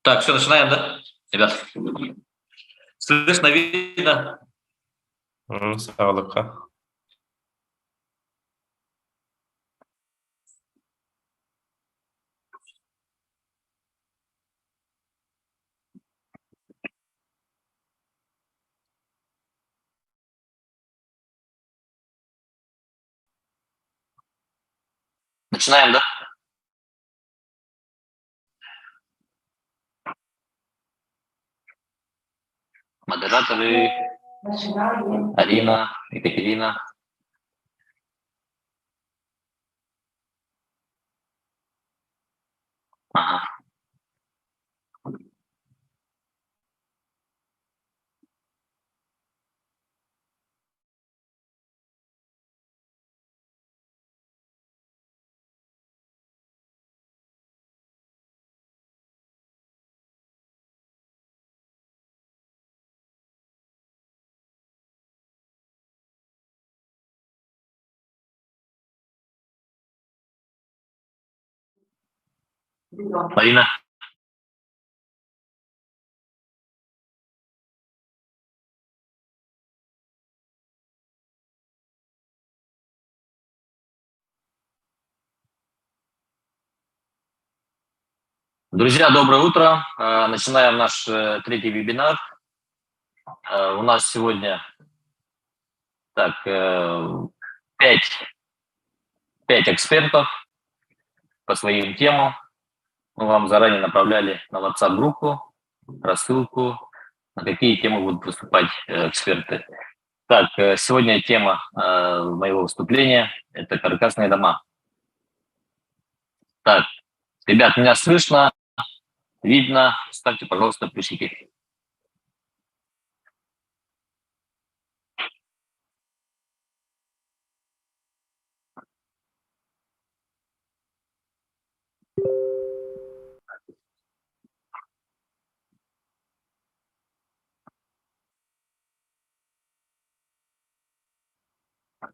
Так, все, начинаем, да, ребят? Слышно, видно? Sağlıkla. Начинаем, да? Модераторы Арина, Екатерина. Ага. Марина. Друзья, доброе утро. Начинаем наш третий вебинар. У нас сегодня пять экспертов по своим темам. Мы вам заранее направляли на WhatsApp-группу рассылку, на какие темы будут выступать эксперты. Так, сегодня тема моего выступления – это каркасные дома. Так, ребят, меня слышно, видно? Ставьте, пожалуйста, плюсики.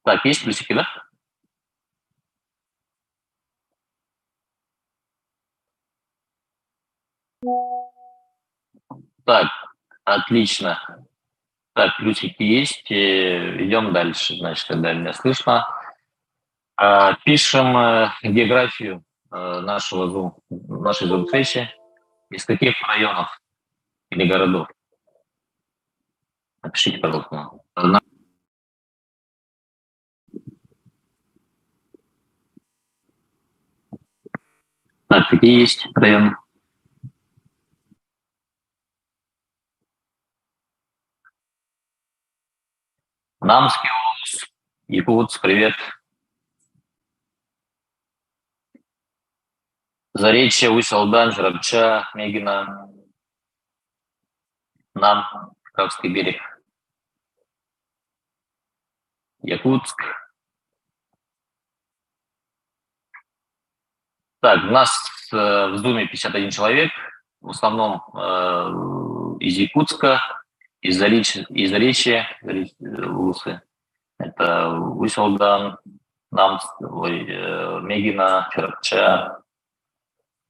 Так, есть плюсики, да? Так, отлично. Так, плюсики есть. Идем дальше, значит, когда меня слышно. Пишем географию нашей Zoom-встречи. Из каких районов или городов? Напишите, пожалуйста. Так, какие есть районы? Намский область, Якутск, привет. Заречье, Усть-Алдан, Жрабча, Мегина, Нам, Кавский берег, Якутск. Так, у нас в Зуме 51 человек, в основном из Якутска, из Заречья, Усы. Это Усть-Алдан, Нам, Мегина, Жрабча,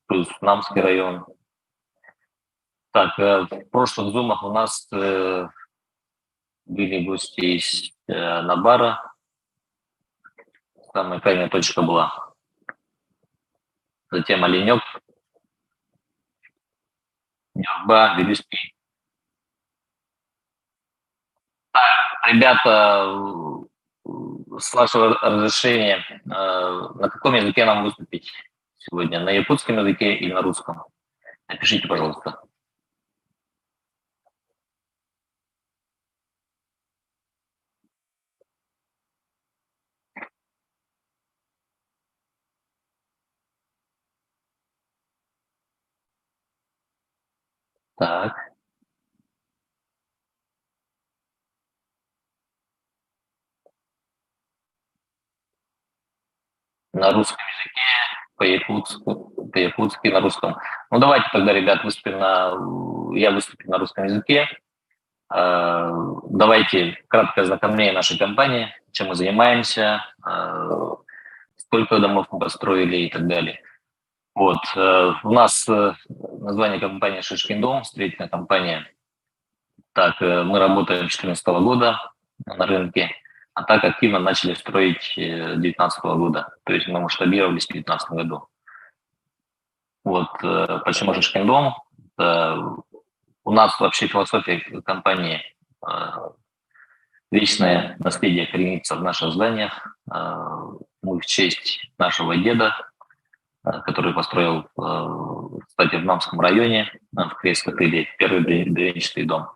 плюс Намский район. Так, в прошлых зумах у нас были гости из Набара. Самая крайняя точка была. Затем Оленек, Нюрба, Белюский. Ребята, с вашего разрешения, на каком языке нам выступить сегодня? На якутском языке или на русском? Напишите, пожалуйста. Так. На русском языке, по-якутски на русском. Ну, давайте тогда, ребят, я выступлю на русском языке. Давайте краткое ознакомление нашей компании, чем мы занимаемся, сколько домов мы построили и так далее. Вот. У нас название компании «Шишкин дом», строительная компания. Так, мы работаем с 2014 года на рынке, а так активно начали строить с 2019 года. То есть мы масштабировались в 2019 году. Вот почему «Шишкин дом»? У нас вообще философия компании вечное наследие коренится в наших зданиях. Мы в честь нашего деда, который построил, кстати, в Намском районе, в Крейс-Котеле, первый бревенчатый дом.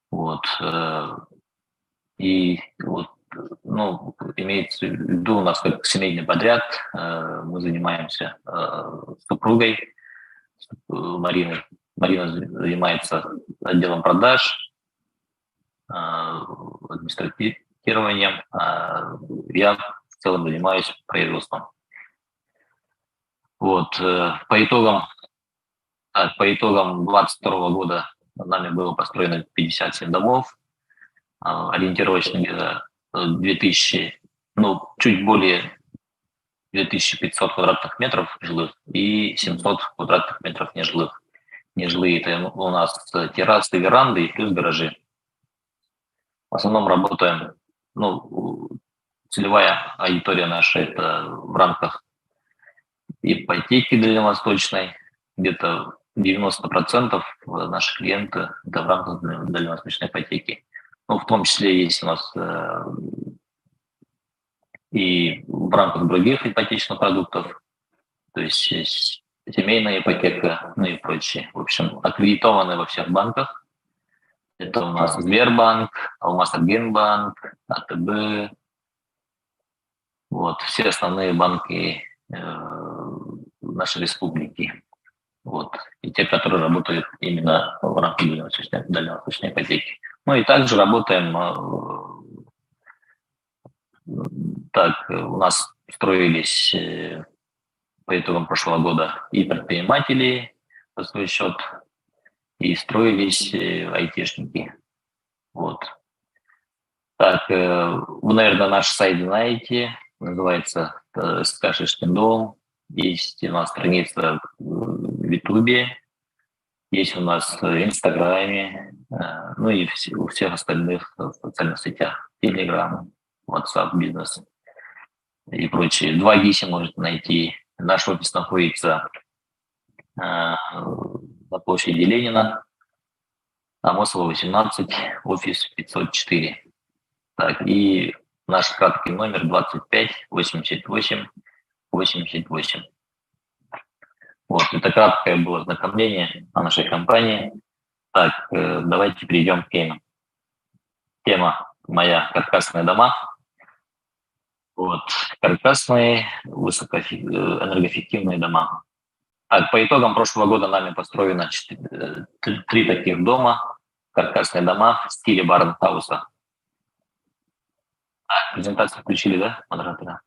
Вот. И вот, ну, имеется в виду, у нас как семейный подряд, мы занимаемся с супругой Мариной. Марина занимается отделом продаж, администратированием, а я в целом занимаюсь производством. Вот, по итогам 2022 года нами было построено 57 домов, ориентировочно где-то 2000, ну, чуть более 2500 квадратных метров жилых и 700 квадратных метров нежилых. Нежилые – это у нас террасы, веранды и плюс гаражи. В основном работаем, ну, целевая аудитория наша – это в рамках ипотеки дальневосточной, где-то 90% наших клиентов – это в рамках дальневосточной ипотеки. Ну, в том числе есть у нас и в рамках других ипотечных продуктов, то есть есть семейная ипотека, ну и прочее. В общем, аккредитованы во всех банках. Это у нас Сбербанк, Алмаз-Альгенбанк, АТБ, вот, все основные банки нашей республики. Вот, и те, которые работают именно в рамках дальневосточной ипотеки. Ну и также работаем, так, у нас строились по итогам прошлого года и предприниматели по свой счет, и строились айтишники. Вот. Так, вы, наверное, наш сайт знаете, называется СК «Шишкин дом». Есть у нас страница в Ютубе, есть у нас в Инстаграме, ну и у всех остальных социальных сетях, Телеграм, WhatsApp, бизнес и прочие. 2 ГИСи можете найти. Наш офис находится на площади Ленина, Амосова, 18, офис 504. Так, и наш краткий номер 25 88 88. Вот, это краткое было знакомление о нашей компании. Так, давайте перейдем к теме. Тема моя – каркасные дома. Вот, каркасные высокоэнергоэффективные дома. Так, по итогам прошлого года нами построено 3 таких дома, каркасные дома в стиле Барнхауса. Презентацию включили, да, модератора?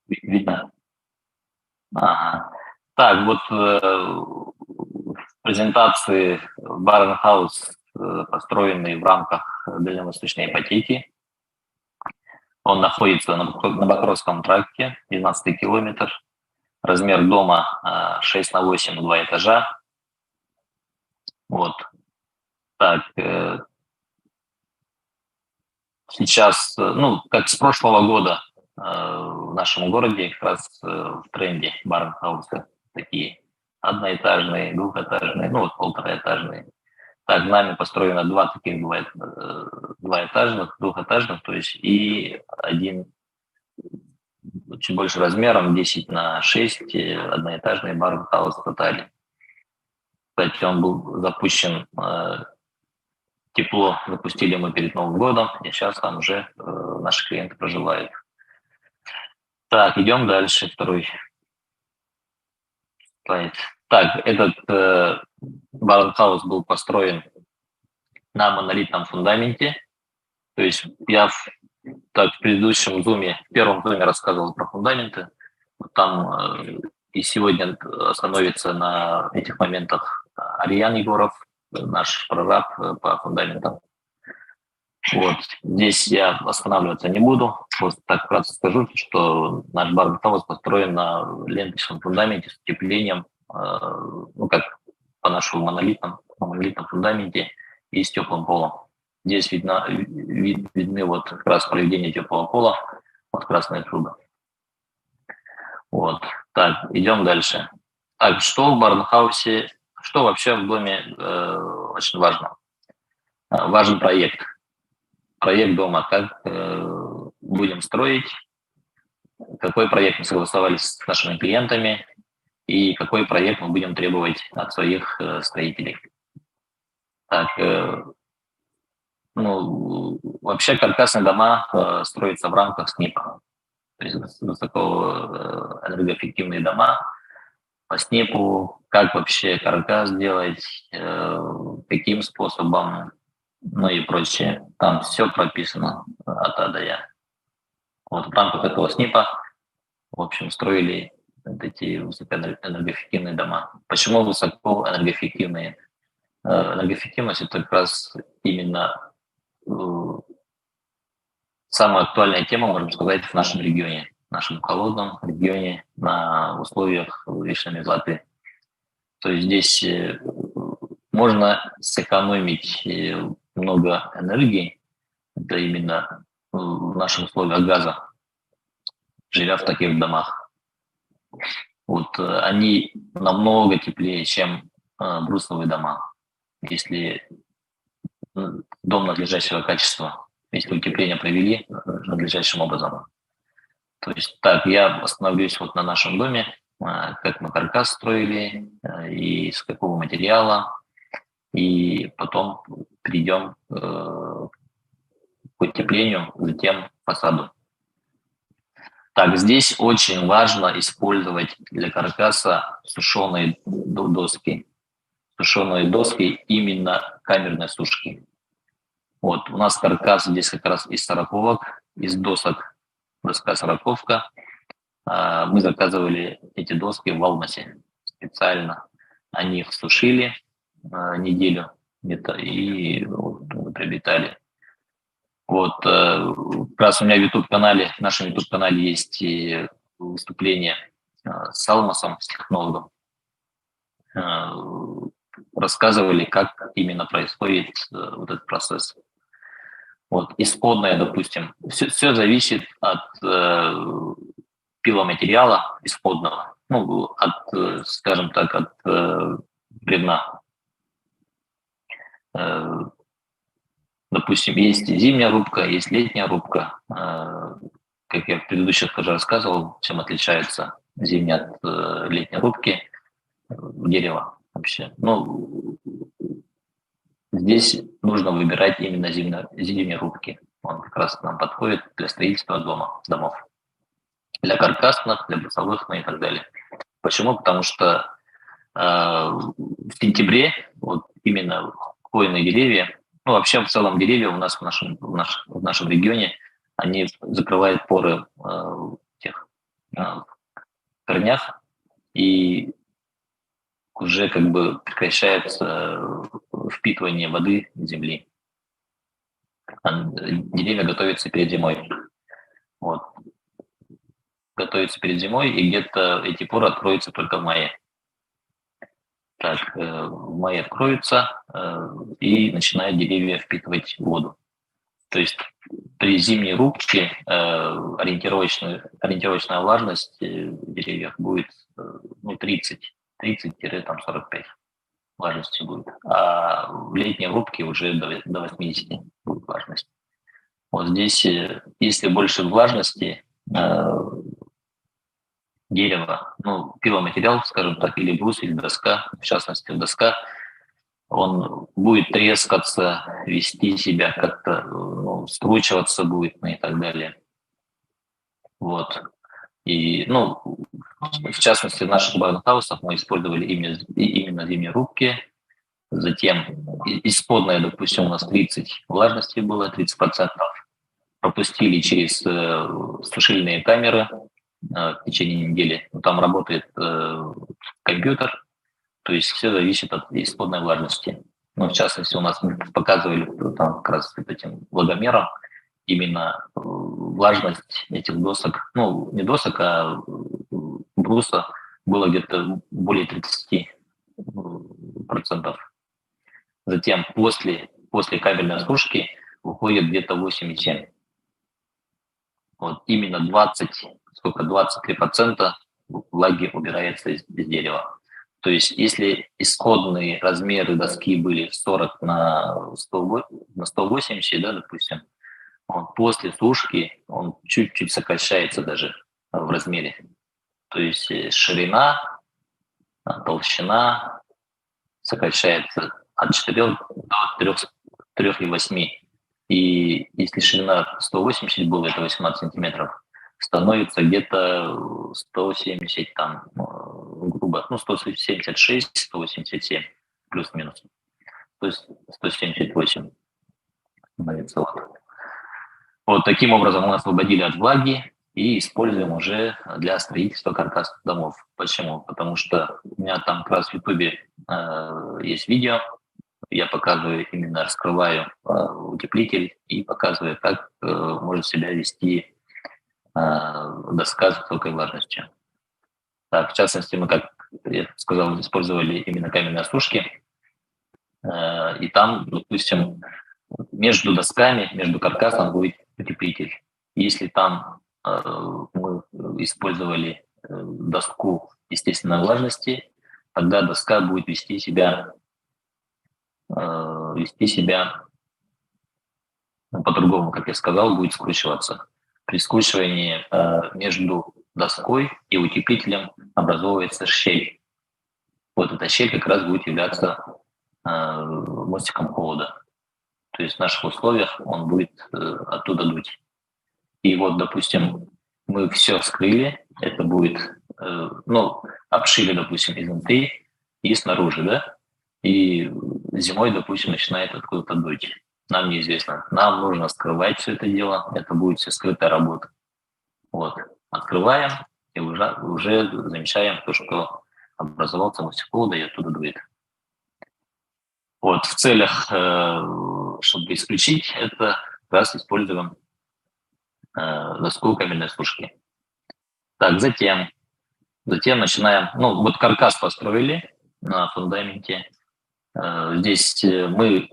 Видно? Ага. Так, вот в презентации Барнхаус, построенный в рамках дальневосточной ипотеки. Он находится на Покровском тракте, 12-й километр. Размер дома 6×8, 2 этажа. Вот. Так, сейчас, ну, как с прошлого года в нашем городе как раз в тренде барнхаусы такие одноэтажные, двухэтажные, ну вот полтораэтажные. Так, нами построено 2 таких двухэтажных, то есть и один чуть больше размером, 10×6, одноэтажный барнхаус в Татаре. Кстати, он был запущен, тепло запустили мы перед Новым годом, и сейчас там уже наши клиенты проживают. Так, идем дальше, второй слайд. Так, этот барнхаус был построен на монолитном фундаменте. То есть я в предыдущем зуме, в первом зуме рассказывал про фундаменты. Там и сегодня остановится на этих моментах Арьян Егоров, наш прораб по фундаментам. Вот. Здесь я останавливаться не буду. Просто так вкратце скажу, что наш барнхаус построен на ленточном фундаменте с утеплением ну, как по нашему монолитном фундаменте и с теплым полом. Здесь видны вот как раз проведение теплого пола, вот красные трубы. Вот. Так, идем дальше. Так, что в барнхаусе, что вообще в доме очень важно? Важен проект. Проект дома, как будем строить, какой проект мы согласовали с нашими клиентами и какой проект мы будем требовать от своих строителей. Так, ну, вообще каркасные дома строятся в рамках СНИПа. То есть высокоэнергоэффективные дома по СНИПу, как вообще каркас делать, каким способом, ну и прочее. Там все прописано от А до Я. Вот в рамках этого СНИПа, в общем, строили вот эти высокоэнергоэффективные дома. Почему высокоэнергоэффективные? Энергоэффективность – это как раз именно самая актуальная тема, можно сказать, в нашем регионе, в нашем холодном регионе на условиях вечной мерзлоты. То есть здесь можно сэкономить много энергии, это именно в наших условиях газа, живя в таких домах. Вот они намного теплее, чем брусовые дома. Если дом надлежащего качества, если утепление провели надлежащим образом. То есть так, я остановлюсь вот на нашем доме, как мы каркас строили, и из какого материала, и потом перейдем к утеплению, затем к фасаду. Так, здесь очень важно использовать для каркаса сушеные доски. Сушеные доски именно камерной сушки. Вот, у нас каркас здесь как раз из сороковок, из досок, доска сороковка. Мы заказывали эти доски в Алмасе специально. Они их сушили неделю где-то и вот, приобретали. Вот, как раз у меня в нашем YouTube-канале есть выступление с Алмасом, с технологом. Рассказывали, как именно происходит вот этот процесс. Вот, исходное, допустим, все зависит от пиломатериала исходного, ну, от, скажем так, от бревна. Допустим, есть зимняя рубка, есть летняя рубка. Как я в предыдущих тоже рассказывал, чем отличается зимняя от летней рубки дерева вообще. Ну, здесь нужно выбирать именно зимние рубки. Он как раз нам подходит для строительства домов. Для каркасных, для брусовых, ну и так далее. Почему? Потому что в сентябре вот именно хвойные деревья, ну вообще в целом деревья у нас в нашем регионе, они закрывают поры в корнях, и уже как бы прекращается впитывание воды в земли. Деревья готовятся перед зимой. Вот. Готовятся перед зимой, и где-то эти поры откроются только в мае. Так, в мае откроются, и начинают деревья впитывать воду. То есть при зимней рубке ориентировочная влажность в деревьях будет 30-45 влажности будет. А в летней рубке уже до 80 будет влажность. Вот здесь, если больше влажности, дерево, ну, пиломатериал, скажем так, или брус, или доска, в частности, доска, он будет трескаться, вести себя как-то, скручиваться будет, ну, и так далее. Вот. И, ну, в частности, в наших барнхаусах мы использовали именно зимние рубки. Затем исходная, допустим, у нас 30 влажности было, 30%. Пропустили через сушильные камеры в течение недели. Там работает компьютер, то есть все зависит от исходной влажности. Ну, в частности, у нас мы показывали там как раз этим влагомером именно влажность этих досок, ну, не досок, а бруса было где-то более 30%. Затем после кабельной сушки выходит где-то 8,7%. Вот именно 23% влаги убирается из дерева. То есть если исходные размеры доски были 40 на 180, да, допустим, после сушки он чуть-чуть сокращается даже в размере. То есть ширина, толщина сокращается от 4 до 3,8. И если ширина 180 была, это 18 сантиметров, становится где-то 170, там, грубо, 176, 187, плюс-минус. То есть 178 становится. Вот таким образом мы освободили от влаги и используем уже для строительства каркасных домов. Почему? Потому что у меня там как раз в Ютубе есть видео, я показываю, именно раскрываю утеплитель и показываю, как может себя вести доска с высокой влажностью. Так, в частности, мы, как я сказал, использовали именно каменные осушки. И там, допустим, между досками, между каркасом будет утеплитель. Если там мы использовали доску естественной влажности, тогда доска будет вести себя по-другому, как я сказал, будет скручиваться. При скручивании между доской и утеплителем образовывается щель. Вот эта щель как раз будет являться мостиком холода. То есть в наших условиях он будет оттуда дуть. И вот, допустим, мы все вскрыли, это будет, обшили, допустим, изнутри и снаружи, да, и зимой, допустим, начинает откуда-то дуть. Нам неизвестно. Нам нужно скрывать все это дело, это будет все скрытая работа. Вот. Открываем и уже замечаем то, что образовался мостик холода и оттуда дует. Вот, в целях, чтобы исключить это, как раз используем доску каменной сушки. Так, затем начинаем, вот каркас построили на фундаменте. Здесь мы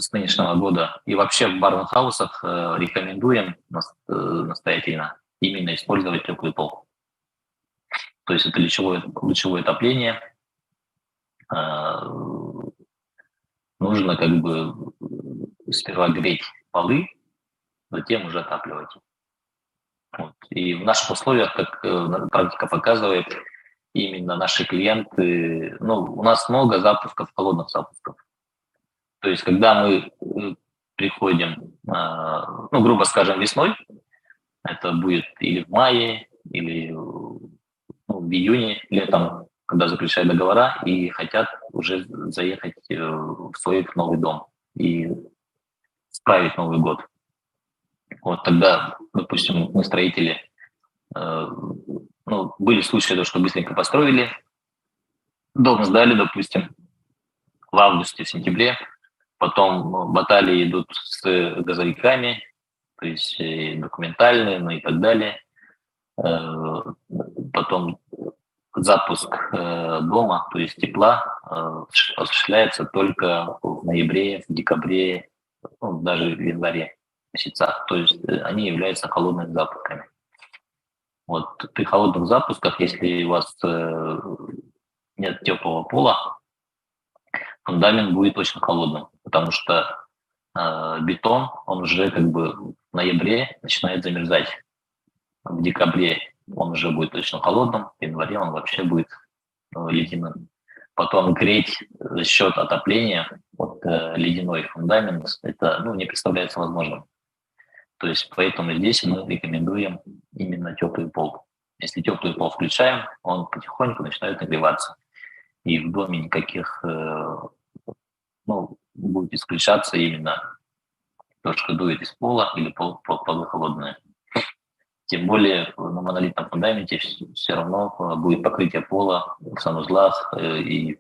с нынешнего года и вообще в барнхаусах рекомендуем настоятельно именно использовать теплый пол. То есть это лучевое отопление. Нужно как бы сперва греть полы, затем уже отапливать. Вот. И в наших условиях, как практика показывает, именно наши клиенты, у нас много запусков, холодных запусков. То есть когда мы приходим, грубо скажем, весной, это будет или в мае, или в июне, летом, когда заключают договора и хотят уже заехать в свой новый дом и справить Новый год. Вот тогда, допустим, мы строители, были случаи, что быстренько построили, дом сдали, допустим, в августе, в сентябре, потом баталии идут с газовиками, то есть документальные, и так далее. Потом запуск дома, то есть тепла, осуществляется только в ноябре, в декабре, даже в январе месяцах. То есть они являются холодными запусками. Вот при холодных запусках, если у вас нет теплого пола, фундамент будет очень холодным, потому что бетон, он уже как бы в ноябре начинает замерзать. В декабре он уже будет очень холодным, в январе он вообще будет ледяным. Потом греть за счет отопления ледяной фундамент, это не представляется возможным. То есть поэтому здесь мы рекомендуем именно теплый пол. Если теплый пол включаем, он потихоньку начинает нагреваться. И в доме никаких, будет исключаться именно то, что дует из пола или полы холодные. Тем более на монолитном фундаменте все равно будет покрытие пола в санузлах и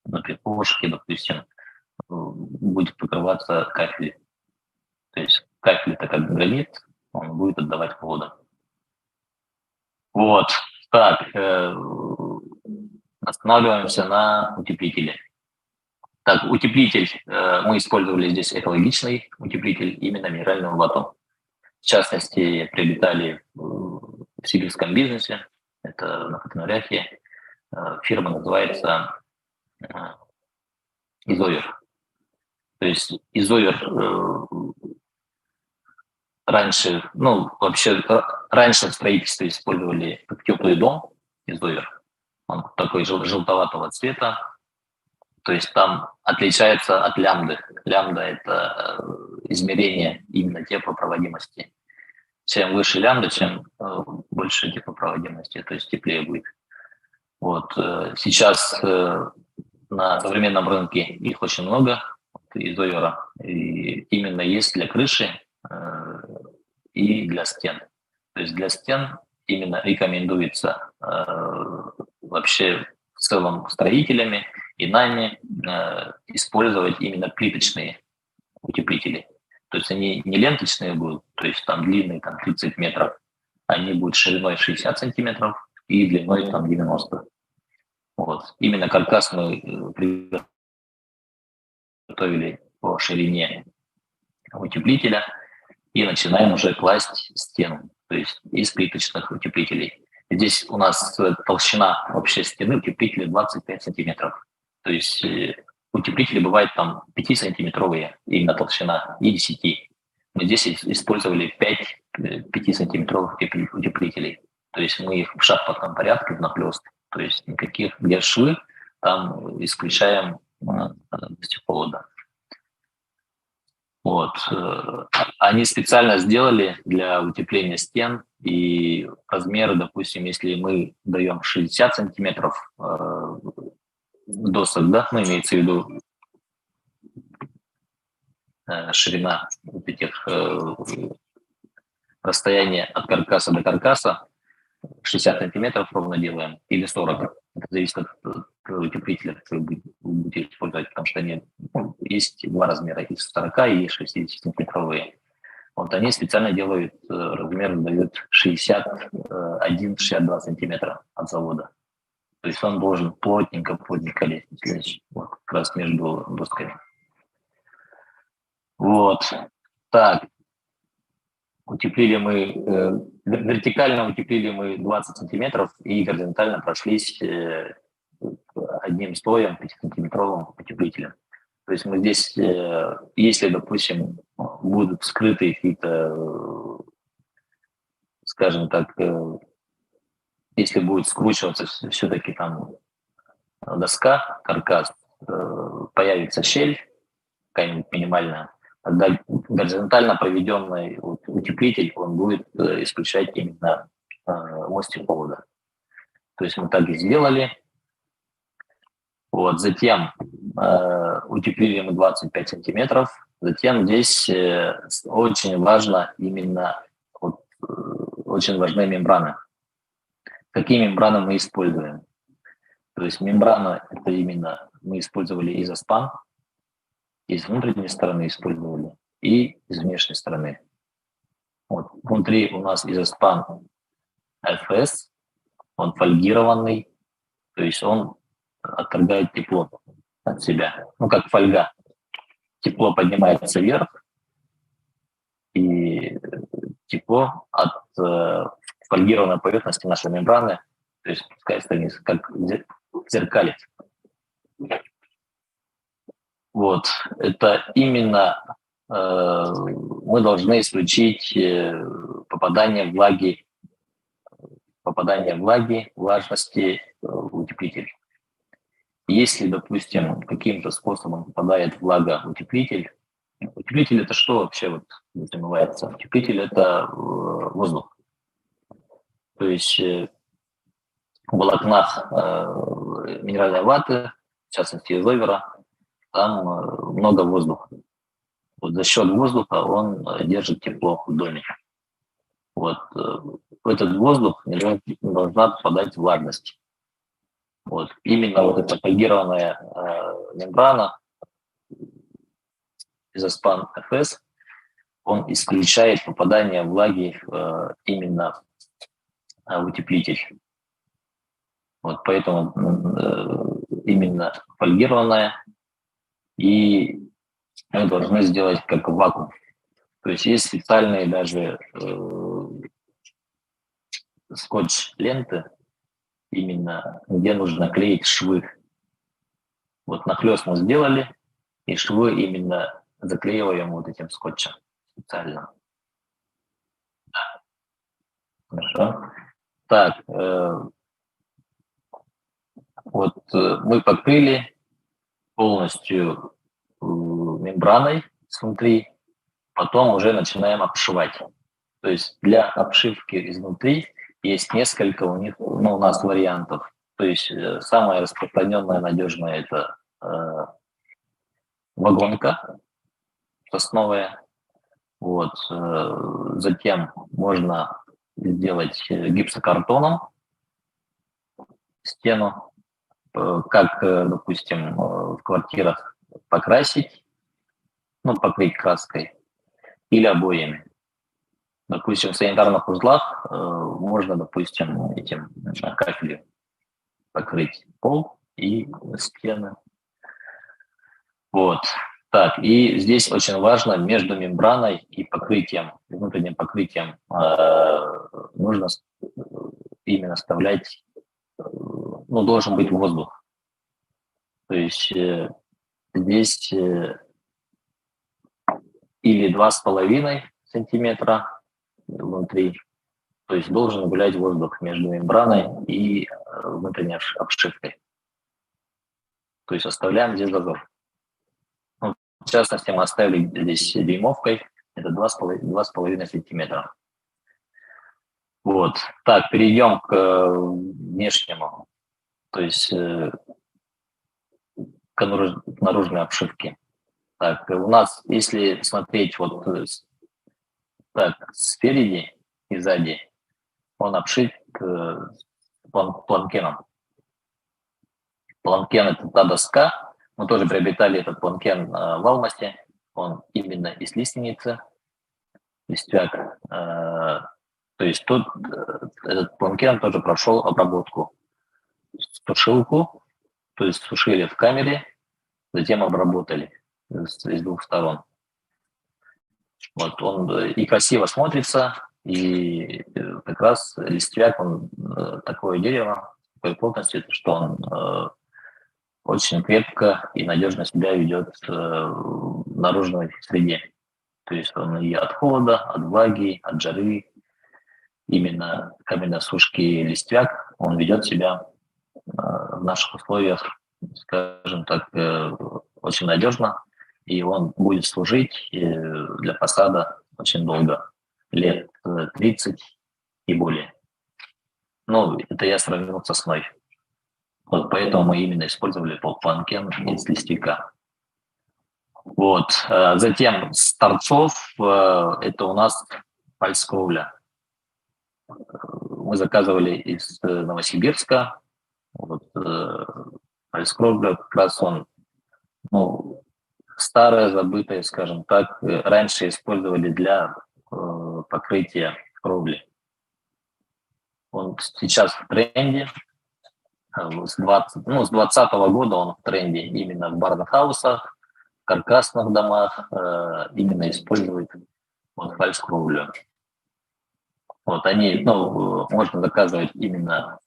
на прихожке, допустим, будет покрываться кафель. То есть кафель, это как гранит, он будет отдавать воду. Вот. Так, останавливаемся на утеплителе. Так, утеплитель, мы использовали здесь экологичный утеплитель, именно минеральную вату. В частности, приобретали в сибирском бизнесе, это на фотографии. Фирма называется Изовер. То есть Изовер раньше, вообще раньше в строительстве использовали как теплый дом Изовер. Он такой желтоватого цвета. То есть там отличается от лямбды. Лямбда – это измерение именно теплопроводимости. Чем выше лямбда, чем больше теплопроводимости, то есть теплее будет. Вот. Сейчас на современном рынке их очень много, Изовера. И именно есть для крыши и для стен. То есть для стен именно рекомендуется вообще в целом строителями и нами использовать именно плиточные утеплители. То есть они не ленточные будут, то есть там длинные там 30 метров, они будут шириной 60 сантиметров и длиной там 90. Вот. Именно каркас мы приготовили по ширине утеплителя и начинаем уже класть стену, то есть из плиточных утеплителей. Здесь у нас толщина вообще стены утеплителя 25 сантиметров. То есть утеплители бывают там 5-сантиметровые, именно толщина, и 10. Мы здесь использовали 5 5-сантиметровых утеплителей. То есть мы их в шахматном порядке внахлёст. То есть никаких, где швы, там исключаем стекловода. Вот. Они специально сделали для утепления стен, и размеры, допустим, если мы даем 60 сантиметров досок, да, имеется в виду ширина вот этих расстояния от каркаса до каркаса, 60 сантиметров ровно делаем, или 40. Это зависит от утеплителя, который вы будете использовать, потому что они, есть два размера, из 40 и 60-сантиметровые. Вот они специально делают, размер дают 61-62 сантиметра от завода. То есть он должен плотненько лезть, вот, как раз между досками. Вот. Так. Вертикально утеплили мы 20 сантиметров и горизонтально прошлись одним слоем 5-сантиметровым утеплителем. То есть мы здесь, если, допустим, будут скрыты какие-то, скажем так, если будет скручиваться все-таки там доска, каркас, появится щель какая-нибудь минимальная, тогда горизонтально проведенный утеплитель, он будет исключать именно мостик повода. То есть мы так и сделали. Вот, затем утеплили мы 25 сантиметров. Затем здесь очень важно именно, очень важны мембраны. Какие мембраны мы используем? То есть мембрана – это именно мы использовали изоспан, из внутренней стороны использовали и из внешней стороны. Вот. Внутри у нас изоспан FS, он фольгированный, то есть он отторгает тепло от себя. Как фольга. Тепло поднимается вверх, и тепло от фольгированной поверхности нашей мембраны, то есть спускается вниз, как зеркалит. Вот. Это именно мы должны исключить попадание влаги, влажности в утеплитель. Если, допустим, каким-то способом попадает влага в утеплитель, утеплитель – это что вообще подразумевается? Утеплитель – это воздух. То есть в волокнах минеральной ваты, в частности изовера, там много воздуха. Вот за счет воздуха он держит тепло в доме. Вот в этот воздух не должна попадать влажность. Вот именно вот эта фольгированная мембрана изоспан FS, он исключает попадание влаги именно в утеплитель. Вот поэтому именно фольгированная, и мы должны сделать как вакуум. То есть есть специальные даже скотч-ленты, именно где нужно клеить швы. Вот нахлёст мы сделали, и швы именно заклеиваем вот этим скотчем специально. Хорошо. Так, мы покрыли полностью мембраной снутри, потом уже начинаем обшивать. То есть для обшивки изнутри есть несколько у нас вариантов. То есть самая распространенная, надежная – это вагонка сосновая. Вот. Затем можно сделать гипсокартоном стену, как, допустим, в квартирах покрасить, покрыть краской или обоями. Допустим, в санитарных узлах можно, допустим, этим кафелем покрыть пол и стены. Вот. Так, и здесь очень важно между мембраной и покрытием, внутренним покрытием нужно именно вставлять, должен быть воздух. То есть здесь или 2,5 сантиметра внутри, то есть должен гулять воздух между мембраной и внутренней обшивкой. То есть оставляем здесь зазор. В частности, мы оставили здесь дюймовкой, это 2,5 сантиметра. Вот. Так, перейдем к внешнему, то есть к наружной обшивке. Так, у нас, если смотреть спереди и сзади, он обшит планкеном. Планкен – это та доска. Мы тоже приобретали этот планкен в Алмасте. Он именно из лиственницы, листвяк. То есть тут этот планкен тоже прошел обработку. Сушилку, то есть сушили в камере, затем обработали с двух сторон. Вот он и красиво смотрится, и как раз листвяк, он такое дерево, такой плотности, что он очень крепко и надежно себя ведет в наружной среде. То есть он и от холода, от влаги, от жары, именно каменносушки листвяк, он ведет себя в наших условиях, скажем так, очень надежно, и он будет служить для посада очень долго, лет 30 и более. Это я сравнил с сосной. Вот поэтому мы именно использовали планкен из листвяка. Вот. Затем с торцов это у нас фальскровля. Мы заказывали из Новосибирска. Фальскровля как раз он, старая, забытая, скажем так, раньше использовали для покрытия кровли. Он сейчас в тренде. С 2020 года он в тренде именно в барнхаусах, в каркасных домах, именно используют фальскровлю. Они, можно заказывать именно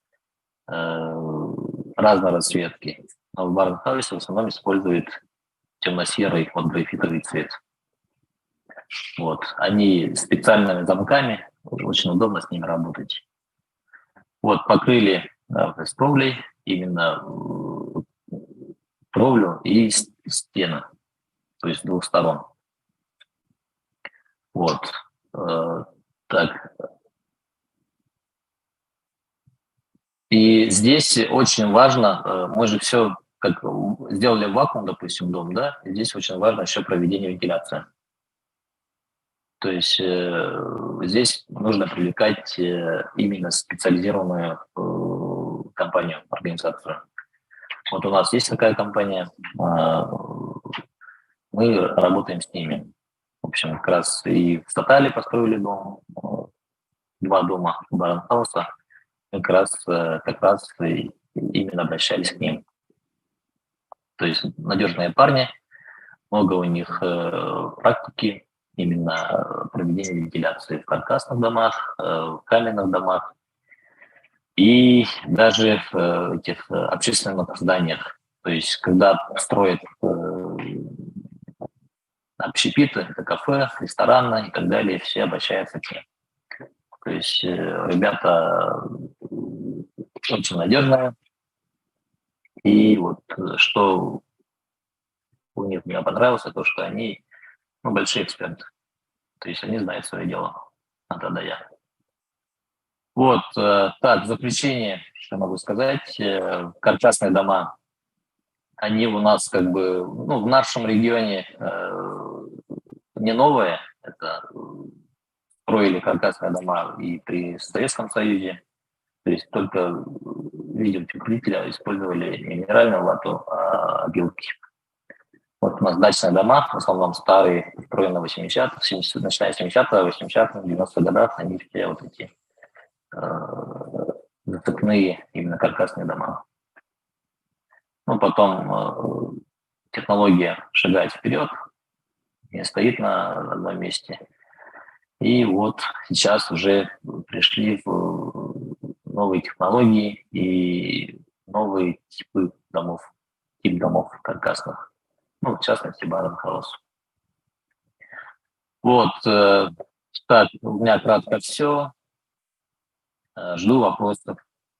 разной расцветки. Но в барнхаусе в основном используют темно-серый графитовый цвет. Они специальными замками, очень удобно с ними работать. Покрыли фальскровлей именно кровлю и стены, то есть с двух сторон. Так. И здесь очень важно, мы же все как сделали вакуум, допустим, дом, да, здесь очень важно еще проведение вентиляции. То есть здесь нужно привлекать именно специализированную компанию, организацию. У нас есть такая компания, мы работаем с ними. В общем, как раз и в Статале построили дом, 2 дома Барнхауса, как раз и именно обращались к ним. То есть надежные парни, много у них практики именно проведения вентиляции в каркасных домах, в каменных домах и даже в этих общественных зданиях. То есть когда строят общепиты, это кафе, рестораны и так далее, все обращаются к ним. То есть ребята очень надежные. И вот что у них мне понравилось, то, что они большие эксперты. То есть они знают свое дело. А тогда я. Вот, так, в заключение, что могу сказать. Каркасные дома, они у нас как бы, в нашем регионе не новые. Это строили каркасные дома и при Советском Союзе. То есть только видеоутеплителя использовали не минеральную вату, а опилки. Вот у нас дачные дома, в основном старые, построены в 80-х, начиная с 70-х, 80-х, 90-х годах, они все вот эти зацепные именно каркасные дома. Потом технология шагает вперед, не стоит на одном месте. И вот сейчас уже пришли в новые технологии и новые типы домов, тип домов каркасных. В частности, Барн-хаус. Вот, так, у меня кратко все. Жду вопросов.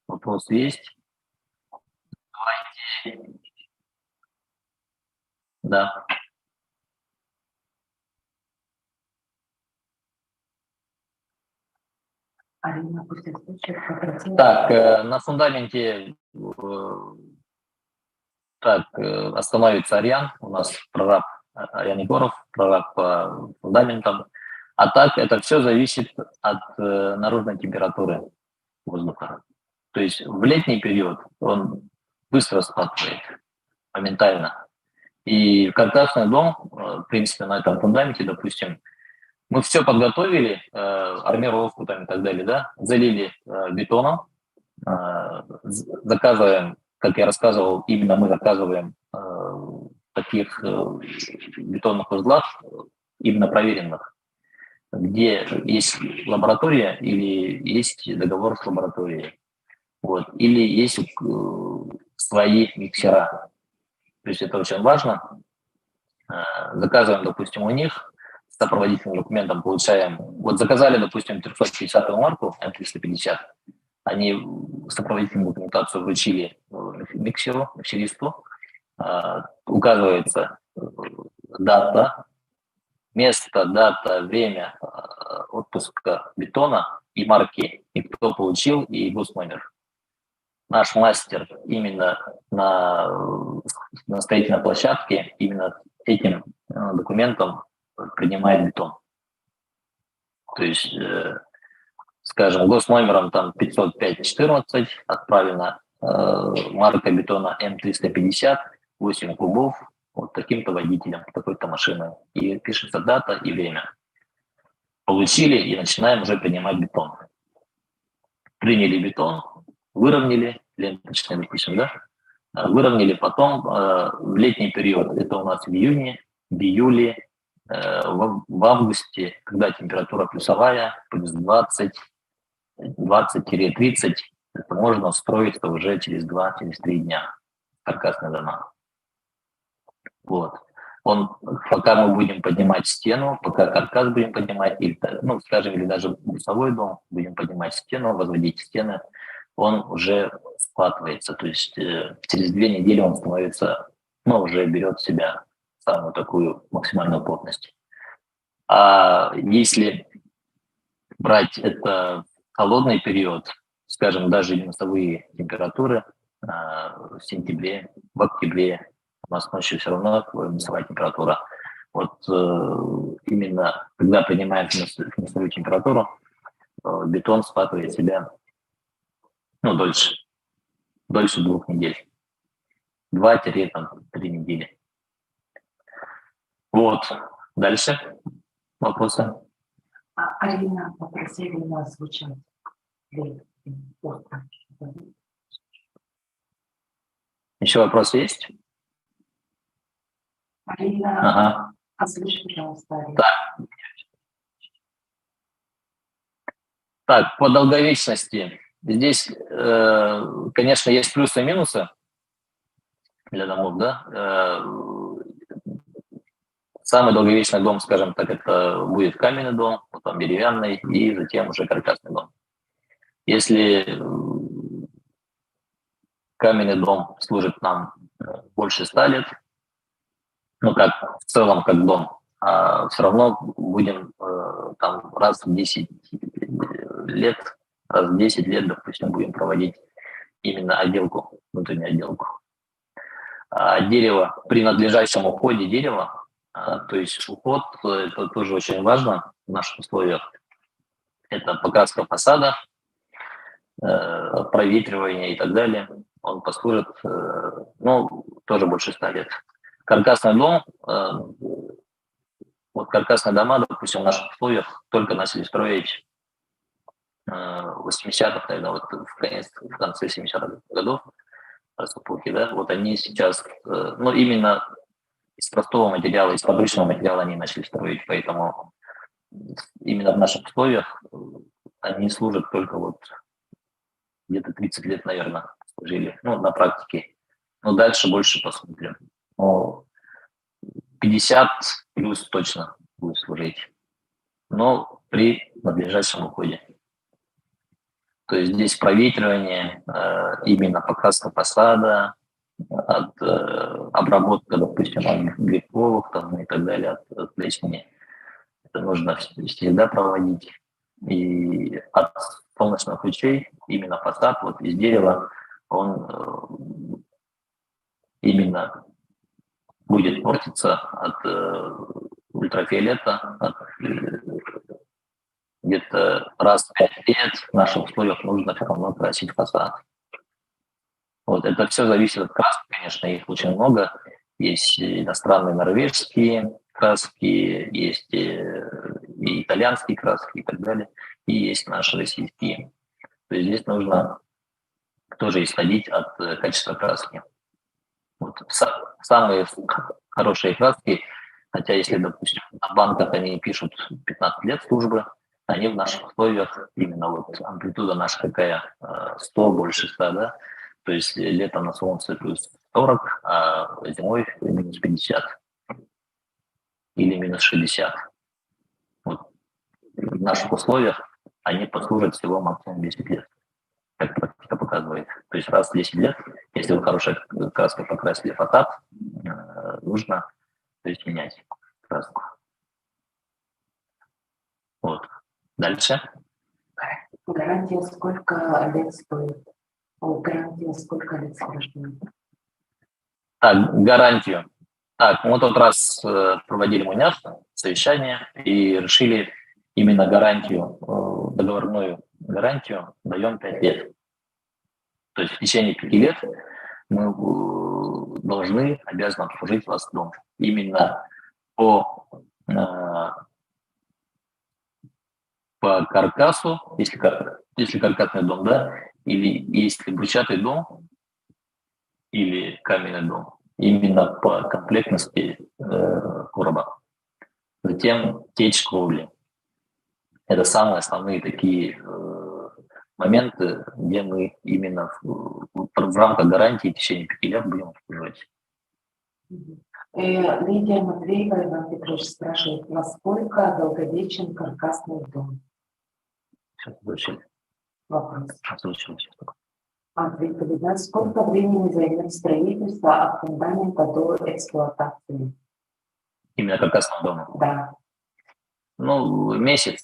Вопросы есть? Давайте. Да. Так, на фундаменте остановится Ариан. У нас прораб Ариан Егоров, прораб по фундаментам. А так это все зависит от наружной температуры воздуха. То есть в летний период он быстро схватывает, моментально. И каркасный дом, в принципе, на этом фундаменте, допустим, мы все подготовили, армировку там и так далее, да, залили бетоном, заказываем, как я рассказывал, именно мы заказываем таких бетонных узлах, именно проверенных, где есть лаборатория или есть договор с лабораторией, вот, или есть свои миксера. То есть это очень важно. Заказываем, допустим, у них, с сопроводительным документом получаем, вот заказали, допустим, 350-ю марку, М350, они сопроводительную документацию вручили миксеристу, указывается дата, место, дата, время отпуска бетона и марки, и кто получил, и госномер. Наш мастер именно на строительной площадке именно этим документом принимает бетон. То есть, скажем, госномером там 505-14 отправлена марка бетона М350, 8 кубов, вот таким-то водителем, такой-то машиной. И пишется дата и время. Получили и начинаем уже принимать бетон. Приняли бетон, выровняли, ленточный, допустим, да? Выровняли потом в летний период, это у нас в июне, в июле, в августе, когда температура плюсовая, плюс 20, 20-30, это можно строить уже через 2-3 дня каркасные дома. Вот. Пока мы будем поднимать стену, пока каркас будем поднимать, или, скажем, или даже брусовой дом, будем поднимать стену, возводить стены, он уже схватывается. То есть через 2 недели он становится, уже берет в себя самую такую максимальную плотность. А если брать это холодный период, скажем, даже минусовые температуры в сентябре, в октябре, у нас ночью все равно минусовая температура. Вот именно когда принимаем минусовую температуру, бетон схватывает себя дольше 2 недель. 2-3 недели. Вот. Дальше вопросы? Арина попросили нас звучать. Еще вопросы есть? Арина, Ага. озвучь, пожалуйста, Арина. Так, по долговечности. Здесь, конечно, есть плюсы и минусы для домов, да. Самый долговечный дом, скажем так, это будет каменный дом, потом деревянный и затем уже каркасный дом. Если каменный дом служит нам больше 100 лет, ну как в целом как дом, а все равно будем там раз в 10 лет, допустим, будем проводить именно отделку, внутреннюю отделку. А дерево, при надлежащем уходе дерева, то есть уход, это тоже очень важно в наших условиях. Это покраска фасада, проветривание и так далее. Он послужит, ну, тоже больше 100 лет. Каркасный дом, вот каркасные дома, допустим, в наших условиях только начали строить в 80-х, наверное, вот в конце 70-х годов, с эпохи, да, вот они сейчас, ну, именно из простого материала, из подручного материала они начали строить, поэтому именно в наших условиях они служат только вот где-то 30 лет, наверное, служили, ну, на практике. Но дальше больше посмотрим. Ну, 50 плюс точно будет служить, но при надлежащем уходе. То есть здесь проветривание, именно покраска фасада, обработка, допустим, от грибков там, и так далее, от плесени. Это нужно всегда проводить. И от солнечных лучей именно фасад вот из дерева, он именно будет портиться от ультрафиолета, где-то раз в 5 лет в наших условиях нужно все равно красить фасад. Вот это все зависит от краски, конечно, их очень много. Есть иностранные норвежские краски, есть и итальянские краски и так далее, и есть наши российские. То есть здесь нужно тоже исходить от качества краски. Вот самые хорошие краски, хотя если, допустим, на банках они пишут 15 лет службы, они в наших условиях, именно вот амплитуда наша какая, 100, больше 100, да, то есть летом на солнце плюс 40, а зимой минус 50 или минус 60. Вот в наших условиях они послужат всего максимум 10 лет, как практика показывает. То есть раз в 10 лет, если вы хорошей краской покрасили фасад, нужно, то есть, менять краску. Вот. Дальше. Гарантия сколько лет стоит? Гарантия сколько лет сохранения? Так, гарантию. Так, мы тот раз проводили МУНЯФ, совещание, и решили именно гарантию, договорную гарантию даем 5 лет. То есть в течение 5 лет мы обязаны обслужить вас дом. Именно по каркасу, если каркасный дом, да, или если брусчатый дом, или каменный дом, именно по комплектности короба. Затем течь кровли. Это самые основные такие моменты, где мы именно в рамках гарантии в течение 5 лет будем обслуживать. Лидия Матвеева, Иван Петрович спрашивает, насколько долговечен каркасный дом? Сейчас озвучили. Вопрос. Озвучили сейчас только. Ответ: сколько времени займет строительство от фундамента до эксплуатации? Именно каркасного дома? Да. Ну, месяц.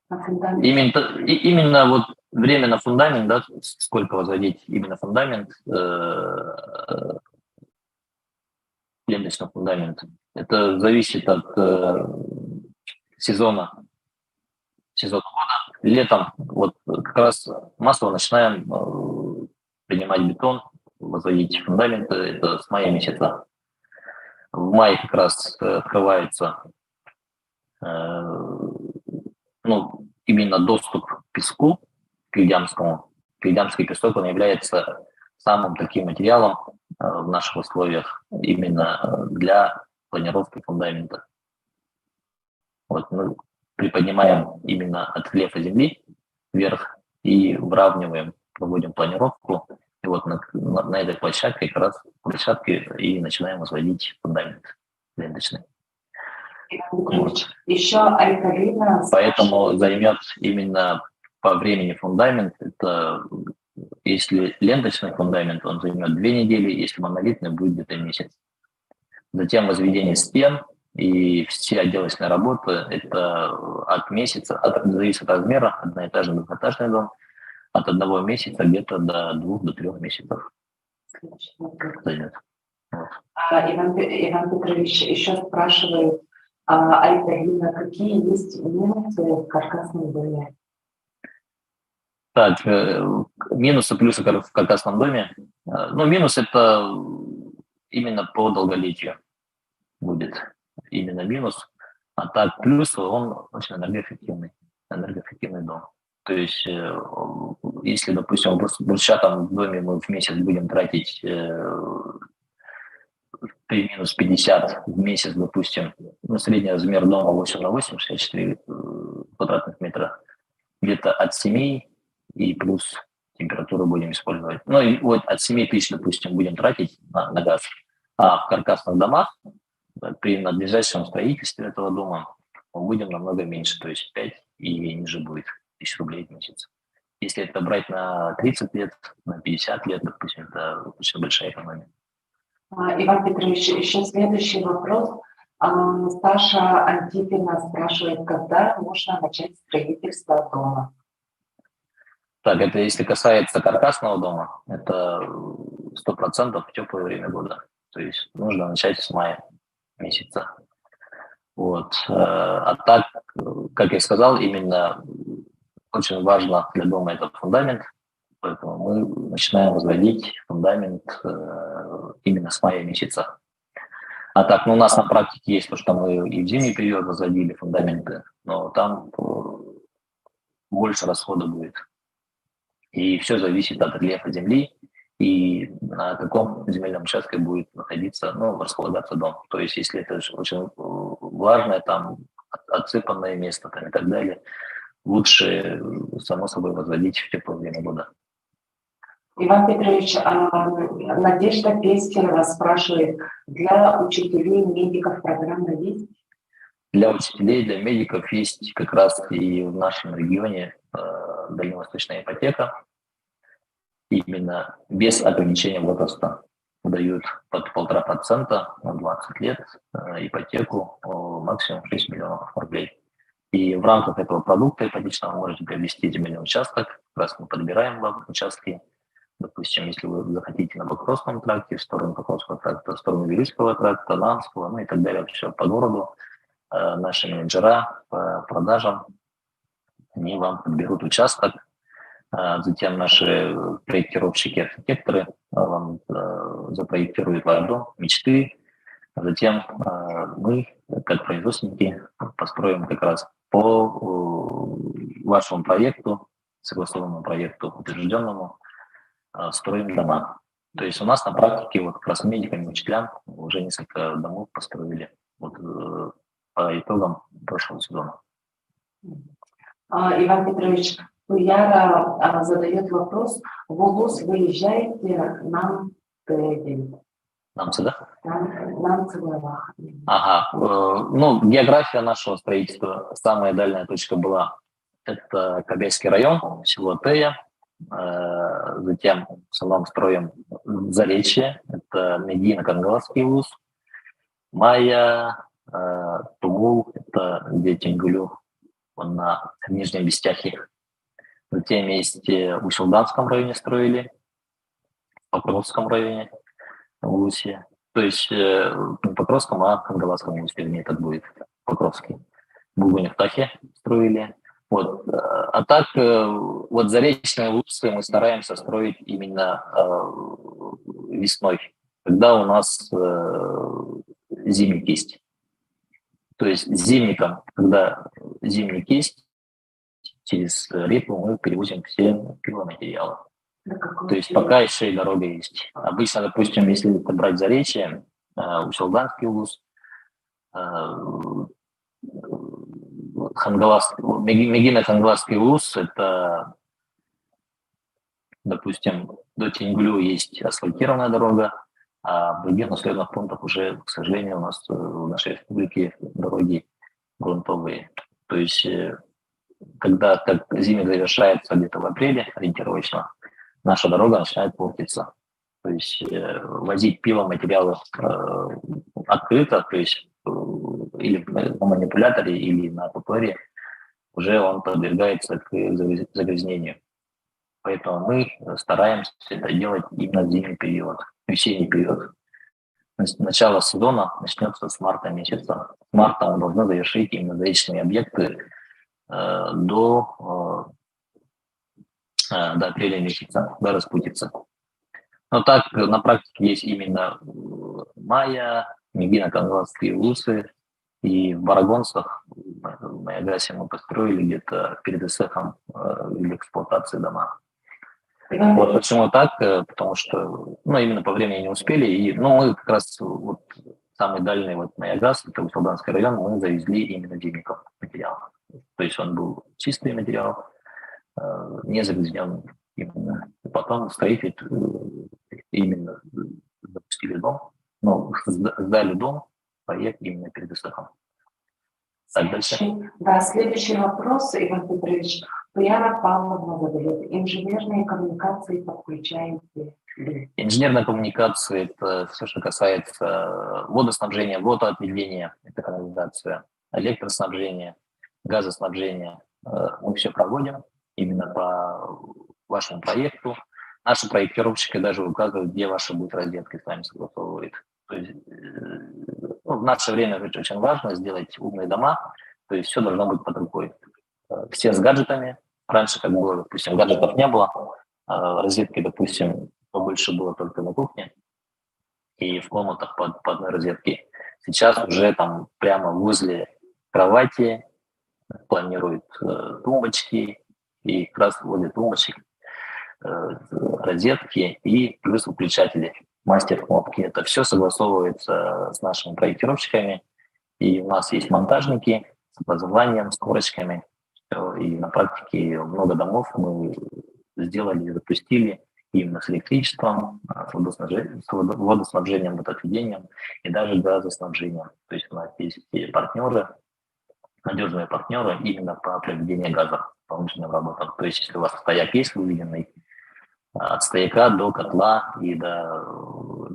А фундамент? Именно вот время на фундамент, да, сколько возводить именно фундамент, ленточный фундамент, это зависит от сезона года. Летом вот как раз массово начинаем принимать бетон, возводить фундаменты, это с мая месяца. В мае как раз открывается именно доступ к песку, к Вильямскому. Вильямский песок, он является самым таким материалом в наших условиях именно для планировки фундамента. Вот мы приподнимаем именно от рельефа земли вверх и выравниваем, проводим планировку. И вот на этой площадке как раз и начинаем возводить фундамент ленточный. Иван Петрович, еще Альталина... Поэтому займет именно по времени фундамент, это если ленточный фундамент, он займет 2 недели, если монолитный, будет где-то месяц. Затем возведение стен и все отделочные работы, это от месяца, зависит от размера, одноэтажный, двухэтажный дом, от 1 месяца где-то до 2 до 3 месяцев займет. Иван Петрович еще спрашивает, Альталина, какие есть минусы в каркасном доме? Так, минусы, плюсы в каркасном доме. Ну, минус – это именно по долголетию будет именно минус. А так, плюс – он очень энергоэффективный дом. То есть, если, допустим, в брусчатом доме мы в месяц будем тратить минус 50 в месяц, допустим, средний размер дома 8 на 8, 64 квадратных метра, где-то от 7 и плюс температуру будем использовать. Ну и вот от 7 тысяч, допустим, будем тратить на газ. А в каркасных домах при надлежащем строительстве этого дома мы будем намного меньше, то есть 5 и ниже будет 1000 рублей в месяц. Если это брать на 30 лет, на 50 лет, допустим, это очень большая экономия. Иван Петрович, еще следующий вопрос. Саша Антипина спрашивает, когда можно начать строительство дома? Так, это если касается каркасного дома, это 100% в теплое время года. То есть нужно начать с мая месяца. Вот. А так, как я сказал, именно очень важно для дома это фундамент, поэтому мы начинаем возводить фундамент именно с мая месяца. А так, у нас на практике есть то, что мы и в зимний период возводили фундаменты, но там больше расхода будет. И все зависит от рельефа земли и на каком земельном участке будет находиться, располагаться дом. То есть, если это очень влажное, там, отсыпанное место там, и так далее, лучше, само собой, возводить в теплое время года. Иван Петрович, Надежда Пестина спрашивает, для учителей, медиков программа есть? Для учителей, для медиков есть как раз и в нашем регионе дальневосточная ипотека. Именно без ограничения возраста дают под 1,5% на 20 лет ипотеку максимум 6 миллионов рублей. И в рамках этого продукта ипотечного вы можете приобрести земельный участок. Как раз мы подбираем вам участки. Допустим, если вы захотите на Покровском тракте, в сторону Покровского тракта, в сторону Великого тракта, Ланского, и так далее, все по городу. Наши менеджера по продажам, они вам подберут участок. Затем наши проектировщики, архитекторы вам запроектируют ваш дом, мечты. Затем мы, как производственники, построим как раз по вашему проекту, согласованному проекту, утвержденному, строим дома. То есть у нас на практике вот как раз медиками, учителям уже несколько домов построили по итогам прошлого сезона. Иван Петрович, Яра задает вопрос. В УЛУС выезжаете нам Нам сюда? Нам Целовах. Ага. География нашего строительства, самая дальняя точка была, это Кобельский район, село Тея. Затем в основном строим Заречье, это Медино-Кангаласский УЛУС. Майя, Тугул, это где Тенгулю, он на Нижнем Бестяхе. Затем есть в Ущелданском районе строили, в Покровском районе, в УЛУСе. То есть не Покровском, а Кангаласском УЛУСе, этот будет Покровский. В Булгуне-Птахе строили. Вот. А так, заречные УЛУСы мы стараемся строить именно весной, когда у нас зимник есть. То есть зимником, когда зимник есть, через реку мы перевозим все пиломатериалы. Да, какой То есть период? пока еще и дорога есть. Обычно, допустим, если это брать Заречье, Усть-Алданский улус, Мегино-Хангаласский улус, это, допустим, до Тенгулю есть асфальтированная дорога, а в других населенных пунктах уже, к сожалению, у нас в нашей республике дороги грунтовые. То есть, когда как зима завершается где-то в апреле ориентировочно, наша дорога начинает портиться. То есть возить пиломатериалы открыто, то есть или на манипуляторе, или на ППРе, уже он подвергается к загрязнению. Поэтому мы стараемся это делать именно в зимний период, весенний период. Начало сезона начнется с марта месяца. С марта мы должны завершить именно заречные объекты до апреля месяца, до распутицы. Но так на практике есть именно Майя, Мегино-Хангаласские улусы, и в Барагонцах, в Маягасе мы построили где-то перед ИСЭХом или эксплуатацией дома. Вот почему так, потому что, именно по времени не успели, и, мы как раз, вот, самый дальний вот Маягас, это Усть-Алданский район, мы завезли именно зимником материал. То есть он был чистый материал, не загрязненный именно. И потом строитель именно запустили дом, сдали дом, проект именно перед ИСЭХом. Так, дальше. Да, следующий вопрос, Иван Петрович. Яна Павловна задает. Инженерные коммуникации подключаете ли? Инженерная коммуникация – это все, что касается водоснабжения, водоотведения, это канализация, электроснабжения, газоснабжения. Мы все проводим именно по вашему проекту. Наши проектировщики даже указывают, где ваша будет розетка, с вами согласовывает. То есть, в наше время очень важно сделать умные дома, то есть все должно быть под рукой. Все с гаджетами. Раньше, как было, допустим, гаджетов не было, розетки, допустим, побольше было только на кухне и в комнатах по одной розетке. Сейчас уже там прямо возле кровати планируют тумбочки, и как раз возле тумбочек розетки и плюс выключатели, мастер-кнопки. Это все согласовывается с нашими проектировщиками, и у нас есть монтажники с образованием, с корочками, и на практике много домов мы сделали, запустили именно с электричеством, с водоснабжением, водоотведением и даже газоснабжением. То есть у нас есть партнеры, надежные партнеры именно по проведению газа, по внутренним работам. То есть если у вас стояк есть выведенный, от стояка до котла и до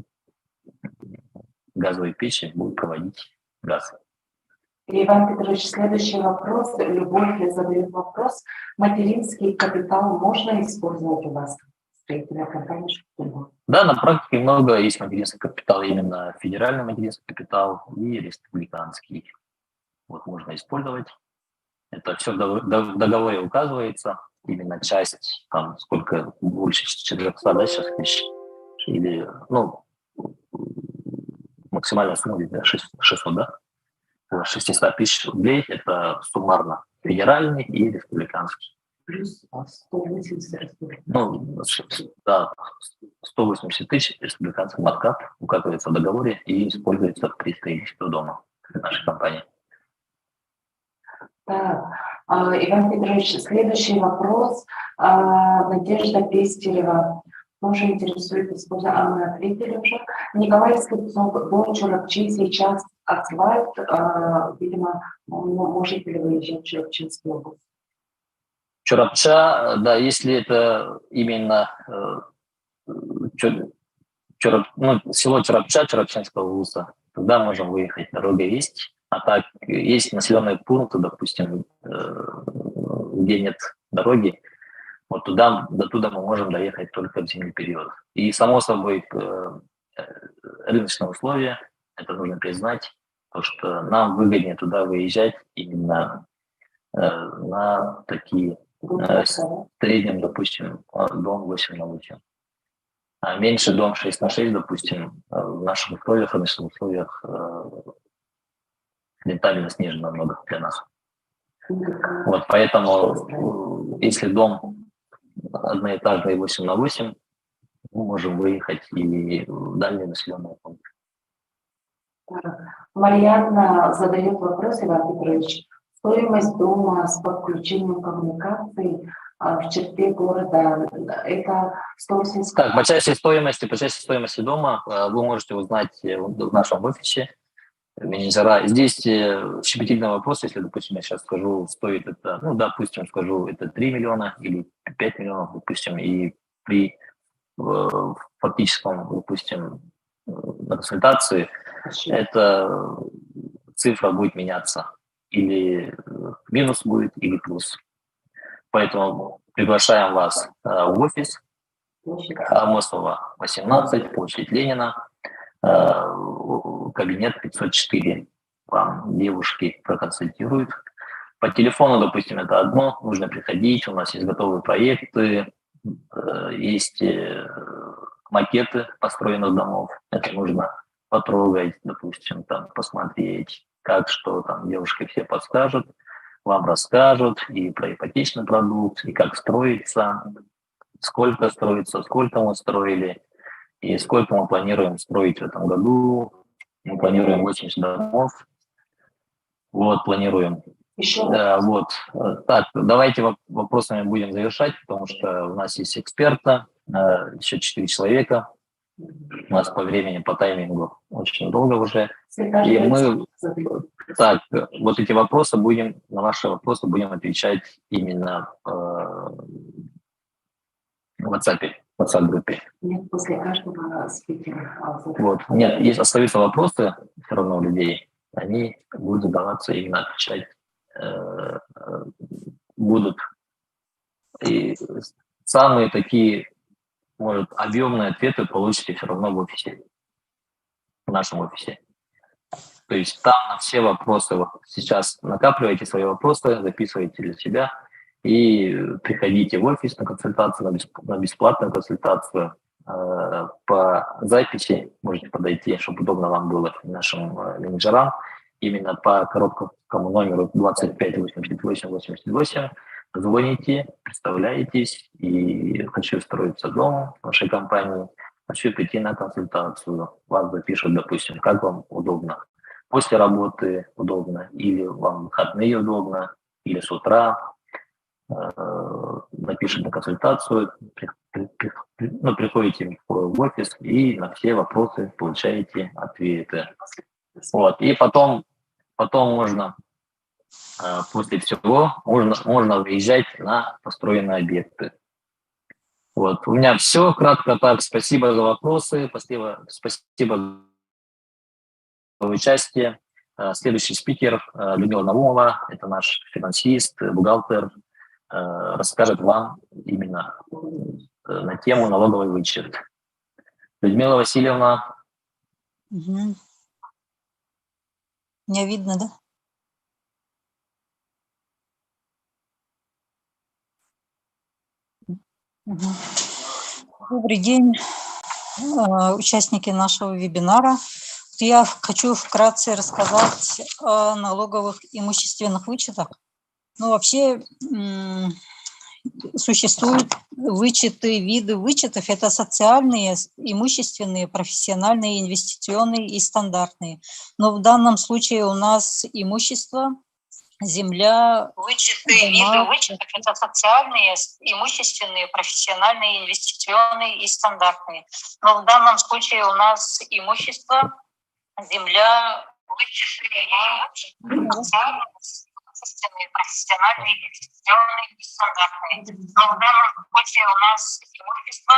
газовой печи будут проводить газ. Иван Петрович, следующий вопрос. Любовь задает вопрос. Материнский капитал можно использовать у вас в строительной компании? Да, на практике много есть материнский капитал, именно федеральный материнский капитал и республиканский. Вот можно использовать. Это все в договоре указывается. Именно часть, там сколько, больше 400, да, сейчас тысяч? Или, максимальная сумма где-то 600, да? 600 тысяч рублей – это суммарно федеральный и республиканский. Плюс 180 республиканский. Да, 180 тысяч республиканский откат указывается в договоре и используется при строительстве дома нашей компании. Так, Иван Петрович, следующий вопрос. Надежда Пестерева тоже интересует, а мы ответили уже. Николаевский дом Чурапчи сейчас асфальт, видимо, можете ли выезжать в Чурапчинскую область? Чурапча, да, если это именно село Чурапча, Чурапчинского улуса, тогда можем выехать, дорога есть. А так, есть населенные пункты, допустим, где нет дороги, вот до туда мы можем доехать только в зимний период. И, само собой, рыночные условия, это нужно признать, потому что нам выгоднее туда выезжать именно на такие в среднем, допустим, дом 8 на 8. А меньше дом 6 на 6, допустим, в наших условиях, рыночных условиях рентабельность ниже намного для нас. Вот поэтому, если дом одноэтажный 8 на 8, мы можем выехать и в дальние населенные пункты. Марьяна задает вопрос, Иван Петрович. Стоимость дома с подключением коммуникаций в черте города, это 180... Так, по части стоимости дома вы можете узнать в нашем офисе менеджера. Здесь щепетильный вопрос, если, допустим, я сейчас скажу, стоит это, ну, допустим, скажу, это 3 миллиона или 5 миллионов, допустим, и при фактическом, допустим, на консультации эта цифра будет меняться. Или минус будет, или плюс. Поэтому приглашаем вас в офис Амосова, 18, площадь Ленина, кабинет 504. Вам девушки проконсультируют. По телефону, допустим, это одно, нужно приходить, у нас есть готовые проекты, есть макеты построенных домов, это нужно потрогать, допустим, там, посмотреть, как, что там девушки все подскажут, вам расскажут и про ипотечный продукт, и как строится, сколько строится, сколько мы строили, и сколько мы планируем строить в этом году. Мы планируем 80 домов. Вот, планируем. Еще Да, вот. Так, давайте вопросами будем завершать, потому что у нас есть эксперты, еще 4 человека. У нас по времени, по таймингу очень долго уже. И мы, так, вот эти вопросы будем, на ваши вопросы будем отвечать именно в WhatsApp-группе. Нет, после каждого спикера. Вот. Нет, если остаются вопросы все равно у людей, они будут задаваться, именно отвечать будут. И самые такие, может, объемные ответы получите все равно в офисе, в нашем офисе. То есть там на все вопросы, вот сейчас накапливайте свои вопросы, записывайте для себя и приходите в офис на консультацию, на бесплатную консультацию. По записи можете подойти, чтобы удобно вам было, нашим менеджерам, именно по короткому номеру 25 88 88. Звоните, представляетесь, и хочу строиться дома в вашей компании, хочу прийти на консультацию. Вас запишут, допустим, как вам удобно. После работы удобно, или вам в выходные удобно, или с утра. Напишите на консультацию, приходите в офис и на все вопросы получаете ответы. Вот. И потом можно, после всего, можно выезжать на построенные объекты. Вот. У меня все, кратко так. Спасибо за вопросы, спасибо за участие. Следующий спикер Людмила Наумова, это наш финансист, бухгалтер, расскажет вам именно на тему налоговый вычет. Людмила Васильевна. Угу. Меня видно, да? Угу. Добрый день, участники нашего вебинара. Я хочу вкратце рассказать о налоговых имущественных вычетах. Ну, вообще существуют вычеты, виды вычетов. Это социальные, имущественные, профессиональные, инвестиционные и стандартные. Но в данном случае у нас имущество, земля, вычеты, виды вычетов – это социальные, имущественные, профессиональные, инвестиционные и стандартные. Но в данном случае у нас имущество, земля, вычеты, социальные, профессиональные, инвестиционные и стандартные. Но в данном случае у нас имущество,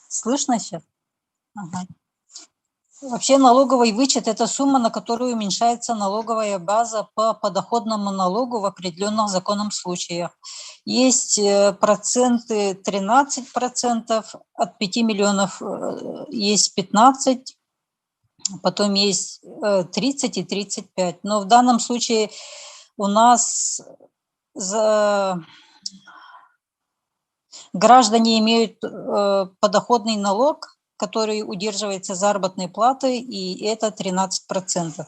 Слышно сейчас? Ага. Вообще налоговый вычет – это сумма, на которую уменьшается налоговая база по подоходному налогу в определенных законных случаях. Есть проценты 13%, от 5 миллионов есть 15, потом есть 30 и 35. Но в данном случае у нас граждане имеют подоходный налог, который удерживается заработной платой, и это 13%.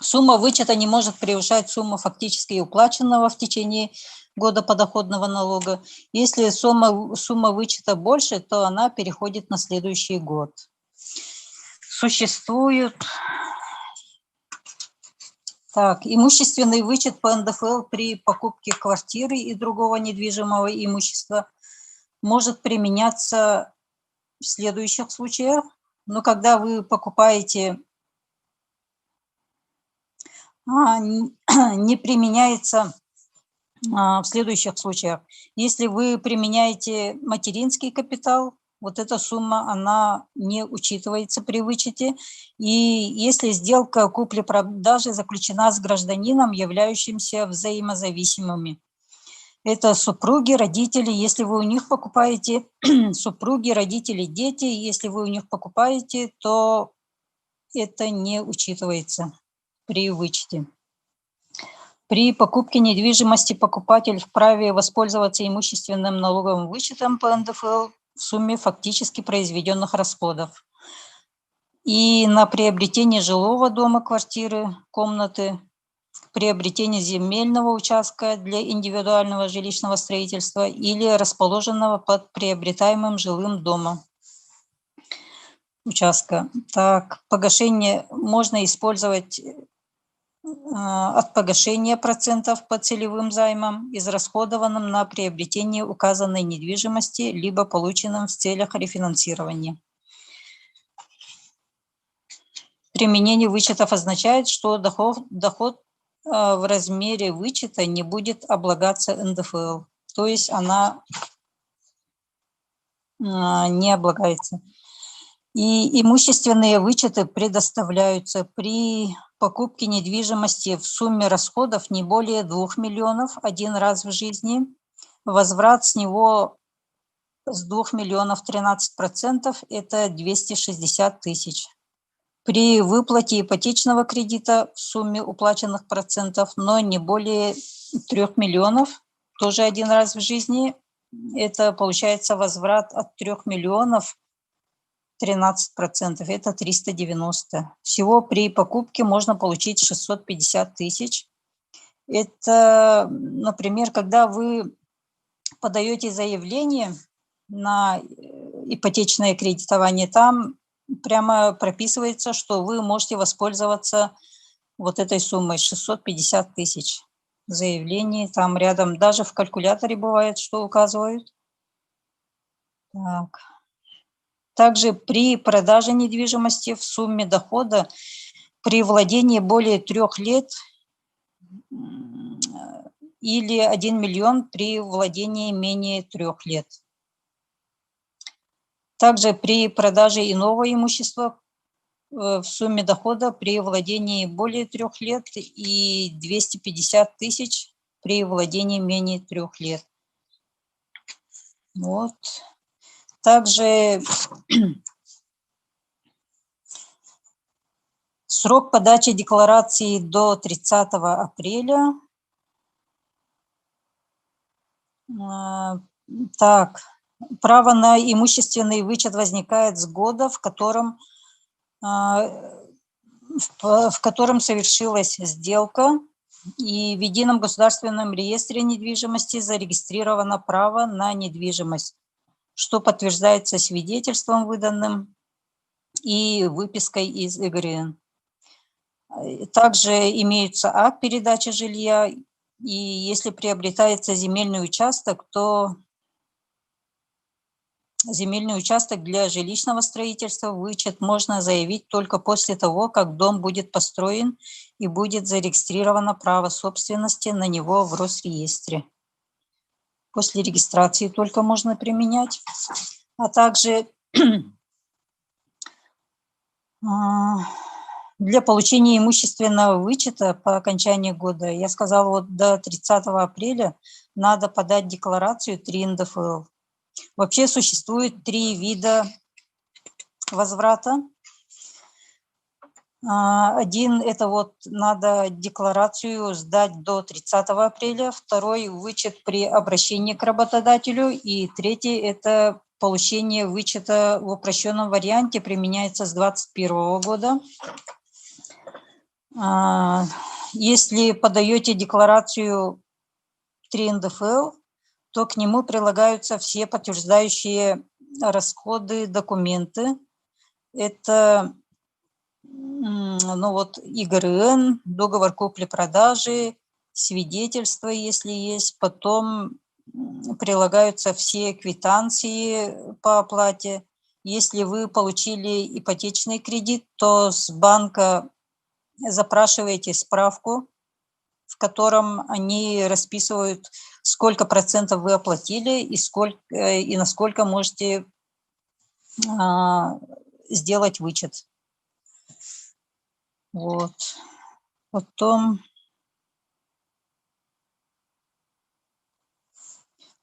Сумма вычета не может превышать сумму фактически уплаченного в течение года подоходного налога. Если сумма вычета больше, то она переходит на следующий год. Существует имущественный вычет по НДФЛ при покупке квартиры и другого недвижимого имущества может применяться в следующих случаях. Но когда вы покупаете, не применяется в следующих случаях. Если вы применяете материнский капитал, вот эта сумма, она не учитывается при вычете. И если сделка купли-продажи заключена с гражданином, являющимся взаимозависимыми. Это супруги, родители, если вы у них покупаете, супруги, родители, дети, если вы у них покупаете, то это не учитывается при вычете. При покупке недвижимости покупатель вправе воспользоваться имущественным налоговым вычетом по НДФЛ в сумме фактически произведенных расходов. И на приобретение жилого дома, квартиры, комнаты, приобретение земельного участка для индивидуального жилищного строительства или расположенного под приобретаемым жилым домом участка. Так, погашение можно использовать от погашения процентов по целевым займам, израсходованным на приобретение указанной недвижимости, либо полученным в целях рефинансирования. Применение вычетов означает, что доход в размере вычета не будет облагаться НДФЛ, то есть она не облагается. И имущественные вычеты предоставляются при покупке недвижимости в сумме расходов не более 2 миллионов один раз в жизни. Возврат с него с 2 миллионов 13% – это 260 тысяч. При выплате ипотечного кредита в сумме уплаченных процентов, но не более 3 миллионов, тоже один раз в жизни, это получается возврат от 3 миллионов 13%, это 390. Всего при покупке можно получить 650 тысяч. Это, например, когда вы подаете заявление на ипотечное кредитование, там прямо прописывается, что вы можете воспользоваться вот этой суммой 650 тысяч. Заявлений там рядом, даже в калькуляторе бывает, что указывают. Так. Также при продаже недвижимости в сумме дохода при владении более 3 лет или 1 миллион при владении менее 3 лет. Также при продаже иного имущества в сумме дохода при владении более 3 лет и 250 тысяч при владении менее 3 лет. Вот. Также срок подачи декларации до 30 апреля. Так, право на имущественный вычет возникает с года, в котором совершилась сделка, и в Едином государственном реестре недвижимости зарегистрировано право на недвижимость, что подтверждается свидетельством, выданным, и выпиской из ЭГРН. Также имеются акт передачи жилья, и если приобретается земельный участок, то земельный участок для жилищного строительства вычет можно заявить только после того, как дом будет построен и будет зарегистрировано право собственности на него в Росреестре. После регистрации только можно применять. А также Для получения имущественного вычета по окончании года, я сказала, вот до 30 апреля надо подать декларацию 3 НДФЛ. Вообще существует 3 вида возврата. Один – это вот надо декларацию сдать до 30 апреля, второй – вычет при обращении к работодателю, и третий – это получение вычета в упрощенном варианте, применяется с 2021 года. Если подаете декларацию 3 НДФЛ, то к нему прилагаются все подтверждающие расходы, документы. Это ИГРН, договор купли-продажи, свидетельство, если есть. Потом прилагаются все квитанции по оплате. Если вы получили ипотечный кредит, то с банка запрашиваете справку, в котором они расписывают, сколько процентов вы оплатили и насколько можете сделать вычет. Вот. Потом,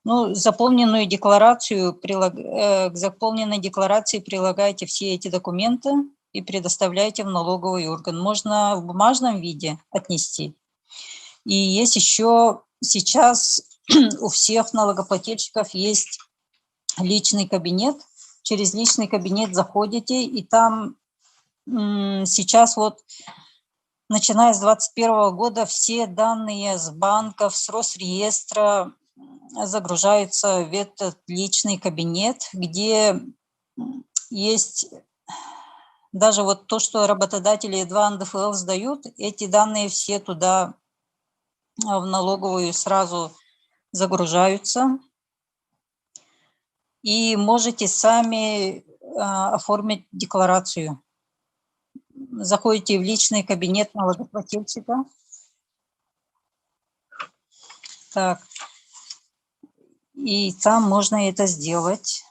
заполненную декларацию, к заполненной декларации прилагаете все эти документы и предоставляете в налоговый орган. Можно в бумажном виде отнести. И есть еще сейчас у всех налогоплательщиков есть личный кабинет. Через личный кабинет заходите, и там сейчас вот, начиная с 2021 года, все данные с банков, с Росреестра загружаются в этот личный кабинет, где есть даже вот то, что работодатели 2 НДФЛ сдают, эти данные все туда в налоговую сразу загружаются. И можете сами оформить декларацию. Заходите в личный кабинет налогоплательщика. Так. И там можно это сделать.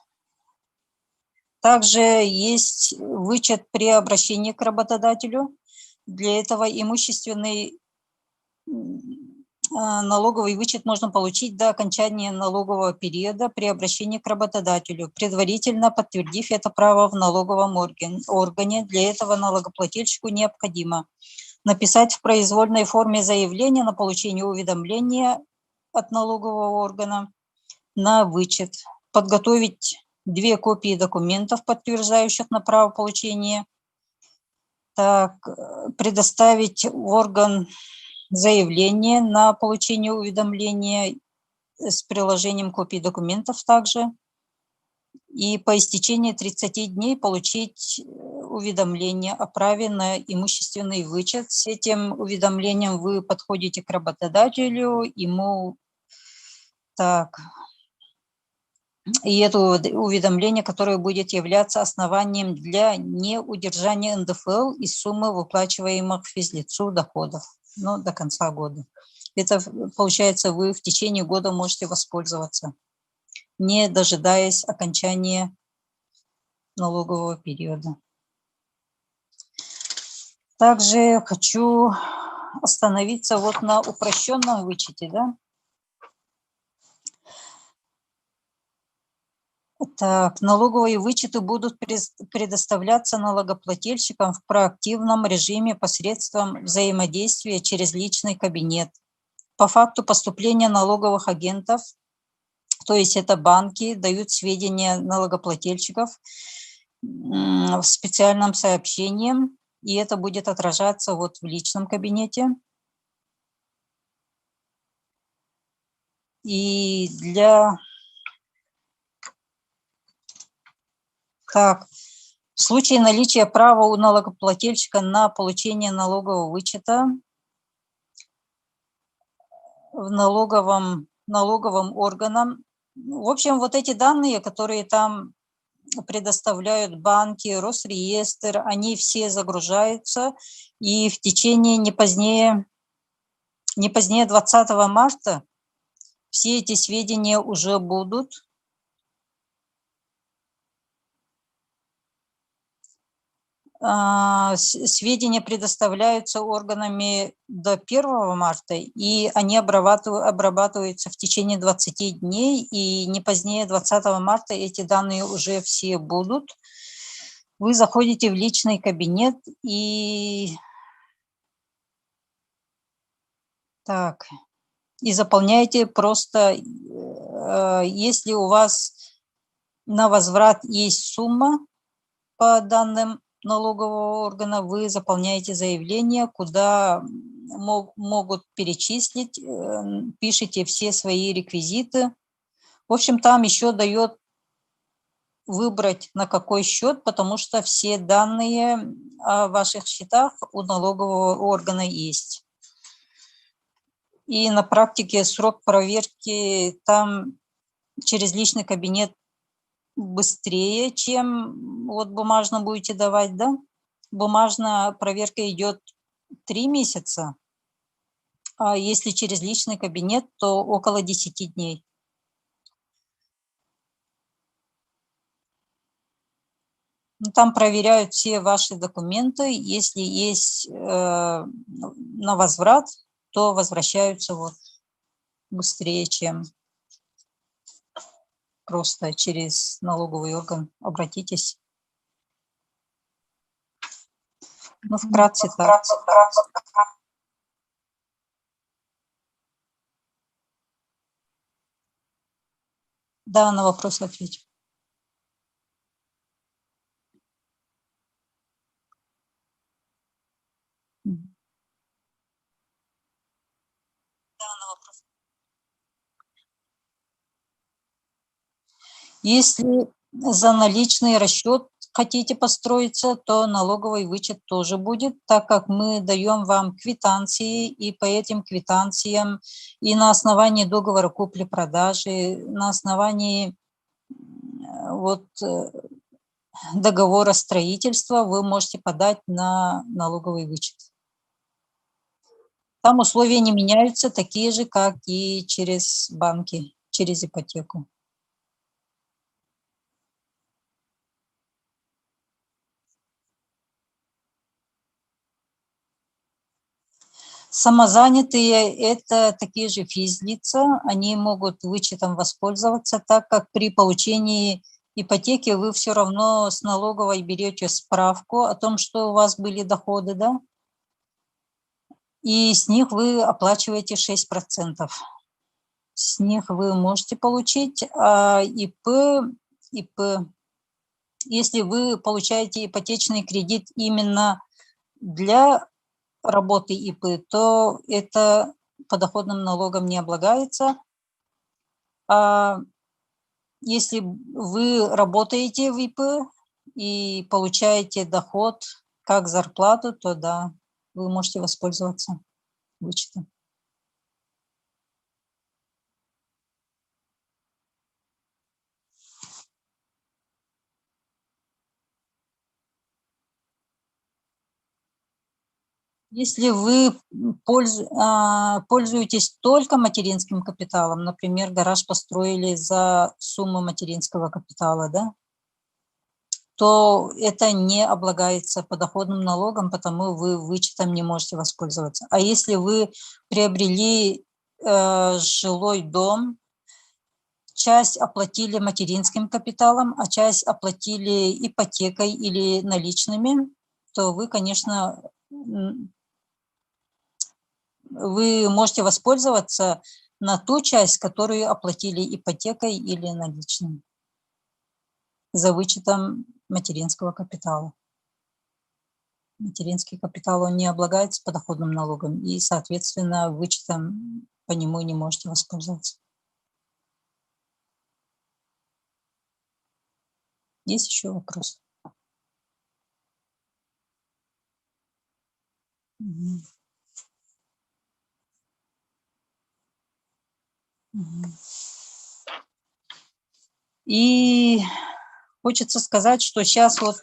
Также есть вычет при обращении к работодателю. Для этого имущественный налоговый вычет можно получить до окончания налогового периода при обращении к работодателю, предварительно подтвердив это право в налоговом органе. Для этого налогоплательщику необходимо написать в произвольной форме заявление на получение уведомления от налогового органа на вычет, подготовить 2 копии документов, подтверждающих на право получения, предоставить в орган заявление на получение уведомления с приложением копий документов также, и по истечении 30 дней получить уведомление о праве на имущественный вычет. С этим уведомлением вы подходите к работодателю, ему и это уведомление, которое будет являться основанием для неудержания НДФЛ из суммы выплачиваемых физлицу доходов, до конца года. Это, получается, вы в течение года можете воспользоваться, не дожидаясь окончания налогового периода. Также хочу остановиться вот на упрощенном вычете, налоговые вычеты будут предоставляться налогоплательщикам в проактивном режиме посредством взаимодействия через личный кабинет. По факту поступления налоговых агентов, то есть это банки, дают сведения налогоплательщиков в специальном сообщении, и это будет отражаться вот в личном кабинете. И в случае наличия права у налогоплательщика на получение налогового вычета в налоговым органам, в общем, вот эти данные, которые там предоставляют банки, Росреестр, они все загружаются, и в течение не позднее 20 марта все эти сведения уже будут. сведения предоставляются органами до 1 марта, и они обрабатываются в течение 20 дней, и не позднее 20 марта эти данные уже все будут. Вы заходите в личный кабинет и заполняете просто, если у вас на возврат есть сумма по данным налогового органа, вы заполняете заявление, куда могут перечислить, пишите все свои реквизиты. В общем, там еще дает выбрать, на какой счет, потому что все данные о ваших счетах у налогового органа есть. И на практике срок проверки там через личный кабинет быстрее, чем вот бумажно будете давать, да? Бумажная проверка идет 3 месяца, а если через личный кабинет, то около 10 дней. Там проверяют все ваши документы, если есть на возврат, то возвращаются вот быстрее, чем просто через налоговый орган. Обратитесь. Ну, вкратце так. Да, на вопрос ответим. Если за наличный расчет хотите построиться, то налоговый вычет тоже будет, так как мы даем вам квитанции, и по этим квитанциям и на основании договора купли-продажи, на основании договора строительства вы можете подать на налоговый вычет. Там условия не меняются, такие же, как и через банки, через ипотеку. Самозанятые – это такие же физлица, они могут вычетом воспользоваться, так как при получении ипотеки вы все равно с налоговой берете справку о том, что у вас были доходы, да, и с них вы оплачиваете 6%. С них вы можете получить, а ИП, если вы получаете ипотечный кредит именно для работы ИП, то это подоходным налогом не облагается. А если вы работаете в ИП и получаете доход как зарплату, то да, вы можете воспользоваться вычетом. Если вы пользуетесь только материнским капиталом, например, гараж построили за сумму материнского капитала, да, то это не облагается подоходным налогом, потому вы вычетом не можете воспользоваться. А если вы приобрели жилой дом, часть оплатили материнским капиталом, а часть оплатили ипотекой или наличными, то вы, конечно, вы можете воспользоваться на ту часть, которую оплатили ипотекой или наличными, за вычетом материнского капитала. Материнский капитал, он не облагается подоходным налогом, и, соответственно, вычетом по нему не можете воспользоваться. Есть еще вопрос? И хочется сказать, что сейчас вот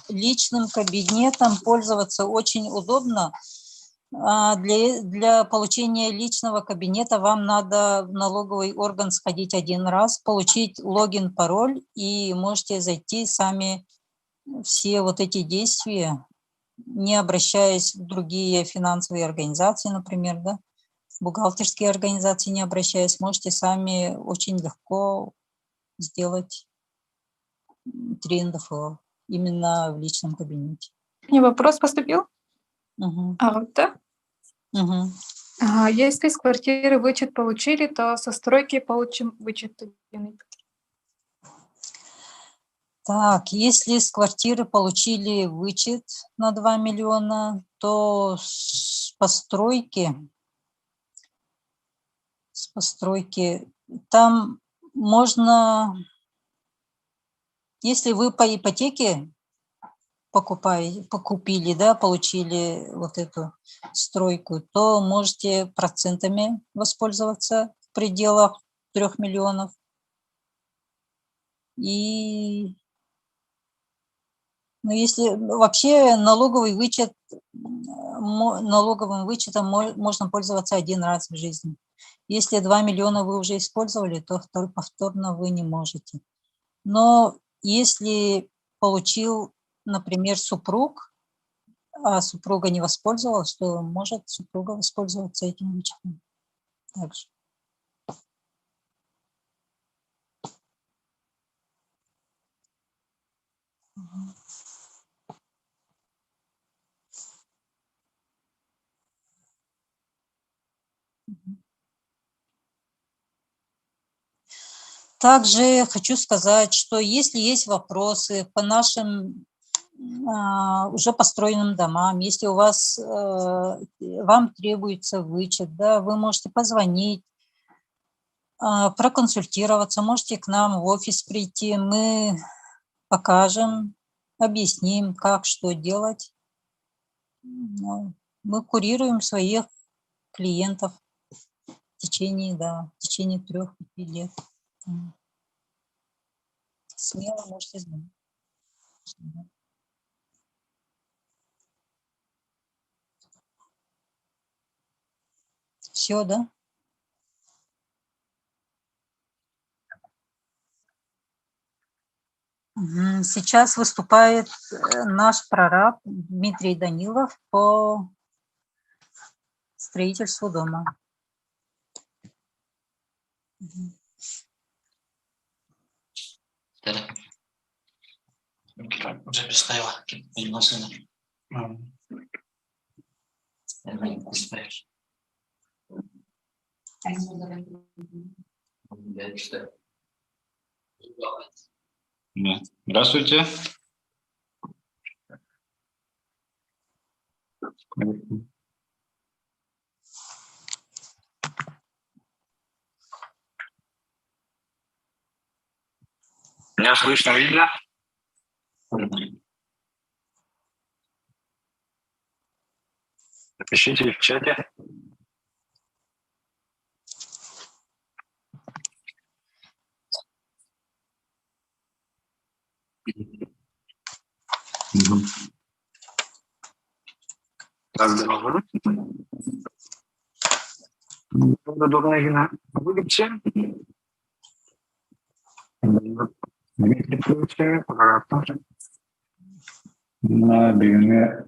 личным кабинетом пользоваться очень удобно. Для получения личного кабинета вам надо в налоговый орган сходить один раз, получить логин, пароль, и можете зайти сами все вот эти действия, не обращаясь в другие финансовые организации, например, да, бухгалтерские организации не обращаясь, можете сами очень легко сделать 3 НДФЛ именно в личном кабинете. Мне вопрос поступил. Мгм. Да? Мгм. Если с квартиры вычет получили, то со стройки получим вычет. Так, если с квартиры получили вычет на 2 миллиона, то с постройки там можно, если вы по ипотеке покупили, да, получили вот эту стройку, то можете процентами воспользоваться в пределах 3 миллионов. И, ну, если вообще налоговый вычет, налоговым вычетом можно пользоваться 1 раз в жизни. Если 2 миллиона вы уже использовали, то повторно вы не можете. Но если получил, например, супруг, а супруга не воспользовалась, то может супруга воспользоваться этим вычетом также. Также хочу сказать, что если есть вопросы по нашим уже построенным домам, если у вас, вам требуется вычет, да, вы можете позвонить, проконсультироваться, можете к нам в офис прийти, мы покажем, объясним, как, что делать. Ну, мы курируем своих клиентов в течение 3-5 лет. Смело можете звонить. Все, да? Сейчас выступает наш прораб Дмитрий Данилов по строительству дома. Уже представила сына. Здравствуйте. Меня слышно, видно? Напишите в чате. Здорово. Удобно будете? Дмитрий Павлович, пожалуйста. На вебинарда.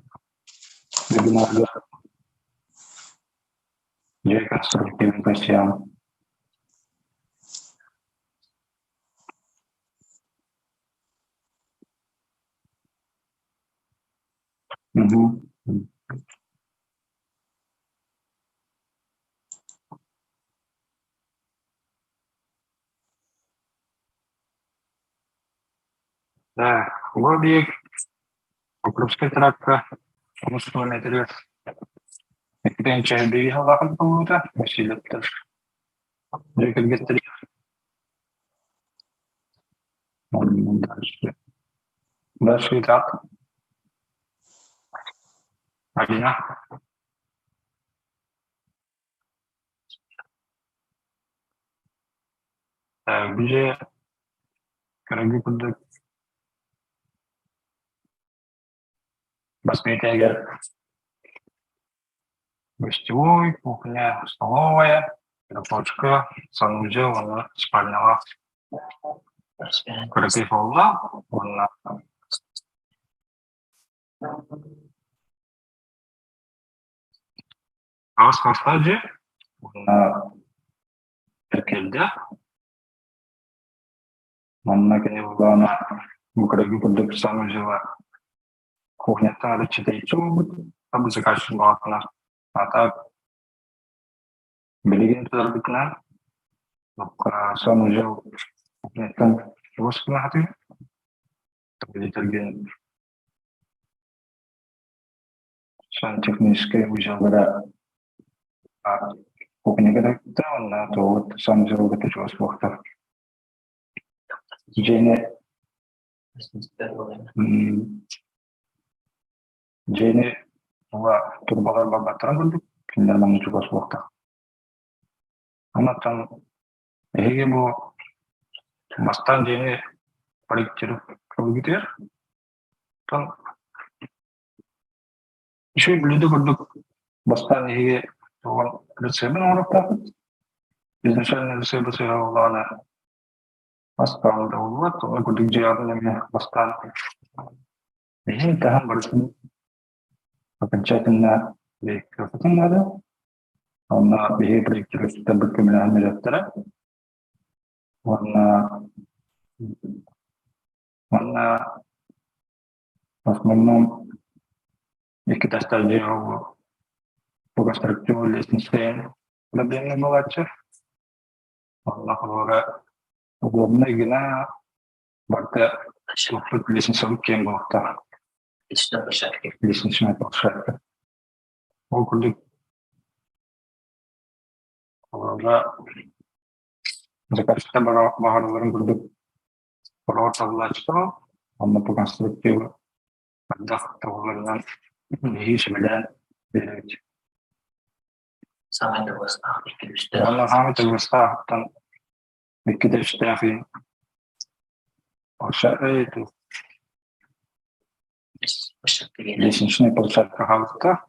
Я конструктивный пассиан. Угу. Да, лобик, Покровская тракта, мужской интерес. Это чай бегал лапом кому-то, Василий тоже. Джекоб Гестри. Дальше. Дальше и так. Алина. Где Карагипудок. Басметегер. Гостевой, кухня, столовая, почка, санузел, она спальня. Коротив аула, вона Ağız kastacı. Buna erkelde. Manna kene bulana bukaragi produk sanujeva кухня-то ada cerita itu, tapi sekarang bahkan mata beli terbitnya, maka sanujeva kухня-то terus kena hati, tapi tergen san teknis kayak bisa pada kухня kita mana tuh sanujeva kita terus waktu jadi Jene wa turbalar babataran untuk kindar juga waktu. Amatan ehege bo mastan jene paling ceruk begitu ya. Kan isu beli itu produk mastan ehege orang resep orang apa? Biasanya resep Allah mastan dahulu atau produk jalan namanya mastan. Ini tahan bersih. Окончательно как надо, он бегает через табликами ректора, он в основном и когда стал по структуре лестницы проблемы младших, он находится удобно и на барте лестницу кем был там. Лестничная площадка. Около заказчика багарларын көрдік. Олар табылачты, оны по конструктиві ардақ табыларынан еш білен береді. Самый довостах, икелюштер. Оны самый довостах, там икелюштер. Площадка лестничная площадка халка.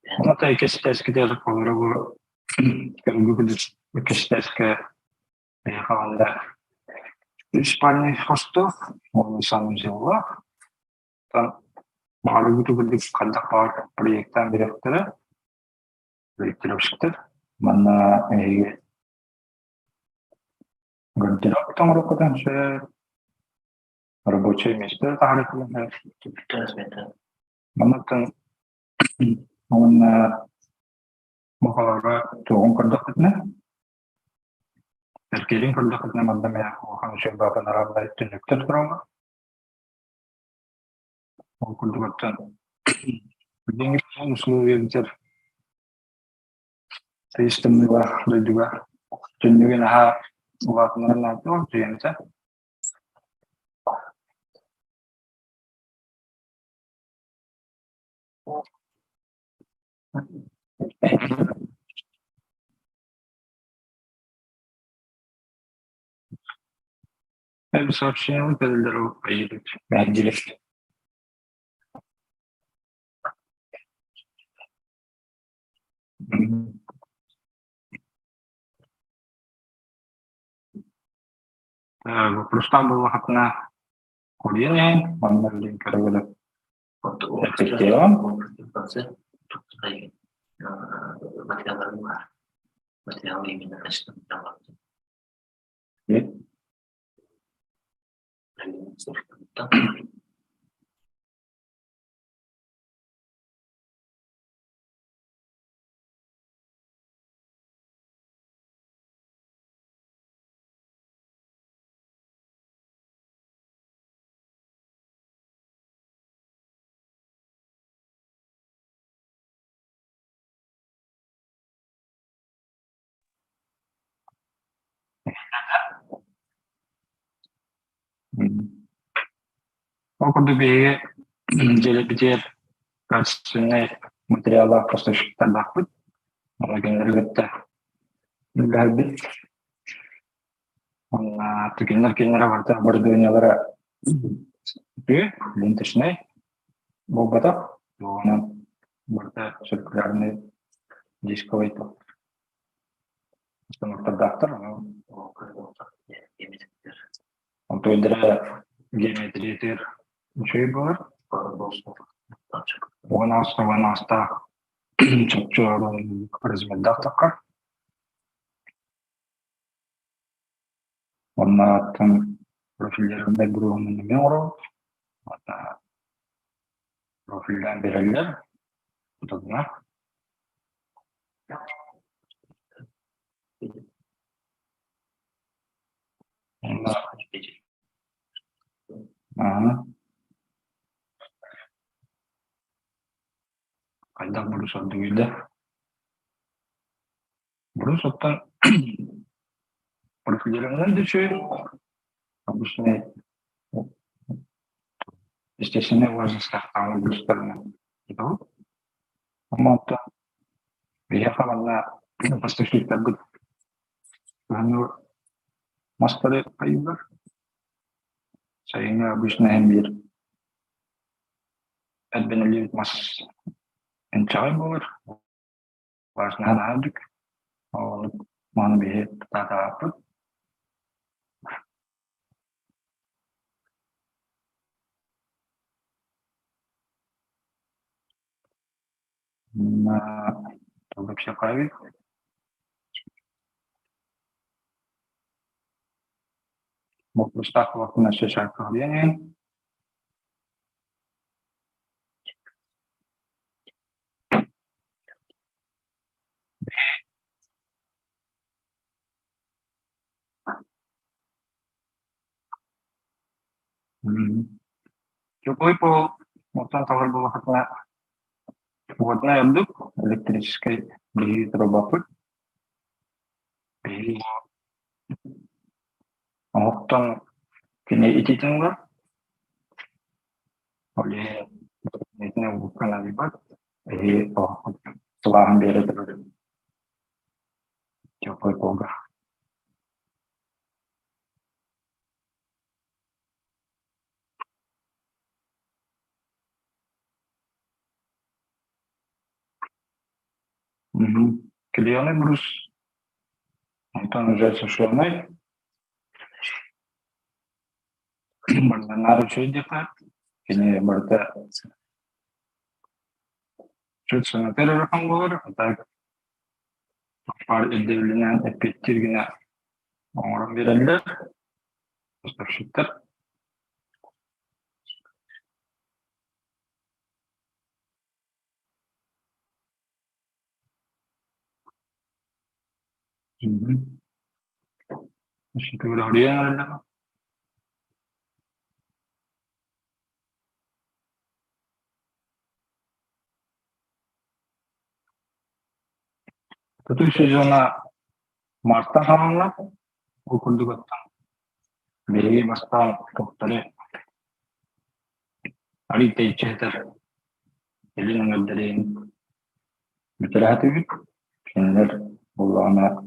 Это и китайский даже по-другому. Как будет китайская халанда. Испания хостов, он сам взяла. Там мало будет когда пар проекта директора. Проектировщиктер, mana гардероб там работает же рабочее место таhariknya. Mana там он махалара туган кардакна, эркелин кардакна мадамя охан шебака нарабай тенектер драма. Он кардакна. Деньги условия Sistem juga tunjukin hal buat mengenal itu сообщение передал поедут отделить. Вопрос там был на курение, он на день корабля. Материал именно качественный товар. Около беги делебитер качественные материалы поставщик тадахбыт, генералитте габит, он генерал варта бордонялара бе ленточный бобата, он варта циркулярный дисковый топ. Станок доктор, он тойдыра геометриятер чөй бар. Оған аста чөпчөрөн размердактакка. Онна аттан профилдерinde grubunun nime oro. Hatta profilden belirler. Tutadına. Aha. Kayda burus oldu güldü. Burus ottan profillerinden düşüyor. Обычно естественно важность там государственная. Амата приехала на поставщик так вот мастер появился. Saya обычно мир. Adbenali mas enjoyable. Важно надик. Он ман бе тата. На вообще правильно. Мог просто вот на сейчас управление. Теплый пол, вот там тоже было водная дух электрической трубопыт. И вот там кене ититинга, oleh ini bukan alibat, setelah beri terus coba boga. Клеоны брус, Антон уже сушеный, наручи где-то, кене барта чуть на террором говорю, а так пар эдевлинен эпеттиргине оңорон берелер, поставщиктер. Şimdi böyle oraya Kötü sezona Mart'ta tamamlap okurduk ottan. Beri bastan toktare. Ali teyçeter. Elinin ödeleyin. Mütelahat edip. Şimdiler Allah'ına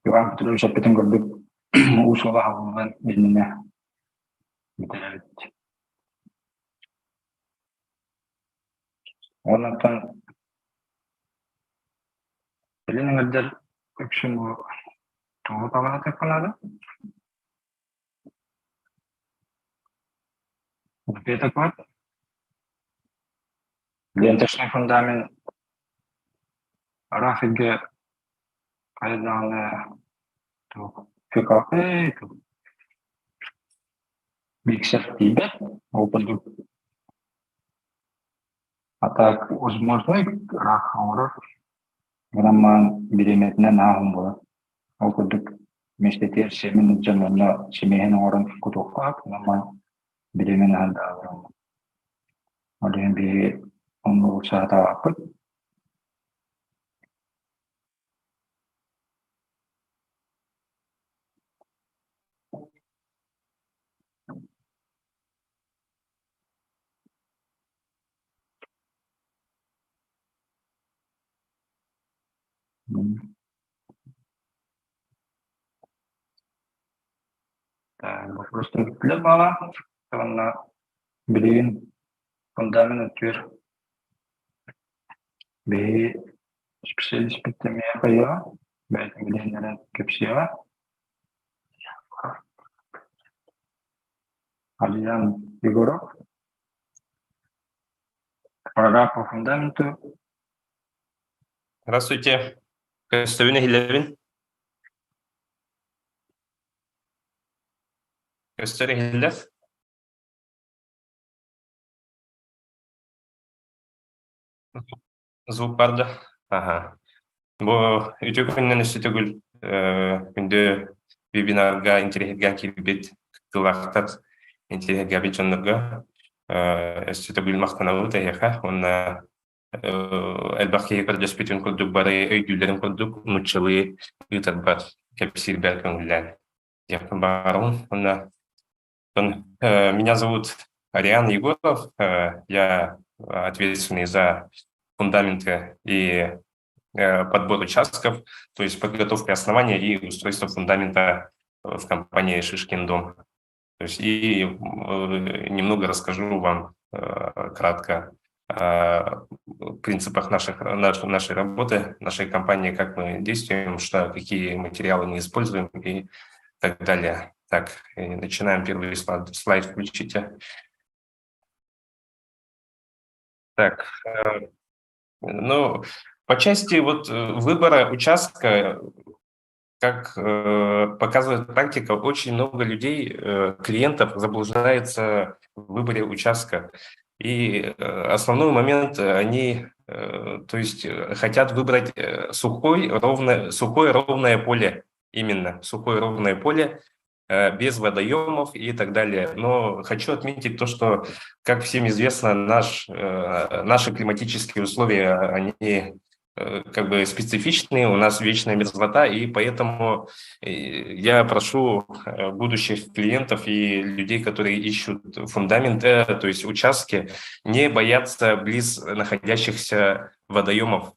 Yuvan kutulu şappetin gördük. Usul'a havludan eline mütelahat etti. Ondan elinin ödel öksün bu Tuğu tavana tekfaladı. Petak var. Lentesine fundamen Rafige kaydan PKP bilgisayar gibi опыт. А так, возможно, рахмор грамман биреметне нахум бола. Окудук мештетер семин жанна семehen орын кутукак грамман биремен алда аврам. Олен би onu sahada akıt. Просто для бала, karena beliin fundament ötüyor. Bir Spesialistbedömeye kaya, belki bilenlere köpsiye. Alian Егоров. Параграф по фундаменту. Здравствуйте. Көстөбүн эхилебин. Көстөр эхилдер. Звук барды. Ага. Бу үтө күнүнөн үстү түгүл күндө вебинарга интернетке кирбит кылактар интернетке бичоннорго үстү түгүл мактанабыт эха онна элбакки көрдөспүтүн курдук бары өйдүлөрүн курдук муччылы ытар бар кепсирбер көңүлләр якын барым онна меня зовут Ариан Егоров, я ответственный за фундаменты и подбор участков, то есть подготовка основания и устройство фундамента в компании Шишкин дом. То есть и немного расскажу вам кратко о принципах нашей работы, нашей компании, как мы действуем, какие материалы мы используем и так далее. Так, начинаем. Первый слайд включите. Так, ну, по части выбора участка, как показывает практика, очень много людей, клиентов заблуждается в выборе участка. И основной момент, они, то есть, хотят выбрать сухое ровное поле, именно сухое ровное поле, без водоемов и так далее. Но хочу отметить то, что, как всем известно, наши климатические условия, они как бы специфичные, у нас вечная мерзлота, и поэтому я прошу будущих клиентов и людей, которые ищут фундаменты, то есть участки, не бояться близ находящихся водоемов,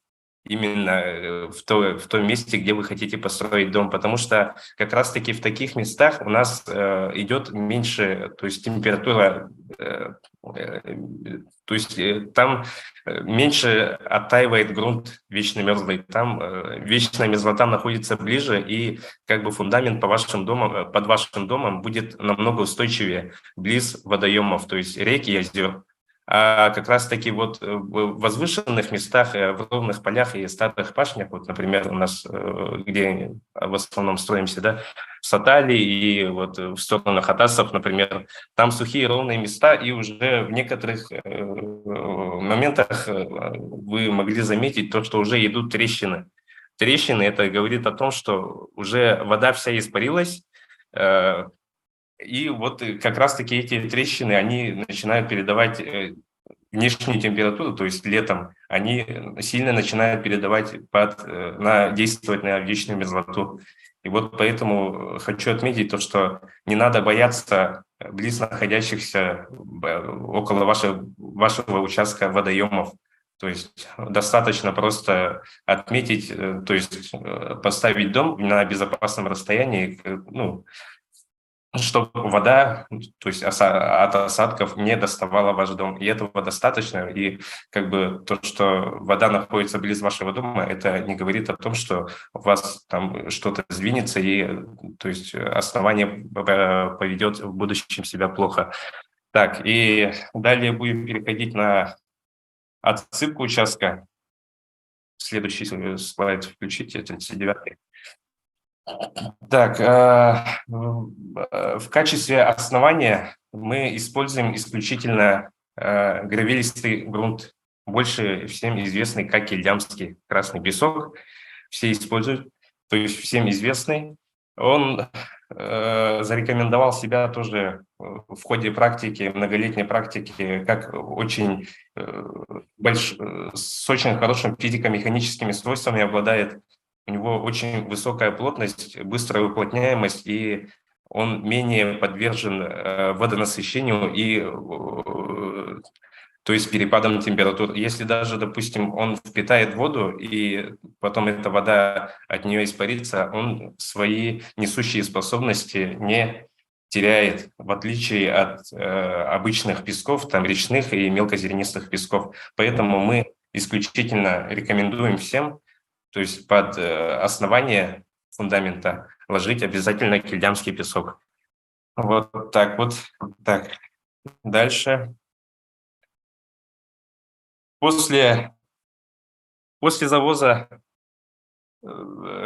именно в том месте, где вы хотите построить дом, потому что как раз-таки в таких местах у нас идет меньше, то есть температура, то есть там меньше оттаивает грунт вечно мерзлый, там вечная мерзлота находится ближе, и как бы фундамент под вашим домом будет намного устойчивее, близ водоемов, то есть реки и озер. А как раз-таки в возвышенных местах, в ровных полях и старых пашнях, например, у нас, где в основном строимся, да, в Сатали и в сторону Хатасов, например, там сухие ровные места, и уже в некоторых моментах вы могли заметить то, что уже идут трещины. Трещины – это говорит о том, что уже вода вся испарилась, и как раз-таки эти трещины, они начинают передавать внешнюю температуру, то есть летом, они сильно начинают действовать на вечную мерзлоту. И поэтому хочу отметить то, что не надо бояться близ находящихся около вашего участка водоемов. То есть достаточно просто отметить, то есть поставить дом на безопасном расстоянии, чтобы вода, то есть от осадков, не доставала ваш дом. И этого достаточно. И как бы то, что вода находится близ вашего дома, это не говорит о том, что у вас там что-то сдвинется, и то есть основание поведет в будущем себя плохо. Так, и далее будем переходить на отсыпку участка. Следующий слайд включите, 39-й. Так, в качестве основания мы используем исключительно гравелистый грунт, больше всем известный как ильдямский красный песок. Все используют, то есть всем известный. Он зарекомендовал себя тоже в ходе практики, многолетней практики, как с очень хорошим физико-механическими свойствами обладает. У него очень высокая плотность, быстрая уплотняемость, и он менее подвержен водонасыщению и, то есть, перепадам температур. Если даже, допустим, он впитает воду, и потом эта вода от нее испарится, он свои несущие способности не теряет, в отличие от обычных песков, там речных и мелкозернистых песков. Поэтому мы исключительно рекомендуем всем то есть под основание фундамента ложить обязательно кильдямский песок. Вот так вот. Так, дальше. После завоза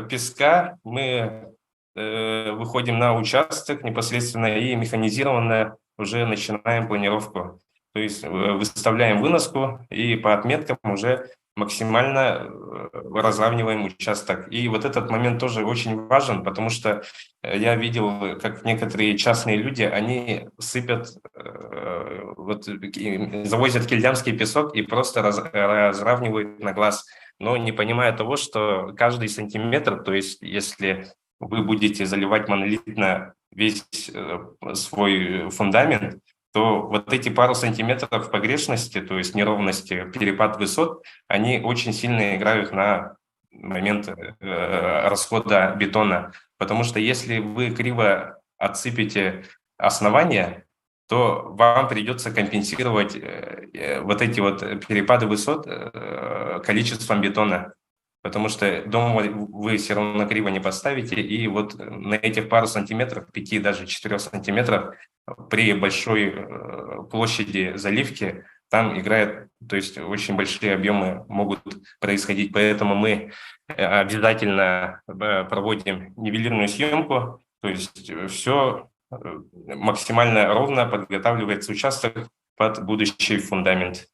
песка мы выходим на участок непосредственно и механизированно уже начинаем планировку. То есть выставляем выноску и по отметкам уже максимально разравниваем участок. И вот этот момент тоже очень важен, потому что я видел, как некоторые частные люди, они сыпят, завозят кильдямский песок и просто разравнивают на глаз, но не понимая того, что каждый сантиметр, то есть если вы будете заливать монолитно весь свой фундамент, то вот эти пару сантиметров погрешности, то есть неровности, перепад высот, они очень сильно играют на момент расхода бетона. Потому что если вы криво отсыпете основание, то вам придется компенсировать вот эти вот перепады высот количеством бетона. Потому что дом вы все равно криво не поставите, и вот на этих пару сантиметров, 5, даже 4 сантиметров, при большой площади заливки, там играет, то есть очень большие объемы могут происходить. Поэтому мы обязательно проводим нивелирную съемку, то есть все максимально ровно подготавливается участок под будущий фундамент.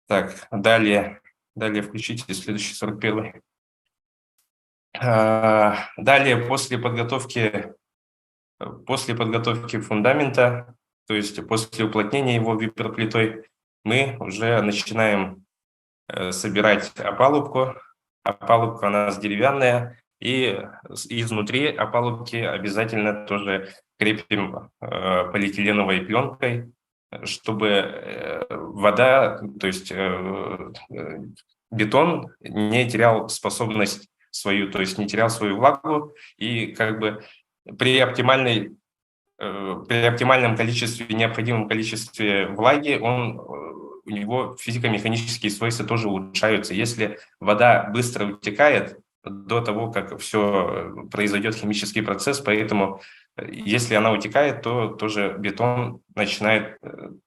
Так, далее включите следующий 41-й. Далее, после подготовки фундамента, то есть после уплотнения его виперплитой, мы уже начинаем собирать опалубку. Опалубка у нас деревянная, и изнутри опалубки обязательно тоже крепим полиэтиленовой пленкой, чтобы вода, то есть бетон не терял способность свою, то есть не терял свою влагу, и как бы при оптимальном количестве, необходимом количестве влаги, у него физико-механические свойства тоже улучшаются. Если вода быстро утекает до того, как все произойдет химический процесс, поэтому если она утекает, то тоже бетон начинает,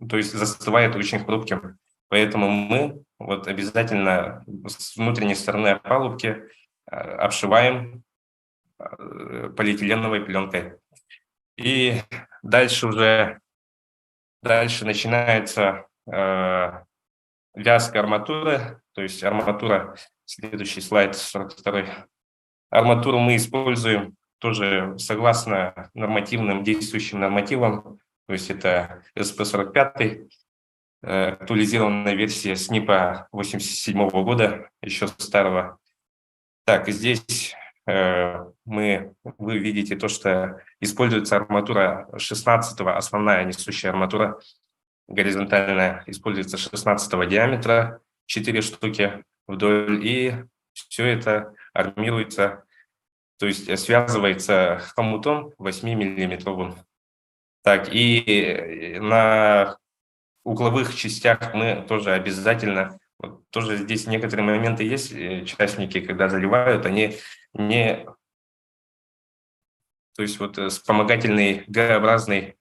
то есть застывает очень хрупким. Поэтому мы вот обязательно с внутренней стороны опалубки обшиваем полиэтиленовой пленкой. И дальше начинается вязка арматуры, то есть арматура, следующий слайд, 42-й. Арматуру мы используем тоже согласно нормативным, действующим нормативам, то есть это СП-45, актуализированная версия СНИПа 87 года, еще старого. Так, здесь вы видите то, что используется арматура 16-го, основная несущая арматура горизонтальная, используется 16-го диаметра, 4 штуки вдоль, и все это армируется, то есть связывается хомутом 8-миллиметровым. Так, и на угловых частях мы тоже обязательно, вот тоже здесь некоторые моменты есть, частники, когда заливают, они не, то есть вот вспомогательный Г-образную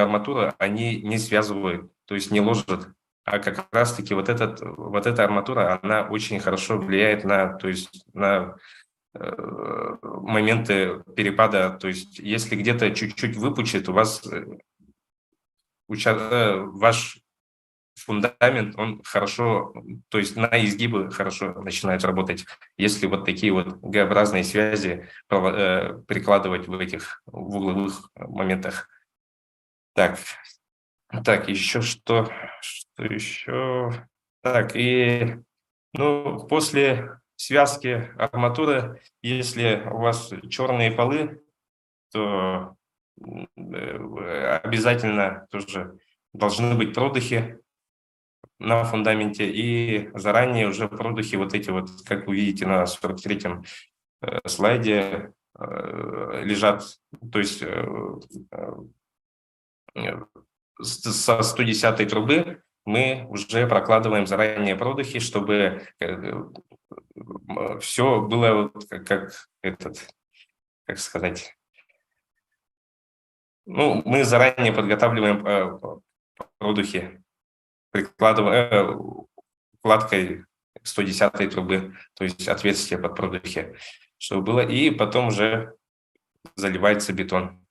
арматуру они не связывают, то есть не ложат. А как раз-таки вот эта арматура, она очень хорошо влияет на моменты перепада. То есть если где-то чуть-чуть выпучит, у вас ваш фундамент, он хорошо, то есть на изгибы хорошо начинает работать, если вот такие вот Г-образные связи прикладывать в угловых моментах. Так, еще что еще? Так, и после связки арматуры, если у вас черные полы, то обязательно тоже должны быть продухи на фундаменте, и заранее уже продухи вот эти вот, как вы видите на 43-м слайде, лежат, то есть со 110-й трубы мы уже прокладываем заранее продухи, чтобы все было вот как сказать, ну, мы заранее подготавливаем продухи, прикладываем укладкой 110-й трубы, то есть отверстие под продухи, чтобы было, и потом уже заливается бетон.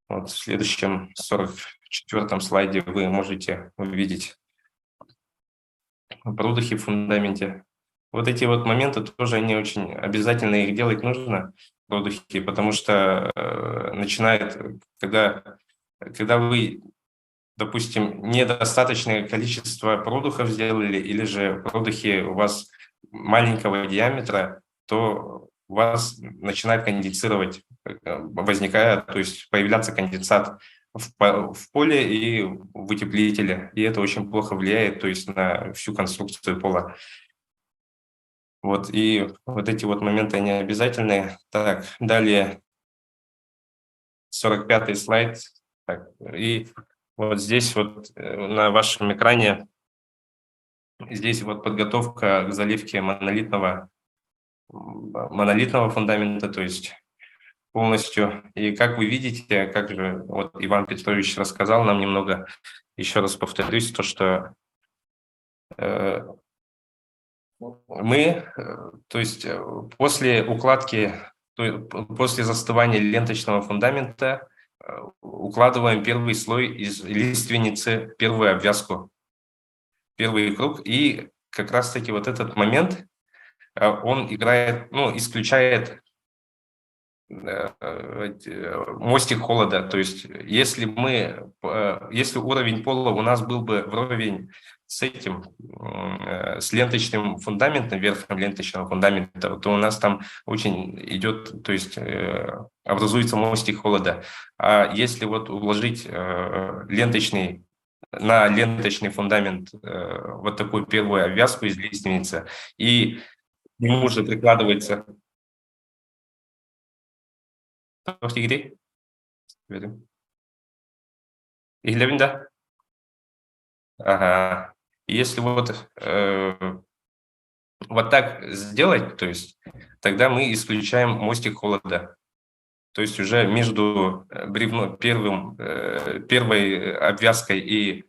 Вот в следующем 44-м слайде вы можете увидеть продухи в фундаменте. Вот эти вот моменты тоже, они очень обязательно, их делать нужно, продухи, потому что когда вы, допустим, недостаточное количество продухов сделали, или же продухи у вас маленького диаметра, то у вас начинает конденсировать, то есть появляться конденсат в поле и в утеплителе, и это очень плохо влияет, то есть на всю конструкцию пола. Вот, и вот эти вот моменты, они обязательные. Так, далее 45-й слайд. Так, и вот здесь вот на вашем экране, здесь вот подготовка к заливке монолитного фундамента, то есть полностью. И как вы видите, как же вот Иван Петрович рассказал нам немного, еще раз повторюсь, то, что то есть после укладки, после застывания ленточного фундамента укладываем первый слой из лиственницы, первую обвязку, первый круг, и как раз-таки вот этот момент, он играет, ну, исключает мостик холода. То есть если уровень пола у нас был бы вровень с ленточным фундаментом, верхом ленточного фундамента, то у нас там очень идет, то есть образуется мостик холода. А если вот уложить на ленточный фундамент вот такую первую обвязку из лиственницы, и к нему уже прикладывается... Где? Иглевинда? Ага. Если вот так сделать, то есть тогда мы исключаем мостик холода. То есть уже между первой обвязкой и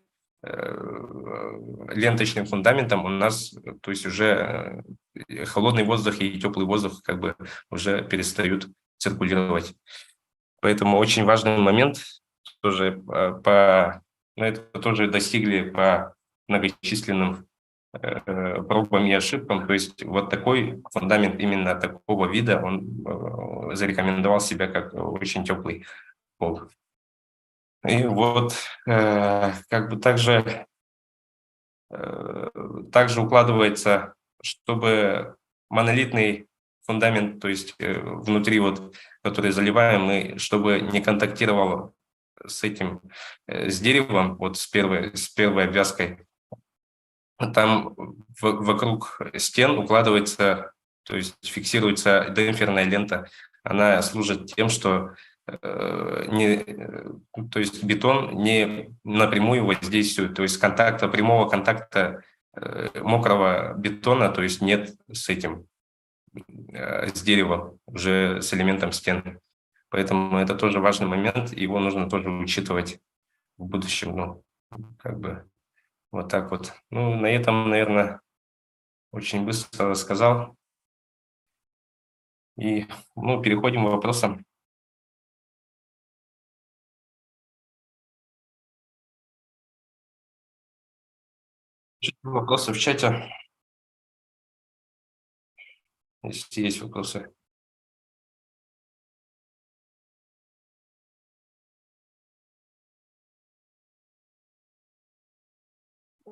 ленточным фундаментом у нас, то есть уже холодный воздух и теплый воздух как бы уже перестают циркулировать. Поэтому очень важный момент, тоже это тоже достигли по многочисленным пробам и ошибкам. То есть вот такой фундамент именно такого вида, он зарекомендовал себя как очень теплый пол. И вот как бы также укладывается, чтобы монолитный фундамент, то есть внутри вот, который заливаем, чтобы не контактировал с деревом, вот с первой обвязкой, там вокруг стен укладывается, то есть фиксируется демпферная лента. Она служит тем, что то есть бетон не напрямую воздействует, то есть прямого контакта мокрого бетона, то есть нет с деревом, уже с элементом стен. Поэтому это тоже важный момент, его нужно тоже учитывать в будущем, как бы вот так вот. На этом, наверное, очень быстро рассказал. И, переходим к вопросам. Вопросы в чате, если есть вопросы.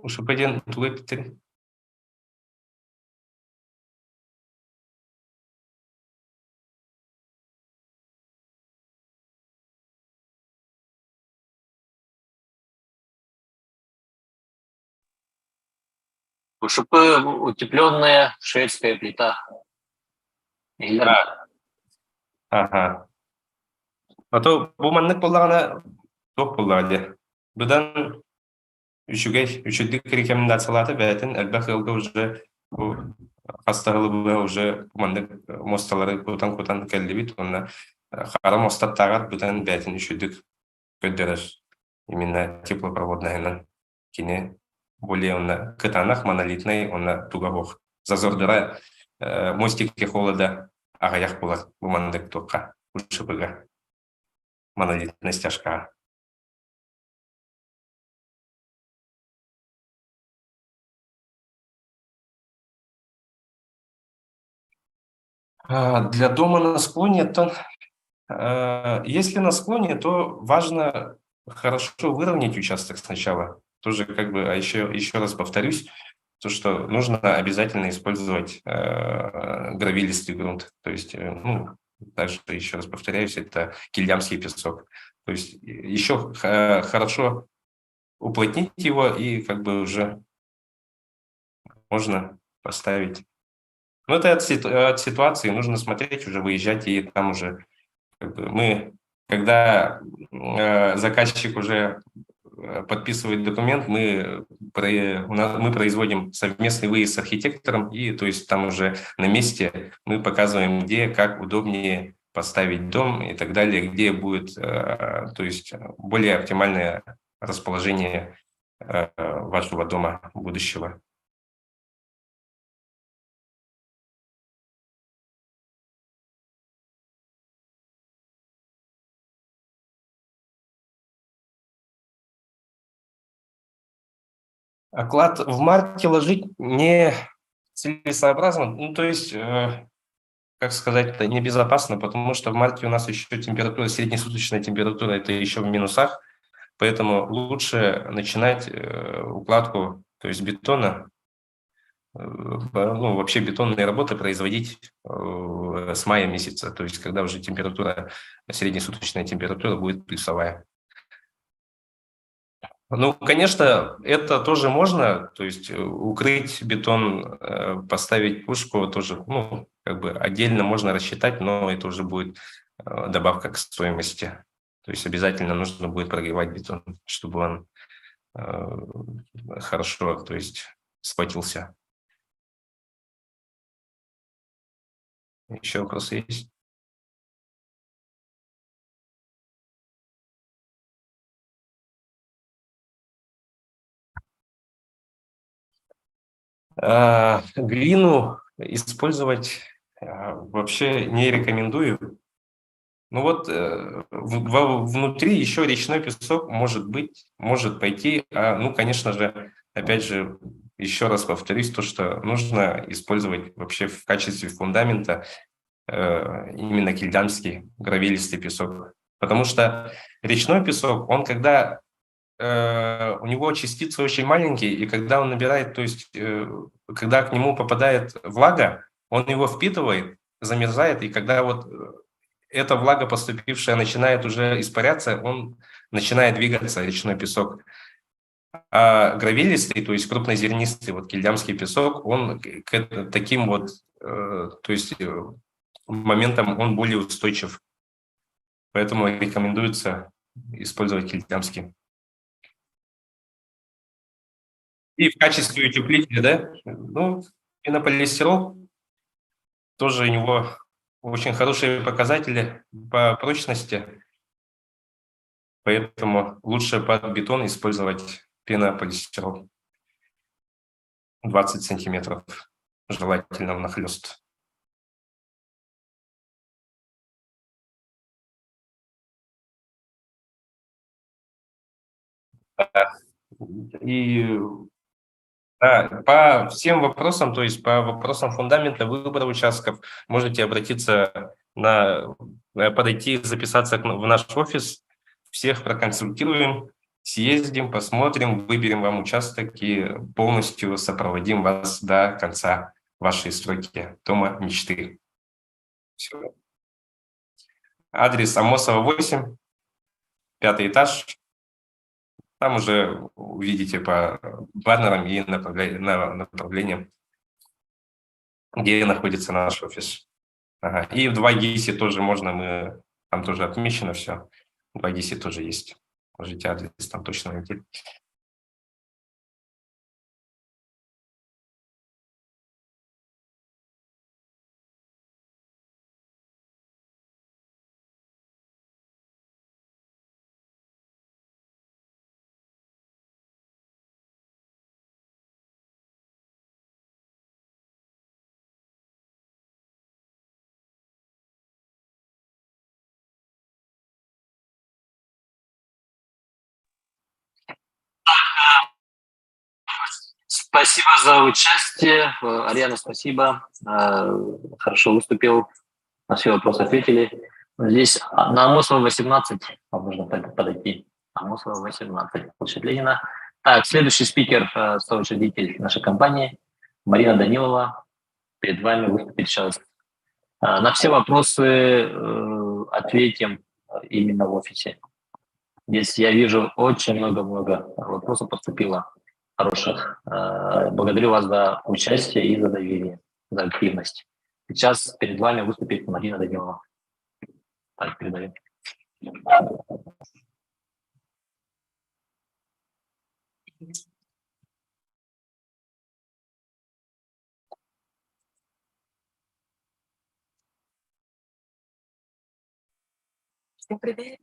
Шападин, Туэптер. УШП утепленная шведская плита. Ага. А то буманнык боллагана тоқ боллагале. Бұдан Üçüdük рекомендацияларды бәтін әлбәқ елгі уже хастағылы уже мандық мосталары көтан кәлді бит, онна қара мостат тағат бұтан бәтін үшүдік көддерір. Именно теплопроводная кине более онна кытанах монолитный, онна тугабох. Зазордыра мостикке холода ағаяқ болар бұл мандық тоққа, ұшыбыға монолитный стяжқа. Для дома на склоне, то если на склоне, то важно хорошо выровнять участок сначала. Тоже как бы, еще раз повторюсь, то, что нужно обязательно использовать гравилистый грунт. То есть, ну, также еще раз повторяюсь, это кильдямский песок. То есть еще хорошо уплотнить его и как бы уже можно поставить. Но это от ситуации, нужно смотреть, уже выезжать, и там уже как бы мы, когда заказчик уже подписывает документ, мы производим совместный выезд с архитектором, и то есть там уже на месте мы показываем, где, как удобнее поставить дом и так далее, где будет, то есть более оптимальное расположение вашего дома будущего. Оклад в марте ложить не целесообразно, ну, то есть, как сказать, это небезопасно, потому что в марте у нас еще температура, среднесуточная температура, это еще в минусах, поэтому лучше начинать укладку, то есть бетона, ну, вообще бетонные работы производить с мая месяца, то есть когда уже температура, среднесуточная температура будет плюсовая. Ну, конечно, это тоже можно, то есть укрыть бетон, поставить пушку тоже, ну, как бы отдельно можно рассчитать, но это уже будет добавка к стоимости. То есть обязательно нужно будет прогревать бетон, чтобы он хорошо, то есть схватился. Еще вопросы есть? Глину использовать вообще не рекомендую. Ну вот внутри еще речной песок может пойти. Ну, конечно же, опять же, еще раз повторюсь, то, что нужно использовать вообще в качестве фундамента именно кильдамский гравилистый песок. Потому что речной песок, он когда у него частицы очень маленькие, и когда он набирает, то есть когда к нему попадает влага, он его впитывает, замерзает, и когда вот эта влага, поступившая, начинает уже испаряться, он начинает двигаться, речной песок. А гравилистый, то есть крупнозернистый, вот кильдямский песок, он к таким вот, то есть моментам он более устойчив. Поэтому рекомендуется использовать кильдямский. И в качестве утеплителя, да, ну, пенополистирол, тоже у него очень хорошие показатели по прочности, поэтому лучше под бетон использовать пенополистирол 20 сантиметров, желательно внахлёст. И да, по всем вопросам, то есть по вопросам фундамента, выбора участков, можете обратиться подойти, записаться в наш офис, всех проконсультируем, съездим, посмотрим, выберем вам участок и полностью сопроводим вас до конца вашей стройки дома мечты. Все. Адрес Амосова 8, 5-й этаж. Там уже увидите по баннерам и направлениям, где находится наш офис. Ага. И в 2 ГИСе тоже можно, там тоже отмечено все. В 2 ГИСе тоже есть. Можете адрес там точно найти. Спасибо за участие. Ариана, спасибо. Хорошо выступил. На все вопросы ответили. Здесь на Амосова 18. Вам нужно подойти. Амосова 18. Площадь Ленина. Так, следующий спикер, соучредитель нашей компании, Марина Данилова. Перед вами выступит сейчас. На все вопросы ответим именно в офисе. Здесь я вижу очень много вопросов поступило хороших. Благодарю вас за участие и за доверие, за активность. Сейчас перед вами выступит Марина Данилова. Так, передаю. Всем привет.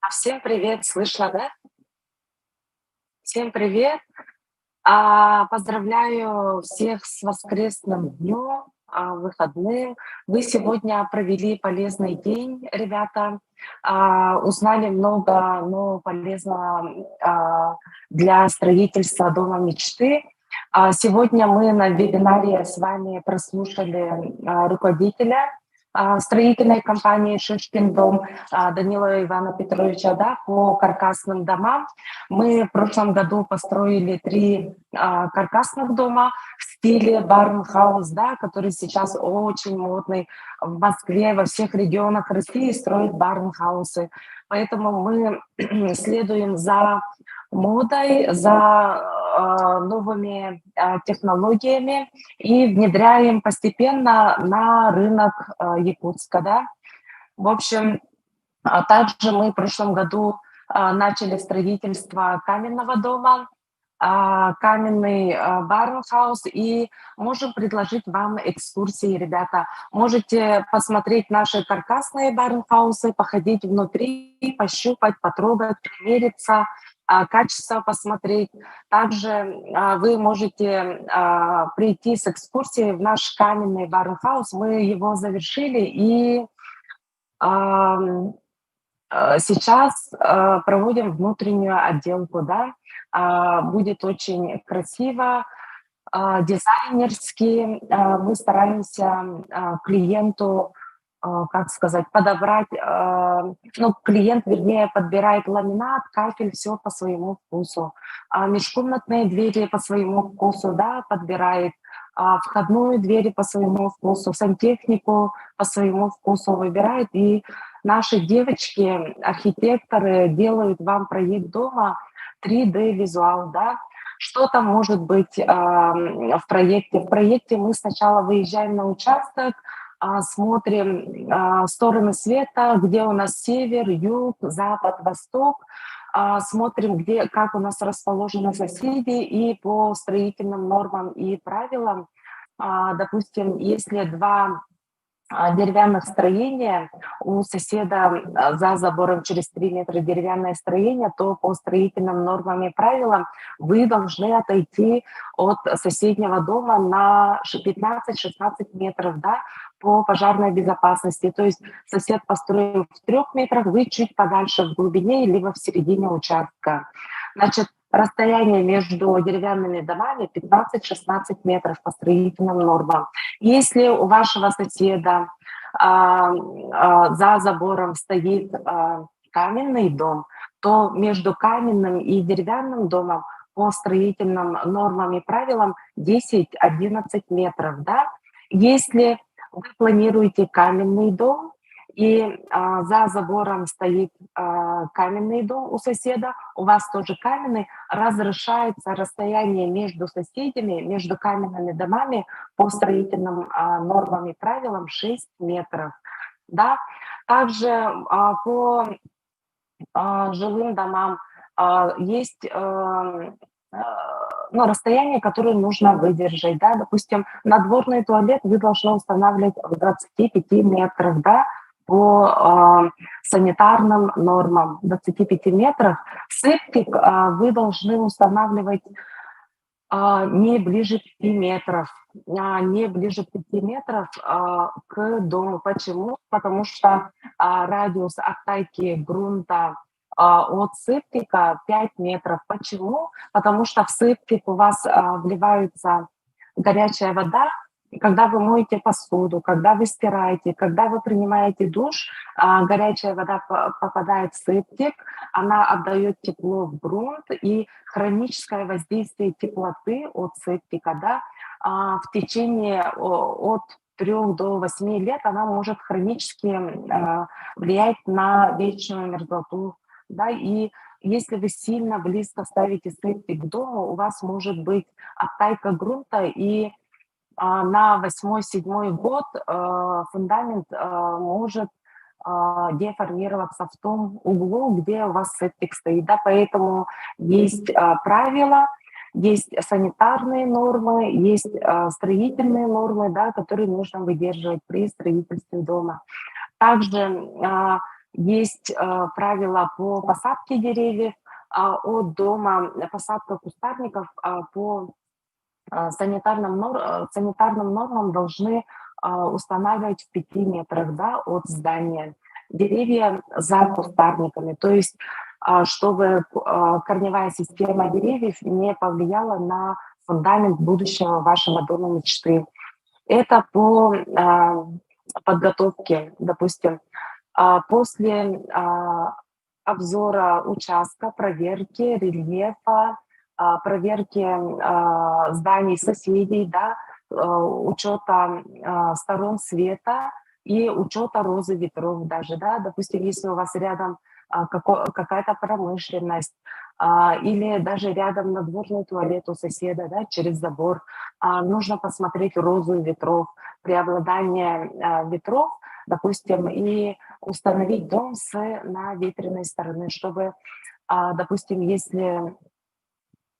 Всем привет, слышно, да? Всем привет. Поздравляю всех с воскресным днем, выходным. Вы сегодня провели полезный день, ребята. Узнали много нового полезного для строительства дома мечты. Сегодня мы на вебинаре с вами прослушали руководителя строительной компании «Шишкин дом» Данила Ивана Петровича, да, по каркасным домам. Мы в прошлом году построили 3 каркасных дома в стиле барнхаус, да, который сейчас очень модный в Москве, во всех регионах России строят барнхаусы. Поэтому мы следуем за модой, за новыми технологиями и внедряем постепенно на рынок Якутска, да. В общем, также мы в прошлом году начали строительство каменного дома, каменный барнхаус, и можем предложить вам экскурсии, ребята. Можете посмотреть наши каркасные барнхаусы, походить внутри, пощупать, потрогать, примериться, качество посмотреть. Также вы можете прийти с экскурсией в наш каменный барнхаус. Мы его завершили, и сейчас проводим внутреннюю отделку, да. Будет очень красиво, дизайнерски. Мы стараемся клиенту, как сказать, подобрать, ну, клиент, вернее, подбирает ламинат, кафель, все по своему вкусу. Межкомнатные двери по своему вкусу, да, подбирает. Входную дверь по своему вкусу, сантехнику по своему вкусу выбирает. И наши девочки, архитекторы, делают вам проект дома 3D-визуал, да. Что там может быть в проекте? В проекте мы сначала выезжаем на участок, смотрим стороны света, где у нас север, юг, запад, восток, смотрим, где, как у нас расположены соседи, и по строительным нормам и правилам, допустим, если 2 деревянных строения, у соседа за забором через 3 метра деревянное строение, то по строительным нормам и правилам вы должны отойти от соседнего дома на 15-16 метров, да, по пожарной безопасности. То есть сосед построил в 3 метрах, вы чуть подальше в глубине, либо в середине участка. Значит, расстояние между деревянными домами 15-16 метров по строительным нормам. Если у вашего соседа за забором стоит каменный дом, то между каменным и деревянным домом по строительным нормам и правилам 10-11 метров. Да? Если вы планируете каменный дом, и за забором стоит каменный дом у соседа, у вас тоже каменный, разрешается расстояние между соседями, между каменными домами по строительным нормам и правилам 6 метров. Да? Также по жилым домам есть расстояние, которое нужно выдержать. Да? Допустим, надворный туалет вы должны устанавливать в 25 метрах, да? По санитарным нормам 25 метров. Септик вы должны устанавливать не ближе 5 метров. Не ближе 5 метров к дому. Почему? Потому что радиус оттайки грунта от септика 5 метров. Почему? Потому что в септик у вас вливается горячая вода, и когда вы моете посуду, когда вы стираете, когда вы принимаете душ, горячая вода попадает в септик, она отдает тепло в грунт, и хроническое воздействие теплоты от септика, да, в течение от 3 до 8 лет она может хронически влиять на вечную мерзлоту, да, и если вы сильно близко ставите септик к дому, у вас может быть оттайка грунта, и на 8-7 год фундамент может деформироваться в том углу, где у вас септик стоит. Да? Поэтому есть правила, есть санитарные нормы, есть строительные нормы, да, которые нужно выдерживать при строительстве дома. Также есть правила по посадке деревьев от дома, посадка кустарников по санитарным нормам должны устанавливать в 5 метрах, да, от здания деревья за кустарниками. То есть чтобы корневая система деревьев не повлияла на фундамент будущего вашего дома мечты. Это по подготовке, допустим, после обзора участка, проверки рельефа, проверки зданий соседей, да, учета сторон света и учета розы ветров даже, да, допустим, если у вас рядом какая-то промышленность или даже рядом надворный туалет у соседа, да, через забор, нужно посмотреть розу ветров, преобладание ветров, допустим, и установить дом с наветренной стороны, чтобы, допустим, если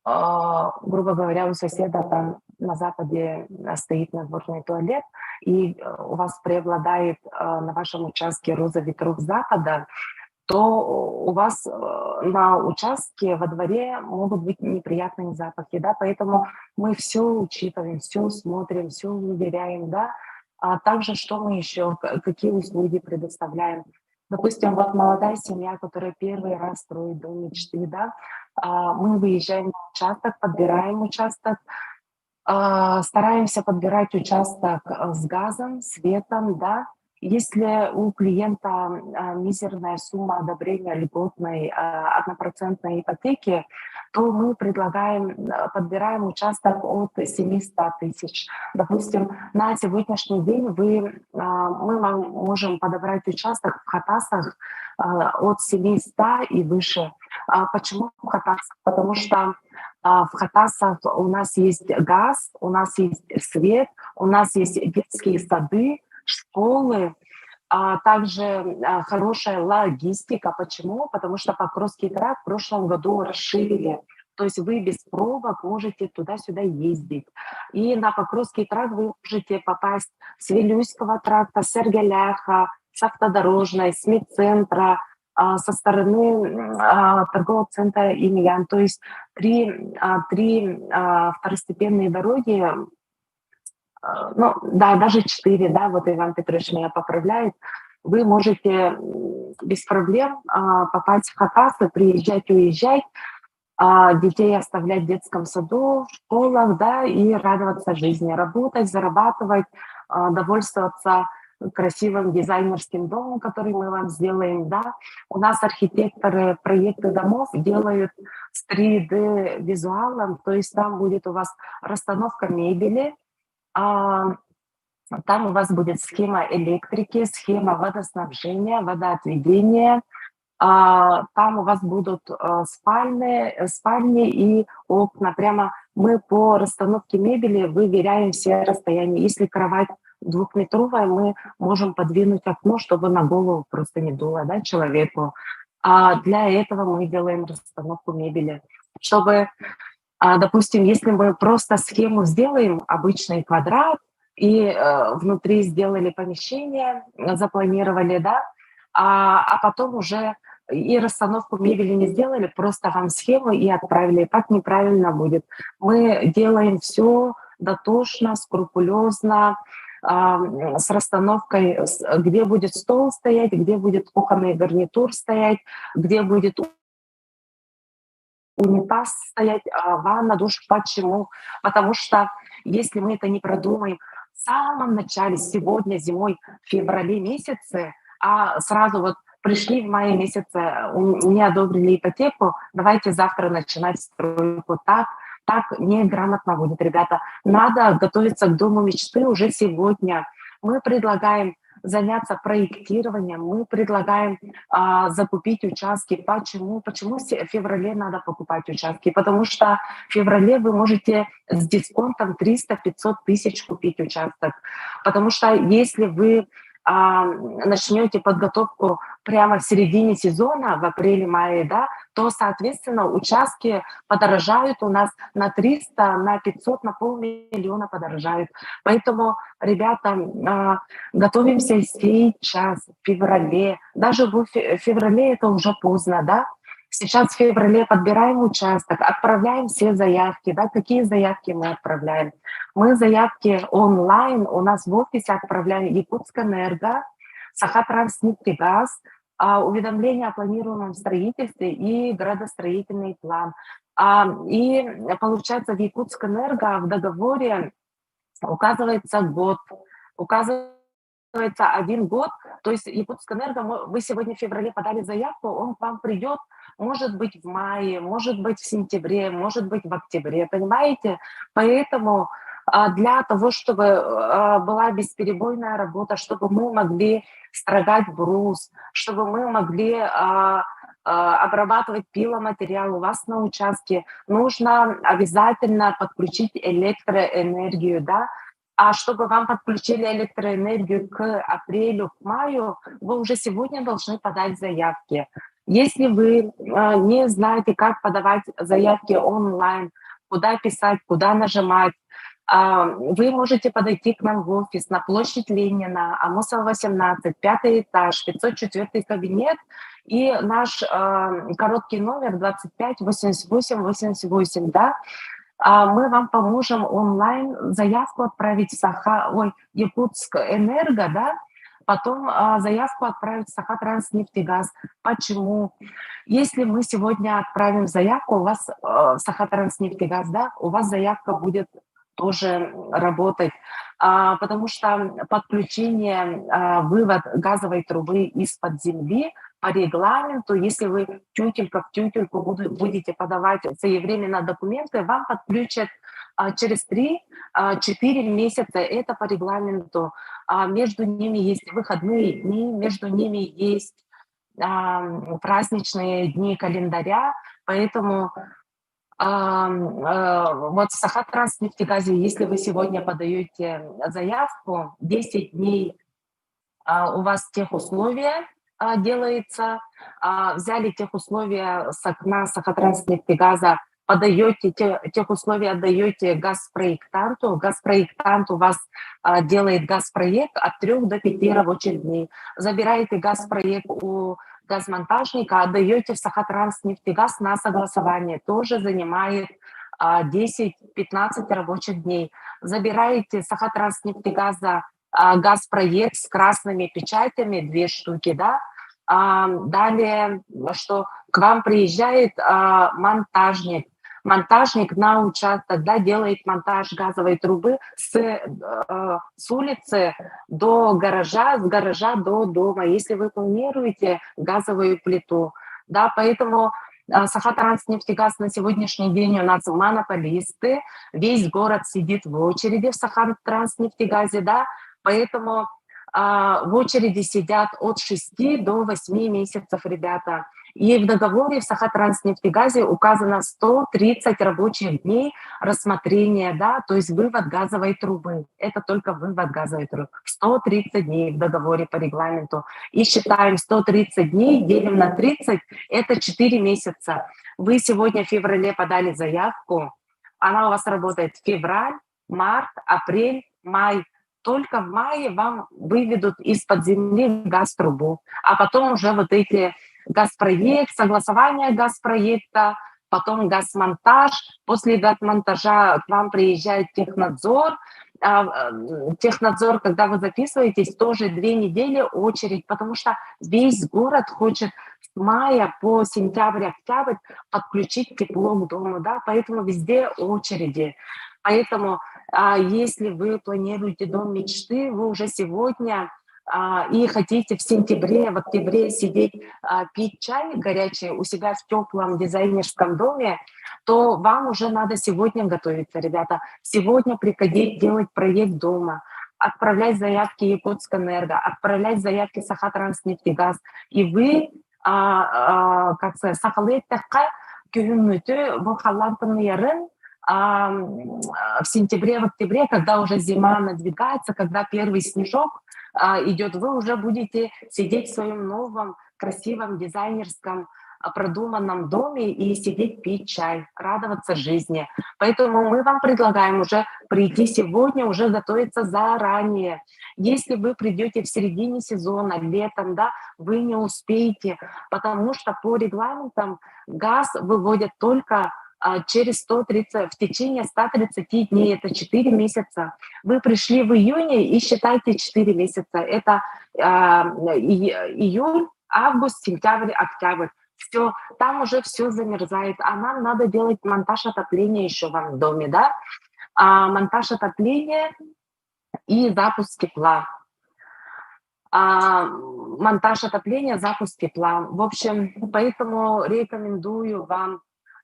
грубо говоря, у соседа там на западе стоит надворный туалет, и у вас преобладает на вашем участке роза ветров запада, то у вас на участке во дворе могут быть неприятные запахи, да, поэтому мы все учитываем, все смотрим, все выверяем, да, а также что мы еще, какие услуги предоставляем. Допустим, вот молодая семья, которая первый раз строит дом мечты, да, мы выезжаем на участок, подбираем участок, стараемся подбирать участок с газом, светом, да. Если у клиента мизерная сумма одобрения льготной 1% ипотеки, то мы подбираем участок от 700 тысяч. Допустим, на сегодняшний день мы можем подобрать участок в Хатасах от 700 и выше. Почему в Хатасах? Потому что в Хатасах у нас есть газ, у нас есть свет, у нас есть детские сады, школы, также хорошая логистика. Почему? Потому что Покровский тракт в прошлом году расширили. То есть вы без пробок можете туда-сюда ездить. И на Покровский тракт вы можете попасть с Вилюйского тракта, с Эргеляха, с автодорожной, с медцентра, со стороны торгового центра Имьян. То есть три второстепенные дороги, ну да, даже 4, да, вот Иван Петрович меня поправляет, вы можете без проблем попасть в Хатасы, приезжать, уезжать, детей оставлять в детском саду, в школах, да, и радоваться жизни, работать, зарабатывать, довольствоваться красивым дизайнерским домом, который мы вам сделаем, да. У нас архитекторы проекты домов делают с 3D-визуалом, то есть там будет у вас расстановка мебели, там у вас будет схема электрики, схема водоснабжения, водоотведения, там у вас будут спальни и окна. Прямо мы по расстановке мебели выверяем все расстояния. Если кровать 2-метровая, мы можем подвинуть окно, чтобы на голову просто не дуло, да, человеку. Для этого мы делаем расстановку мебели. Чтобы, допустим, если мы просто схему сделаем, обычный квадрат, и внутри сделали помещение, запланировали, да, а потом уже и расстановку мебели не сделали, просто вам схему и отправили. Так неправильно будет. Мы делаем все дотошно, скрупулезно, с расстановкой, где будет стол стоять, где будет кухонный гарнитур стоять, где будет унитаз стоять, ванна, душ. Почему? Потому что если мы это не продумаем в самом начале, сегодня, зимой, в феврале месяце, а сразу вот пришли в мае месяце, мне одобрили ипотеку, давайте завтра начинать стройку. Так неграмотно будет, ребята. Надо готовиться к дому мечты уже сегодня. Мы предлагаем заняться проектированием, мы предлагаем закупить участки. Почему? Почему в феврале надо покупать участки? Потому что в феврале вы можете с дисконтом 300-500 тысяч купить участок. Потому что если вы начнете подготовку прямо в середине сезона, в апреле-мае, да, то, соответственно, участки подорожают у нас на 300, на 500, на 500 000 подорожают. Поэтому, ребята, готовимся сейчас, в феврале. Даже в феврале это уже поздно, да. Сейчас в феврале подбираем участок, отправляем все заявки, да, какие заявки мы отправляем. Мы заявки онлайн, у нас в офисе отправляем Якутскэнерго, Сахатранснефтегаз, уведомление о планируемом строительстве и градостроительный план. И получается, в Якутскэнерго в договоре указывается год, указывается 1 год, то есть Якутскэнерго, вы сегодня в феврале подали заявку, он к вам придет, может быть, в мае, может быть, в сентябре, может быть, в октябре, понимаете? Поэтому для того, чтобы была бесперебойная работа, чтобы мы могли строгать брус, чтобы мы могли обрабатывать пиломатериал у вас на участке, нужно обязательно подключить электроэнергию, да. А чтобы вам подключили электроэнергию к апрелю, к маю, вы уже сегодня должны подать заявки. Если вы не знаете, как подавать заявки онлайн, куда писать, куда нажимать, вы можете подойти к нам в офис на площадь Ленина, Амосова, 18, 5-й этаж, 504 кабинет, и наш короткий номер 25 88 88, да. Мы вам поможем онлайн заявку отправить в Якутскэнерго, да, потом заявку отправить в Сахатранснефтегаз. Почему? Если мы сегодня отправим заявку, у вас в Сахатранснефтегаз, да, у вас заявка будет тоже работать, потому что подключение, вывод газовой трубы из-под земли по регламенту, если вы тютелька в тютельку будете подавать своевременно документы, вам подключат через 3-4 месяца, это по регламенту. Между ними есть выходные дни, между ними есть праздничные дни календаря, поэтому вот в Сахатранснефтегазе, если вы сегодня подаете заявку, 10 дней у вас техусловия делается, взяли техусловия с окна Сахатранснефтегаза, подаете техусловия, отдаете газпроектанту, газпроектант у вас делает газпроект от 3 до 5 рабочих дней, забираете газпроект у газмонтажника, отдаете в Сахатранснефтегаз на согласование, тоже занимает 10-15 рабочих дней. Забираете Сахатранснефтегаза газпроект с красными печатями, 2 штуки, да. Далее, что к вам приезжает монтажник на участок, да, делает монтаж газовой трубы с улицы до гаража, с гаража до дома, если вы планируете газовую плиту, да, поэтому Сахатранснефтегаз на сегодняшний день у нас монополисты, весь город сидит в очереди в Сахатранснефтегазе, да, поэтому в очереди сидят от 6 до 8 месяцев, ребята. И в договоре в Сахатранснефтегазе указано 130 рабочих дней рассмотрения, да, то есть вывод газовой трубы. Это только вывод газовой трубы. 130 дней в договоре по регламенту. И считаем 130 дней, делим на 30, это 4 месяца. Вы сегодня в феврале подали заявку, она у вас работает февраль, март, апрель, май. Только в мае вам выведут из-под земли газ-трубу, а потом уже вот эти газпроект, согласование газпроекта, потом газмонтаж. После газмонтажа к вам приезжает технадзор, технадзор, когда вы записываетесь, тоже 2 недели очередь, потому что весь город хочет с мая по сентябрь, октябрь подключить тепло к дому, да, поэтому везде очереди. Поэтому если вы планируете дом мечты, вы уже сегодня и хотите в сентябре, в октябре сидеть, пить чай горячий у себя в теплом дизайнерском доме, то вам уже надо сегодня готовиться, ребята. Сегодня приходить делать проект дома, отправлять заявки Якутскэнерго, отправлять заявки Сахатранснефтегаз. И вы, как сказать, Сахалеттахка, Кююннүтү, Бухалантаньярын, в сентябре, в октябре, когда уже зима надвигается, когда первый снежок идет, вы уже будете сидеть в своем новом, красивом, дизайнерском, продуманном доме и сидеть пить чай, радоваться жизни. Поэтому мы вам предлагаем уже прийти сегодня, уже готовиться заранее. Если вы придете в середине сезона, летом, да, вы не успеете, потому что по регламентам газ выводят только через 130, в течение 130 дней, это 4 месяца. Вы пришли в июне и считайте 4 месяца. Это июль, август, сентябрь, октябрь. Все, там уже все замерзает, а нам надо делать монтаж отопления еще вам в доме, да? Монтаж отопления и запуск тепла. Монтаж отопления, запуск тепла. В общем, поэтому рекомендую вам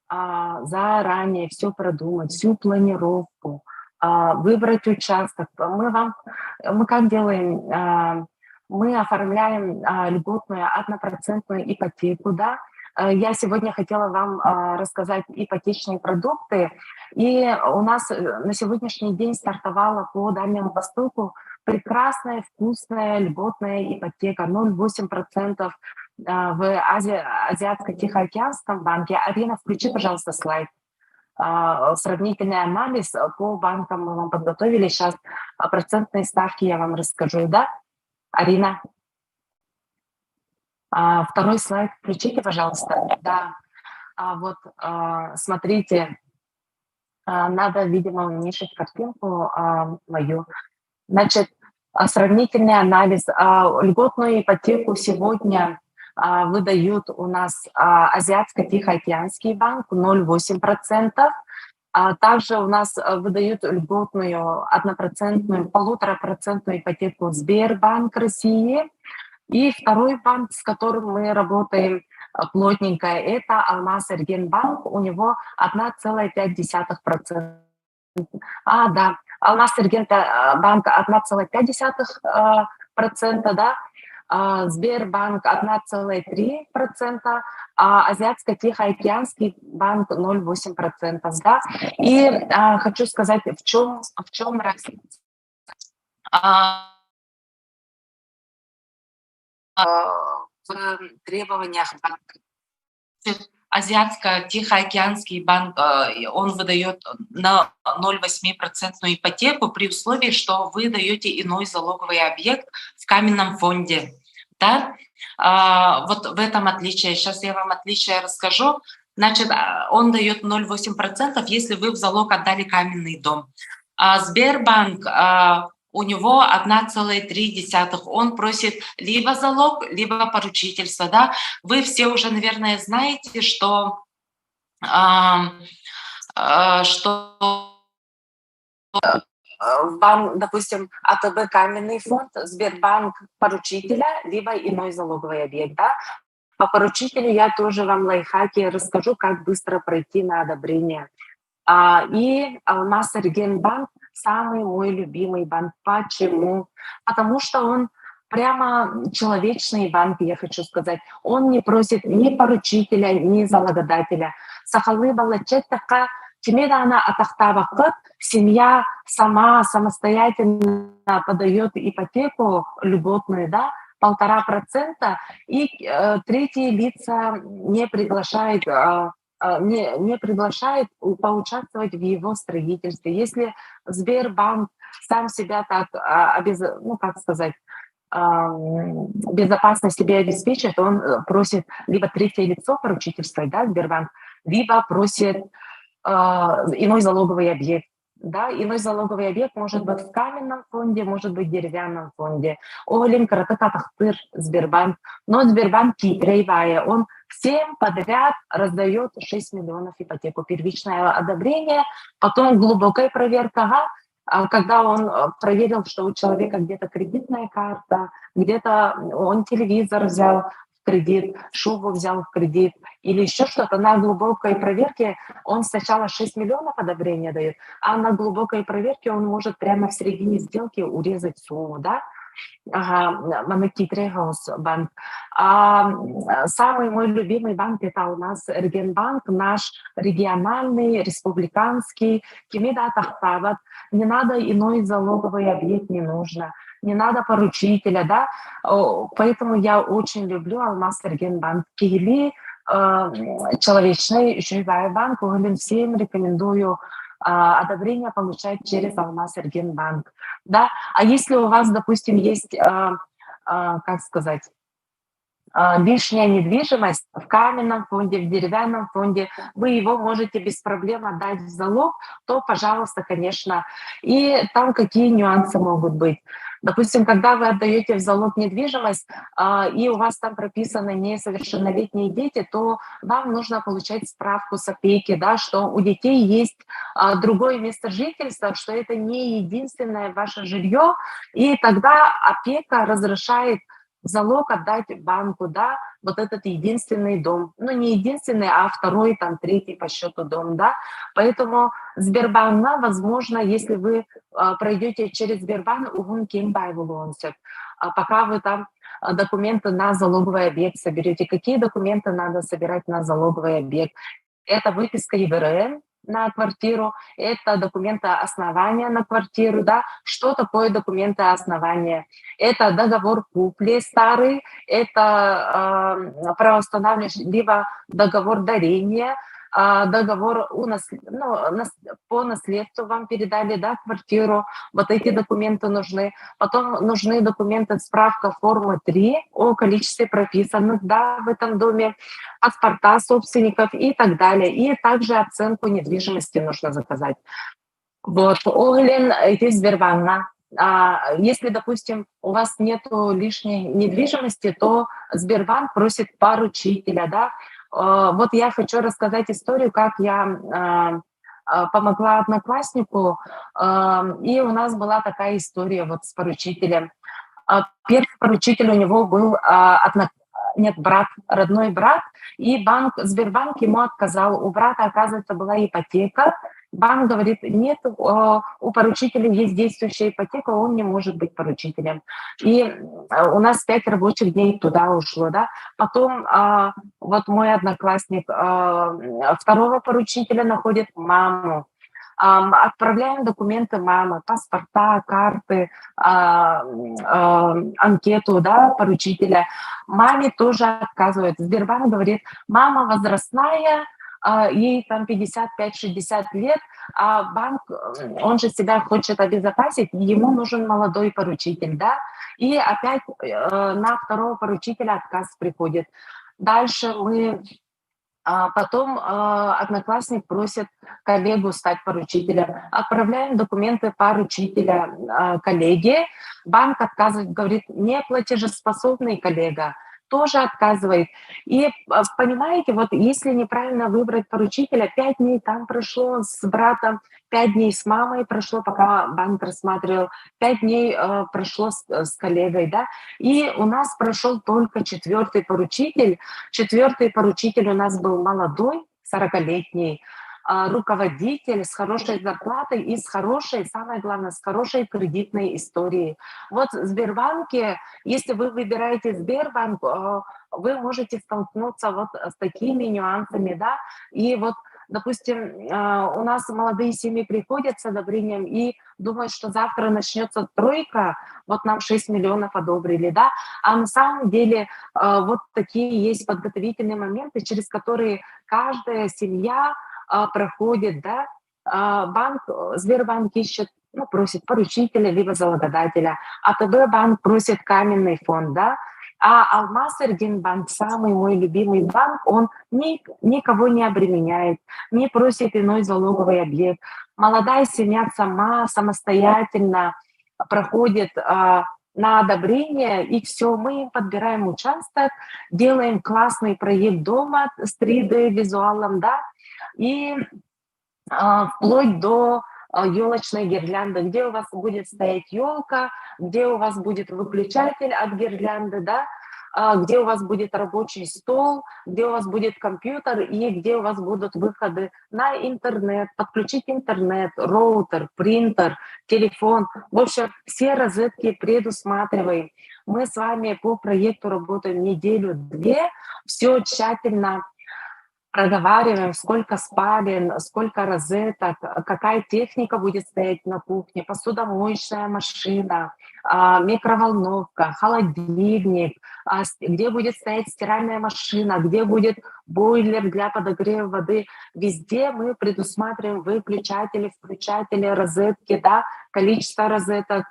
заранее все продумать, всю планировку, выбрать участок. Мы как делаем? Мы оформляем льготную 1% ипотеку, да. Я сегодня хотела вам рассказать ипотечные продукты. И у нас на сегодняшний день стартовала по Дальнему Востоку прекрасная, вкусная, льготная ипотека 0,8% в Азиатско-Тихоокеанском банке. Арина, включи, пожалуйста, слайд. Сравнительный анализ по банкам мы вам подготовили. Сейчас процентные ставки я вам расскажу, да? Арина, второй слайд включите, пожалуйста. Да, вот смотрите, надо, видимо, уменьшить картинку мою. Значит, сравнительный анализ. Льготную ипотеку сегодня выдают у нас Азиатско-Тихоокеанский банк 0,8%. Также у нас выдают льготную 1%, 1,5% ипотеку Сбербанк России. И второй банк, с которым мы работаем плотненько, это Алмаз-Эргенбанк. У него 1,5%. Да, Алмаз-Эргенбанк 1,5%, да. Сбербанк 1,3%, а Азиатско-Тихоокеанский банк 0,8%. Да? И хочу сказать, в чем разница. В требованиях банка. Азиатско-Тихоокеанский банк, он выдает на 0,8% ипотеку при условии, что вы даете иной залоговый объект в каменном фонде. Да? Вот в этом отличие. Сейчас я вам отличие расскажу. Значит, он дает 0,8%, если вы в залог отдали каменный дом. Сбербанк, у него 1,3%. Он просит либо залог, либо поручительство. Да? Вы все уже, наверное, знаете, что банк, допустим, АТБ каменный фонд, Сбербанк поручителя, либо иной залоговый объект. Да? По поручителю я тоже вам лайфхаки расскажу, как быстро пройти на одобрение. И Алмаз-Эргенбанк самый мой любимый банк. Почему? Потому что он прямо человечный банк, я хочу сказать. Он не просит ни поручителя, ни залогодателя. Сахалы балачеттака, чемедана атахтавакыт, семья сама самостоятельно подает ипотеку льготную, да, 1,5%, и третьи лица не приглашают поучаствовать в его строительстве. Если Сбербанк сам себя так безопасно себе обеспечит, он просит либо третье лицо поручительства, да, Сбербанк, либо просит иной залоговый объект. Да, иной залоговый объект может быть в каменном фонде, может быть в деревянном фонде. Оглин Каратакатахтыр, Сбербанк. Но Сбербанк хитрый, он всем подряд раздает 6 миллионов ипотеку. Первичное одобрение, потом глубокая проверка. Когда он проверил, что у человека где-то кредитная карта, где-то он телевизор взял в кредит, шубу взял в кредит или еще что-то, на глубокой проверке он сначала 6 миллионов одобрения дает, а на глубокой проверке он может прямо в середине сделки урезать сумму, да? Банк. Самый мой любимый банк — это у нас Регенбанк, наш региональный, республиканский. Не надо иной залоговый объект, не нужно. Не надо поручителя, да? Поэтому я очень люблю Алмаз Регенбанк. Киели человечный живой банк, всем рекомендую одобрение получать через Алмаз Регенбанк. Да? А если у вас, допустим, есть, как сказать, лишняя недвижимость в каменном фонде, в деревянном фонде, вы его можете без проблем отдать в залог, то, пожалуйста, конечно. И там какие нюансы могут быть? Допустим, когда вы отдаете в залог недвижимость, и у вас там прописаны несовершеннолетние дети, то вам нужно получать справку с опеки, да, что у детей есть другое место жительства, что это не единственное ваше жилье, и тогда опека разрешает в залог отдать банку, да, вот этот единственный дом. Ну, не единственный, а второй, там, третий по счету дом, да. Поэтому Сбербанк, возможно, если вы пройдете через Сбербанк, пока вы там документы на залоговый объект соберете. Какие документы надо собирать на залоговый объект? Это выписка ЕВРН на квартиру, это документы основания на квартиру, да. Что такое документы основания? Это договор купли старый, это правоустанавливающий, либо договор дарения, договор по наследству вам передали, да, квартиру, вот эти документы нужны. Потом нужны документы, справка формы 3 о количестве прописанных, да, в этом доме, паспорта собственников и так далее. И также оценку недвижимости нужно заказать. Вот, Оглин, это Сбербанк. Если, допустим, у вас нет лишней недвижимости, то Сбербанк просит поручителя, да. Вот я хочу рассказать историю, как я помогла однокласснику, и у нас была такая история вот с поручителем. Первый поручитель у него был брат, родной брат, и Сбербанк ему отказал. У брата, оказывается, была ипотека. Банк говорит, нет, у поручителя есть действующая ипотека, он не может быть поручителем. И у нас 5 рабочих дней туда ушло, да. Потом вот мой одноклассник второго поручителя находит маму. Отправляем документы мамы, паспорта, карты, анкету, да, поручителя. Маме тоже отказывают. Сбербанк говорит, мама возрастная, ей там 55-60 лет, а банк, он же себя хочет обезопасить, ему нужен молодой поручитель, да, и опять на второго поручителя отказ приходит. Дальше потом одноклассник просит коллегу стать поручителем. Отправляем документы поручителя коллеге. Банк отказывает, говорит, не платежеспособный коллега. Тоже отказывает. И понимаете, вот если неправильно выбрать поручителя, 5 дней там прошло с братом, 5 дней с мамой прошло, пока банк рассматривал, 5 дней прошло с коллегой, да, и у нас прошел только 4-й поручитель. 4-й поручитель у нас был молодой, 40-летний, руководитель с хорошей зарплатой и с хорошей, самое главное, с хорошей кредитной историей. Вот в Сбербанке, если вы выбираете Сбербанк, вы можете столкнуться вот с такими нюансами, да, и вот, допустим, у нас молодые семьи приходят с одобрением и думают, что завтра начнется тройка, вот нам 6 миллионов одобрили, да, а на самом деле вот такие есть подготовительные моменты, через которые каждая семья проходит, да, Сбербанк ищет, просит поручителя либо залогодателя, АТБ банк просит каменный фонд, да, а Алмаз Регенбанк, самый мой любимый банк, он никого не обременяет, не просит иной залоговый объект, молодая семья сама, самостоятельно проходит на одобрение, и все, мы им подбираем участок, делаем классный проект дома с 3D-визуалом, да, и вплоть до елочной гирлянды, где у вас будет стоять елка, где у вас будет выключатель от гирлянды, да, где у вас будет рабочий стол, где у вас будет компьютер и где у вас будут выходы на интернет, подключить интернет, роутер, принтер, телефон. В общем, все розетки предусматриваем. Мы с вами по проекту работаем неделю-две, все тщательно проговариваем, сколько спален, сколько розеток, какая техника будет стоять на кухне, посудомоечная машина, микроволновка, холодильник, где будет стоять стиральная машина, где будет бойлер для подогрева воды. Везде мы предусматриваем выключатели, включатели, розетки, да, количество розеток,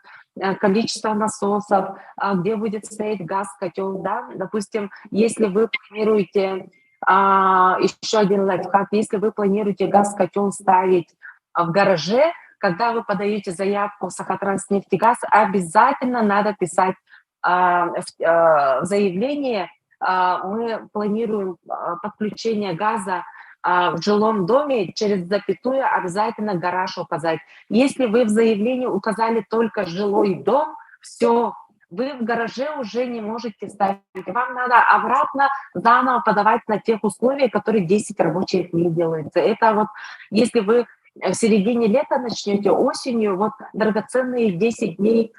количество насосов, где будет стоять газ-котел, да. Допустим, если вы планируете еще один лайфхак. Если вы планируете газ-котел ставить в гараже, когда вы подаете заявку в Сахатранснефтегаз, обязательно надо писать в заявлении, мы планируем подключение газа в жилом доме, через запятую обязательно гараж указать. Если вы в заявлении указали только жилой дом, все, вы в гараже уже не можете ставить. Вам надо обратно заново подавать на тех условиях, которые 10 рабочих дней делаются. Это вот если вы в середине лета начнете, осенью, вот драгоценные 10 дней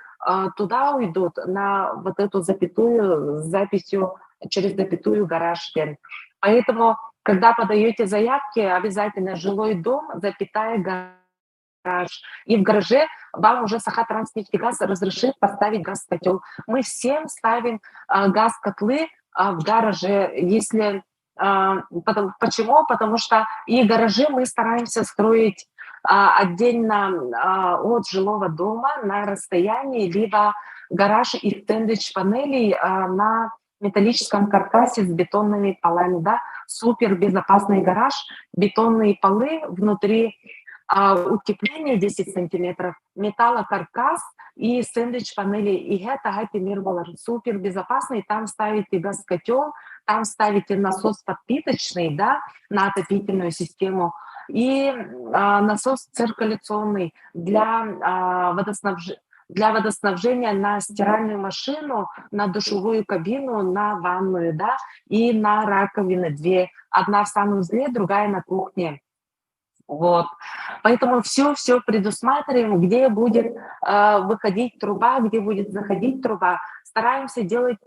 туда уйдут, на вот эту запятую с записью через запятую гараж. Поэтому, когда подаете заявки, обязательно жилой дом, запятая гараж. И в гараже вам уже Сахатранснефтегаз разрешит поставить газ-котел. Мы всем ставим газ-котлы в гараже. Если, почему? Потому что и гаражи мы стараемся строить отдельно от жилого дома на расстоянии, либо гараж из сэндвич-панелей на металлическом каркасе с бетонными полами. Да? Супер безопасный гараж, бетонные полы внутри, утепление 10 сантиметров, металлокаркас и сэндвич-панели. И это Happy Mirror супер безопасный. Там ставите газ-котел, там ставите насос подпиточный, да, на отопительную систему, и насос циркуляционный для водоснабжения на стиральную машину, на душевую кабину, на ванную, да, и на раковины две. Одна в санузле, другая на кухне. Вот. Поэтому все предусматриваем, где будет выходить труба, где будет заходить труба. Стараемся делать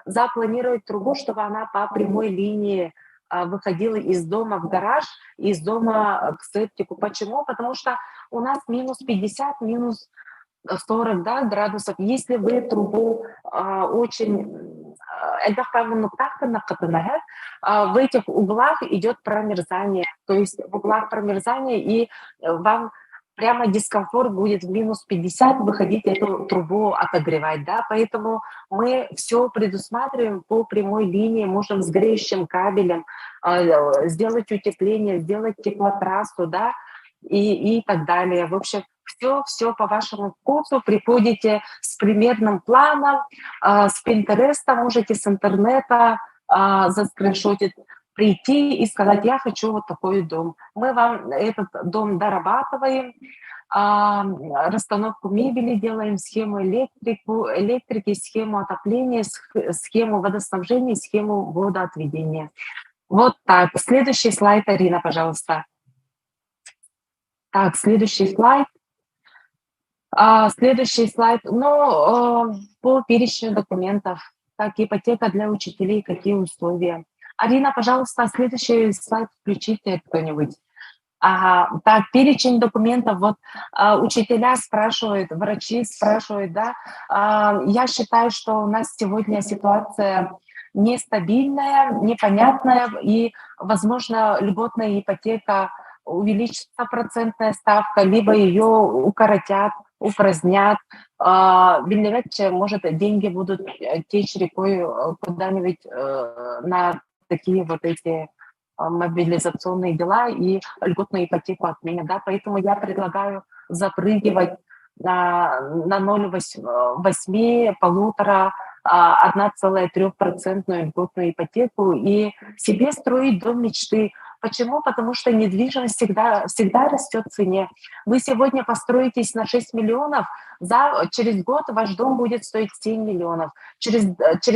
запланировать трубу, чтобы она по прямой линии выходила из дома в гараж, из дома к септику. Почему? Потому что у нас минус 50, минус 40, да, градусов. Если вы трубу очень... в этих углах идет промерзание. То есть в углах промерзание, и вам прямо дискомфорт будет в минус 50 выходить эту трубу отогревать. Да? Поэтому мы все предусматриваем по прямой линии, можем с греющим кабелем сделать утепление, сделать теплотрассу, да, и так далее. В общем, все по вашему вкусу. Приходите с примерным планом, с Пинтереста, можете с интернета заскриншотить, прийти и сказать: я хочу вот такой дом. Мы вам этот дом дорабатываем, расстановку мебели делаем, схему электрики, схему отопления, схему водоснабжения, схему водоотведения. Вот так. Следующий слайд, Арина, пожалуйста. Так, следующий слайд. Следующий слайд. По перечню документов. Так, ипотека для учителей, какие условия. Арина, пожалуйста, следующий слайд включите кто-нибудь. Ага, так, перечень документов. Вот учителя спрашивают, врачи спрашивают, да. Я считаю, что у нас сегодня ситуация нестабильная, непонятная, и, возможно, льготная ипотека увеличится процентная ставка, либо ее укоротят, упразднят. Может, деньги будут течь рекой куда-нибудь на такие вот эти мобилизационные дела и льготную ипотеку отменят, да, поэтому я предлагаю запрыгивать на 0,8, 1,5, 1,3% льготную ипотеку и себе строить дом мечты. Почему? Потому что недвижимость всегда растет в цене. Вы сегодня построитесь на 6 миллионов, через год ваш дом будет стоить 7 миллионов, через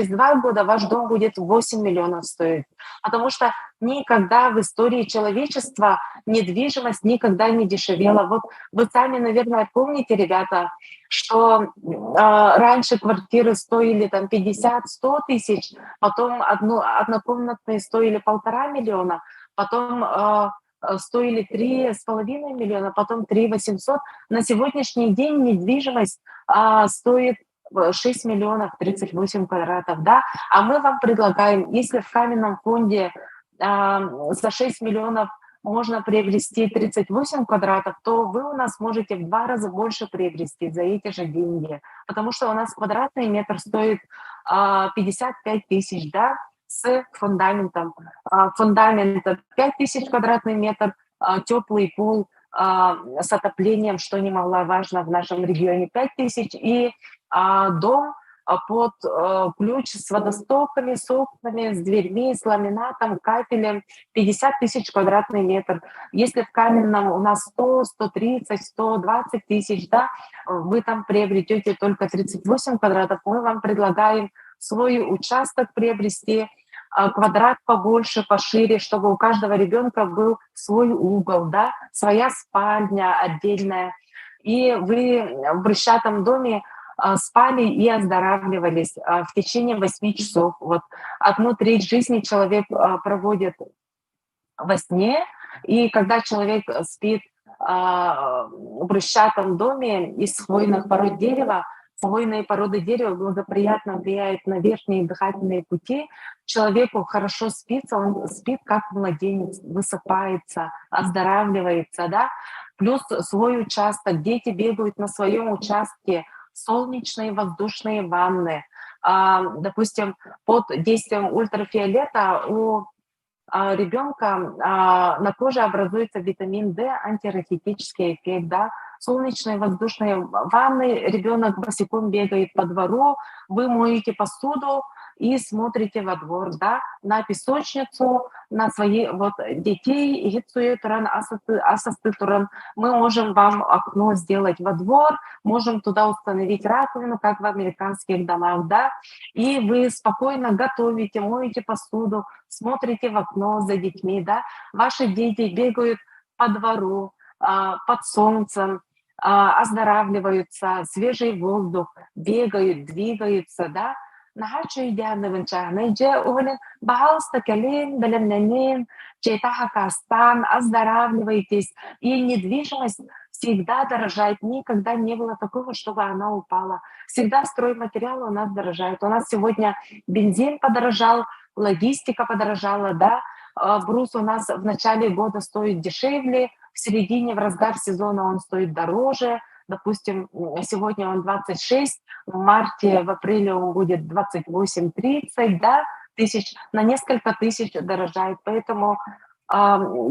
2 года ваш дом будет 8 миллионов стоить. Потому что никогда в истории человечества недвижимость никогда не дешевела. Вот вы сами, наверное, помните, ребята, что раньше квартиры стоили там 50-100 тысяч, потом однокомнатные стоили 1,5 миллиона, потом стоили 3,5 миллиона, потом 3 800. На сегодняшний день недвижимость стоит 6 миллионов 38 квадратов, да, а мы вам предлагаем, если в каменном фонде за 6 миллионов можно приобрести 38 квадратов, то вы у нас можете в 2 раза больше приобрести за эти же деньги, потому что у нас квадратный метр стоит 55 тысяч, да, с фундаментом. Фундамент 5 тысяч квадратный метр, теплый пол с отоплением, что немаловажно в нашем регионе, 5 тысяч, и дом под ключ с водостоками, с окнами, с дверьми, с ламинатом, кафелем, 50 тысяч квадратный метр. Если в каменном у нас 100, 130, 120 тысяч, да, вы там приобретете только 38 квадратов, мы вам предлагаем свой участок приобрести, квадрат побольше, пошире, чтобы у каждого ребенка был свой угол, да, своя спальня отдельная. И вы в брусчатом доме спали и оздоравливались в течение 8 часов. Вот 1/3 жизни человек проводит во сне, и когда человек спит в брусчатом доме из хвойных пород дерева, хвойные породы дерева благоприятно влияют на верхние дыхательные пути. Человеку хорошо спится, он спит как младенец, высыпается, оздоравливается, да. Плюс свой участок, дети бегают на своем участке, солнечные воздушные ванны. Допустим, под действием ультрафиолета у ребенка на коже образуется витамин D, антирахитический эффект, да. Солнечные воздушные ванны, ребенок босиком бегает по двору, вы моете посуду и смотрите во двор, да, на песочницу, на свои вот детей, мы можем вам окно сделать во двор, можем туда установить раковину, как в американских домах, да, и вы спокойно готовите, моете посуду, смотрите в окно за детьми, да, ваши дети бегают по двору, под солнцем, оздоравливаются, свежий воздух, бегают, двигаются, да. Нахачу идеального чана, идея уволен, бахалста калин, балемнянин, чайтаха кастан, оздоравливайтесь. И недвижимость всегда дорожает, никогда не было такого, чтобы она упала. Всегда стройматериалы у нас дорожают. У нас сегодня бензин подорожал, логистика подорожала, да. Брус у нас в начале года стоит дешевле, в середине, в разгар сезона он стоит дороже. Допустим, сегодня он 26, в марте, в апреле он будет 28-30, да, тысяч, на несколько тысяч дорожает. Поэтому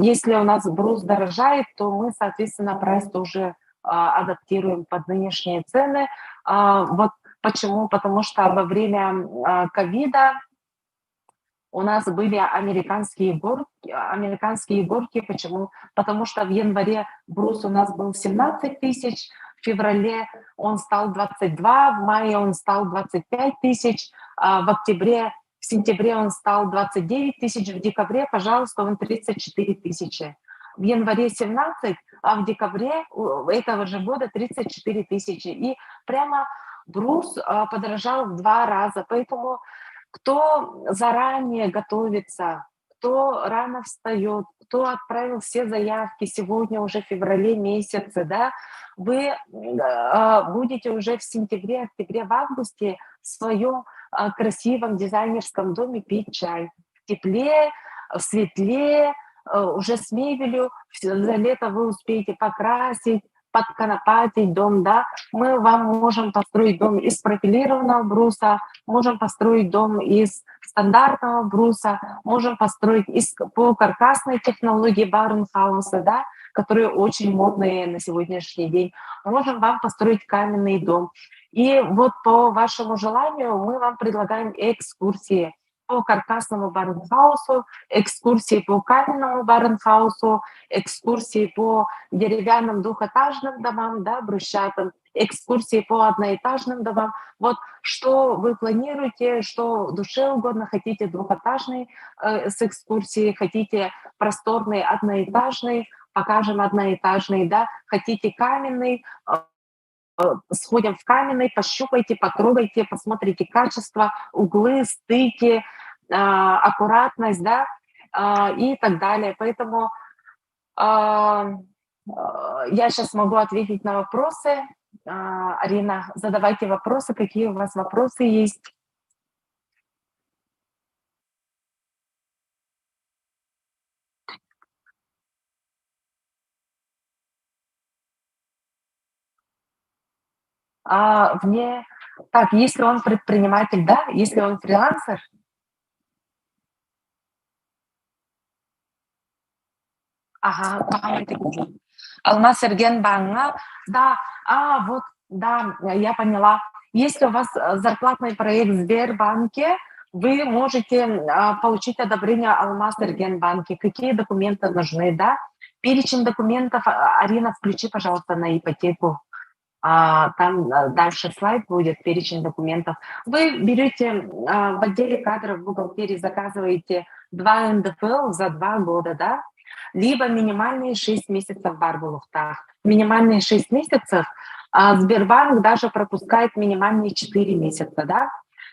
если у нас брус дорожает, то мы, соответственно, прайс тоже адаптируем под нынешние цены. Вот почему? Потому что во время ковида у нас были американские горки. Почему? Потому что в январе брус у нас был 17 тысяч, в феврале он стал 22, в мае он стал 25 тысяч, в сентябре он стал 29 тысяч, в декабре, пожалуйста, он 34 тысячи. В январе 17, а в декабре этого же года 34 тысячи. И прямо брус подорожал в 2 раза. Поэтому кто заранее готовится, кто рано встает, кто отправил все заявки сегодня уже в феврале месяце, да, вы будете уже в сентябре, октябре, в августе в своем красивом дизайнерском доме пить чай. В тепле, в светле, уже с мебелью. За лето вы успеете покрасить, подконопатить дом, да, мы вам можем построить дом из профилированного бруса, можем построить дом из стандартного бруса, можем построить по каркасной технологии барнхауса, да, которые очень модные на сегодняшний день. Можем вам построить каменный дом. И вот по вашему желанию мы вам предлагаем экскурсии по каркасному барнхаусу, экскурсии по каменному барнхаусу, экскурсии по деревянным двухэтажным домам, да, брусчатым, экскурсии по одноэтажным домам. Вот что вы планируете, что душе угодно, хотите двухэтажный с экскурсией, хотите просторный одноэтажный, покажем одноэтажный, да, хотите каменный, сходим в каменный, пощупайте, потрогайте, посмотрите качество, углы, стыки, аккуратность, да, и так далее. Поэтому я сейчас могу ответить на вопросы. Арина, задавайте вопросы, какие у вас вопросы есть. Так, если он предприниматель, да, если он фрилансер. Ага, Алмаз Эрген Банга, да, вот, да, я поняла. Если у вас зарплатный проект в Сбербанке, вы можете получить одобрение Алмаз Эрген Банке. Какие документы нужны, да? Перечень документов, Арина, включи, пожалуйста, на ипотеку. Там дальше слайд будет, перечень документов. Вы берете в отделе кадров в бухгалтерии, заказываете 2 НДФЛ за 2 года, да? Либо минимальные 6 месяцев барбулуфтах. Минимальные 6 месяцев Сбербанк даже пропускает минимальные 4 месяца, да?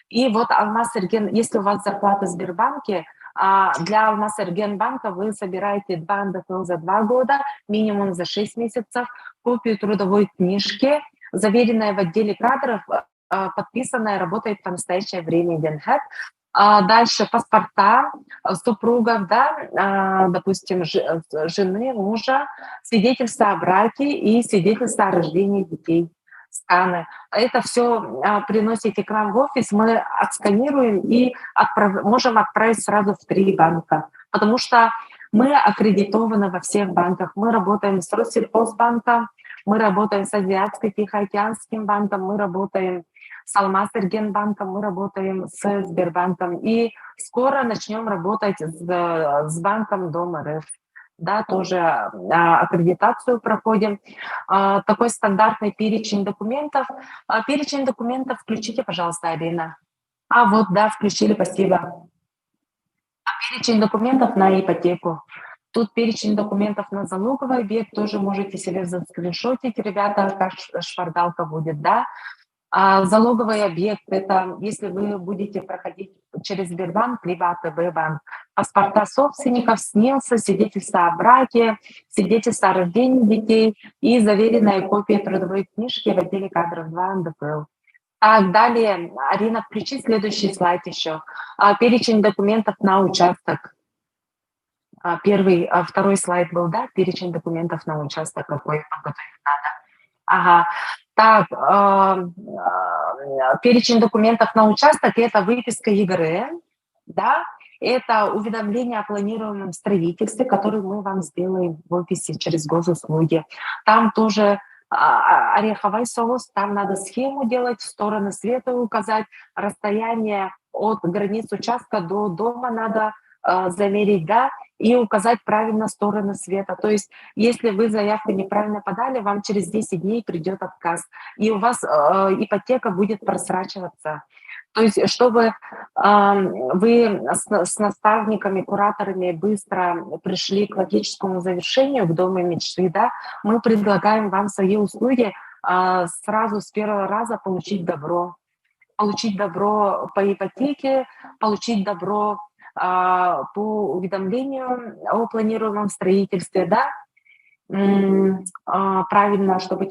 И вот Алмаз Эрген, если у вас зарплата в Сбербанке, для Алмаз Эрген банка вы собираете 2 НДФЛ за 2 года, минимум за 6 месяцев, копию трудовой книжки, заверенная в отделе кадров, подписанная, работает в настоящее время Денхэт. Дальше паспорта супругов, да, допустим, жены, мужа, свидетельство о браке и свидетельство о рождении детей, сканы. Это все приносите к нам в офис, мы отсканируем и можем отправить сразу в 3 банка, потому что мы аккредитованы во всех банках. Мы работаем с Россельхозбанком, мы работаем с Азиатско-Тихоокеанским банком, мы работаем с Алмаз Эрген банком, мы работаем с Сбербанком. И скоро начнем работать с банком Дом РФ. Да, тоже аккредитацию проходим. Такой стандартный перечень документов. Перечень документов включите, пожалуйста, Арина. Вот, да, включили, спасибо. Перечень документов на ипотеку. Тут перечень документов на залоговый объект, тоже можете себе заскриншотить, ребята, как шпаргалка будет, да. Залоговый объект – это если вы будете проходить через Сбербанк, либо АТБ банк. Паспорта собственников, СНИЛСа, свидетельство о браке, свидетельство о рождении детей и заверенная копия трудовой книжки в отделе кадров 2 НДФЛ. Так, далее, Арина, включи следующий слайд еще. Перечень документов на участок. Второй слайд был, да, перечень документов на участок, какой подготовить надо. Ага. Так, перечень документов на участок – это выписка ЕГРН, да, это уведомление о планируемом строительстве, которое мы вам сделаем в офисе через госуслуги. Там тоже ореховый соус, там надо схему делать, стороны света указать, расстояние от границ участка до дома надо замерить, да, и указать правильно стороны света. То есть, если вы заявку неправильно подали, вам через 10 дней придет отказ, и у вас ипотека будет просрачиваться. То есть, чтобы вы с наставниками, кураторами быстро пришли к логическому завершению, к дому мечты, да, мы предлагаем вам свои услуги сразу с первого раза получить добро. Получить добро по ипотеке, получить добро по уведомлению о планируемом строительстве, да, правильно, чтобы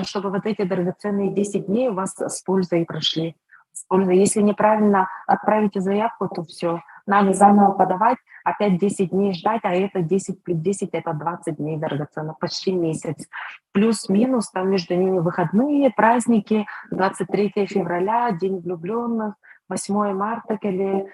чтобы вот эти драгоценные 10 дней у вас с пользой прошли. С пользой. Если неправильно отправите заявку, то все, надо заново подавать, опять 10 дней ждать, а это 10 плюс 10 это 20 дней драгоценно, почти месяц. Плюс-минус, там между ними выходные, праздники, 23 февраля, День влюбленных, 8 марта или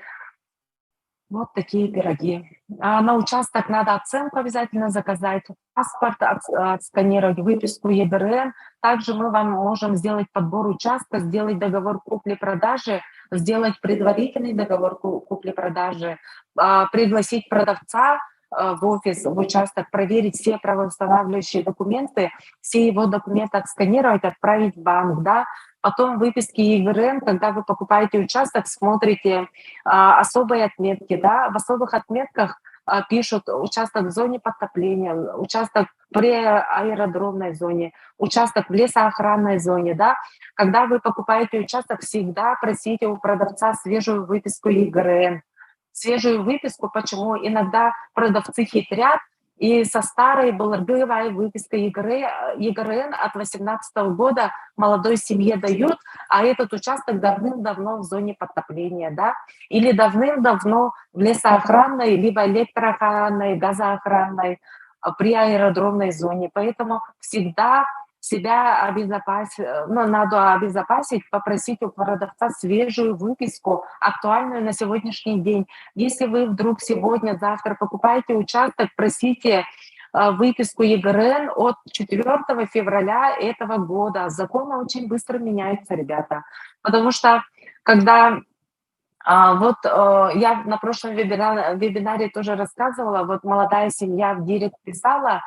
вот такие пироги. А на участок надо оценку обязательно заказать, паспорт отсканировать, выписку ЕГРН. Также мы вам можем сделать подбор участка, сделать договор купли-продажи, сделать предварительный договор купли-продажи, пригласить продавца в офис, в участок, проверить все правоустанавливающие документы, все его документы отсканировать, отправить в банк, да. Потом выписки ЕГРН, когда вы покупаете участок, смотрите особые отметки, да, в особых отметках пишут участок в зоне подтопления, участок при аэродромной зоне, участок в лесоохранной зоне, да. Когда вы покупаете участок, всегда просите у продавца свежую выписку ЕГРН. Свежую выписку, почему? Иногда продавцы хитрят, и со старой была выписка ЕГРН от 2018 года молодой семье дают, а этот участок давным-давно в зоне подтопления, да, или давным-давно в лесоохранной, либо электроохранной, газоохранной, при аэродромной зоне. Поэтому всегда себя надо обезопасить, попросить у продавца свежую выписку, актуальную на сегодняшний день. Если вы вдруг сегодня, завтра покупаете участок, просите выписку ЕГРН от 4 февраля этого года. Законы очень быстро меняются, ребята. Потому что когда я на прошлом вебинаре тоже рассказывала, вот молодая семья в директ писала,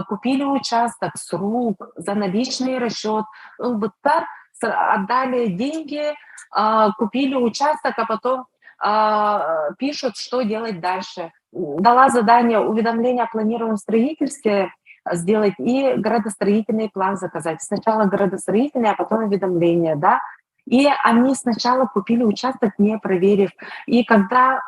купили участок с рук за наличный расчет, отдали деньги, купили участок, а потом пишут, что делать дальше. Дала задание уведомления о планируемом строительстве сделать и градостроительный план заказать. Сначала градостроительный, а потом уведомление, да. И они сначала купили участок, не проверив. И когда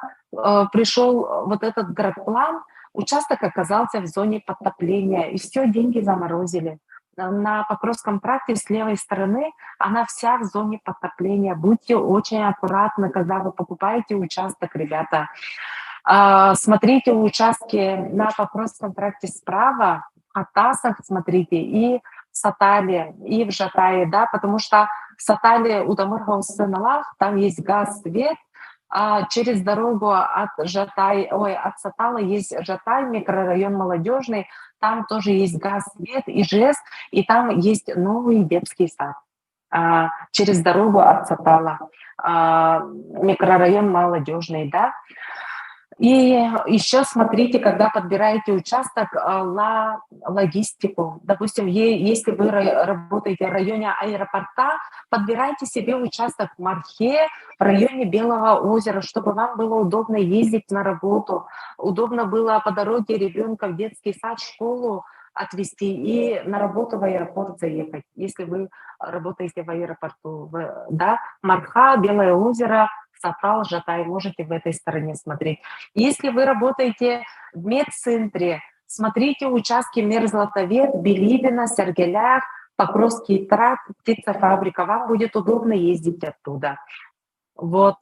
пришел вот этот градплан, участок оказался в зоне подтопления, и все, деньги заморозили. На Покровском тракте с левой стороны она вся в зоне подтопления. Будьте очень аккуратны, когда вы покупаете участок, ребята. Смотрите участки на Покровском тракте справа, в Атасах смотрите, и в Сатале, и в Жатае, да, потому что в Сатале у Дамырхаус-Сыналах там есть газ, свет, а через дорогу от Сатала есть Жатай, микрорайон Молодежный, там тоже есть газ, свет, ИЖС, и там есть новый детский сад. Через дорогу от Сатала, микрорайон Молодежный, да. И еще смотрите, когда подбираете участок, логистику. Допустим, если вы работаете в районе аэропорта, подбирайте себе участок в Мархе, в районе Белого озера, чтобы вам было удобно ездить на работу, удобно было по дороге ребенка в детский сад, школу отвезти и на работу в аэропорт заехать, если вы работаете в аэропорту. Да? Марха, Белое озеро, Сатал, Жатай, можете в этой стороне смотреть. Если вы работаете в медцентре, смотрите участки Мерзлотовет, Билибина, Сергелях, Покровский тракт, птицефабрика. Вам будет удобно ездить оттуда. Вот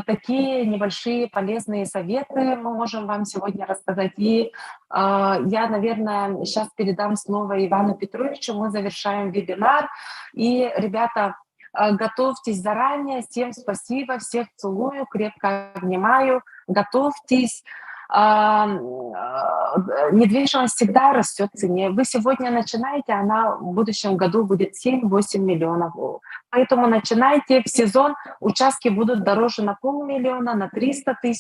такие небольшие полезные советы мы можем вам сегодня рассказать. И я, наверное, сейчас передам слово Ивану Петровичу. Мы завершаем вебинар. И, ребята, готовьтесь заранее. Всем спасибо, всех целую, крепко обнимаю. Готовьтесь. Недвижимость всегда растет в цене. Вы сегодня начинаете, она в будущем году будет 7-8 миллионов. Поэтому начинайте. В сезон участки будут дороже на 500 000, на 300 000.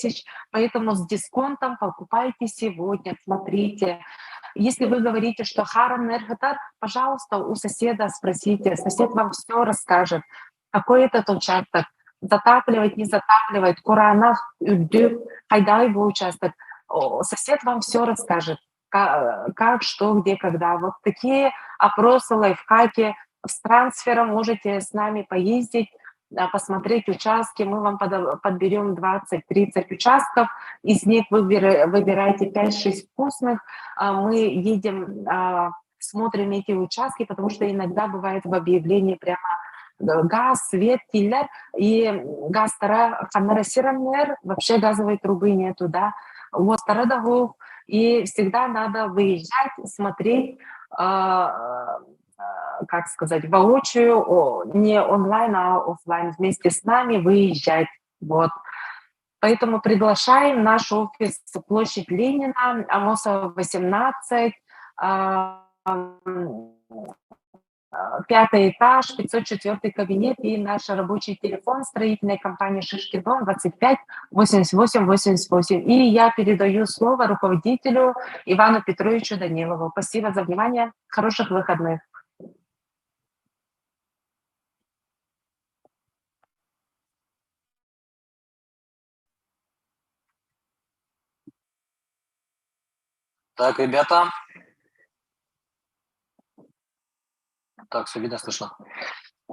Поэтому с дисконтом покупайте сегодня, смотрите. Если вы говорите, что Харам Нерхатар, пожалуйста, у соседа спросите. Сосед вам все расскажет. Какой этот участок? Затапливать, не затапливать, Куранах, Юддюк, Хайдай его участок. Сосед вам все расскажет, как, что, где, когда. Вот такие опросы, лайфхаки. С трансфером можете с нами поездить, посмотреть участки. Мы вам подберем 20-30 участков. Из них выбираете 5-6 вкусных. Мы едем, смотрим эти участки, потому что иногда бывает в объявлении прямо газ, свет, киллер и газ канализированный, вообще газовой трубы нету, да. Вот дорогу, и всегда надо выезжать, смотреть, как сказать, воочию, не онлайн, а офлайн, вместе с нами выезжать. Вот. Поэтому приглашаем наш офис площадь Ленина, Амосова, 18, 5-й этаж, 504 кабинет и наш рабочий телефон строительной компании «Шишкин дом» 25 88 88. И я передаю слово руководителю Ивану Петровичу Данилову. Спасибо за внимание. Хороших выходных. Так, ребята. Так, все видно, слышно.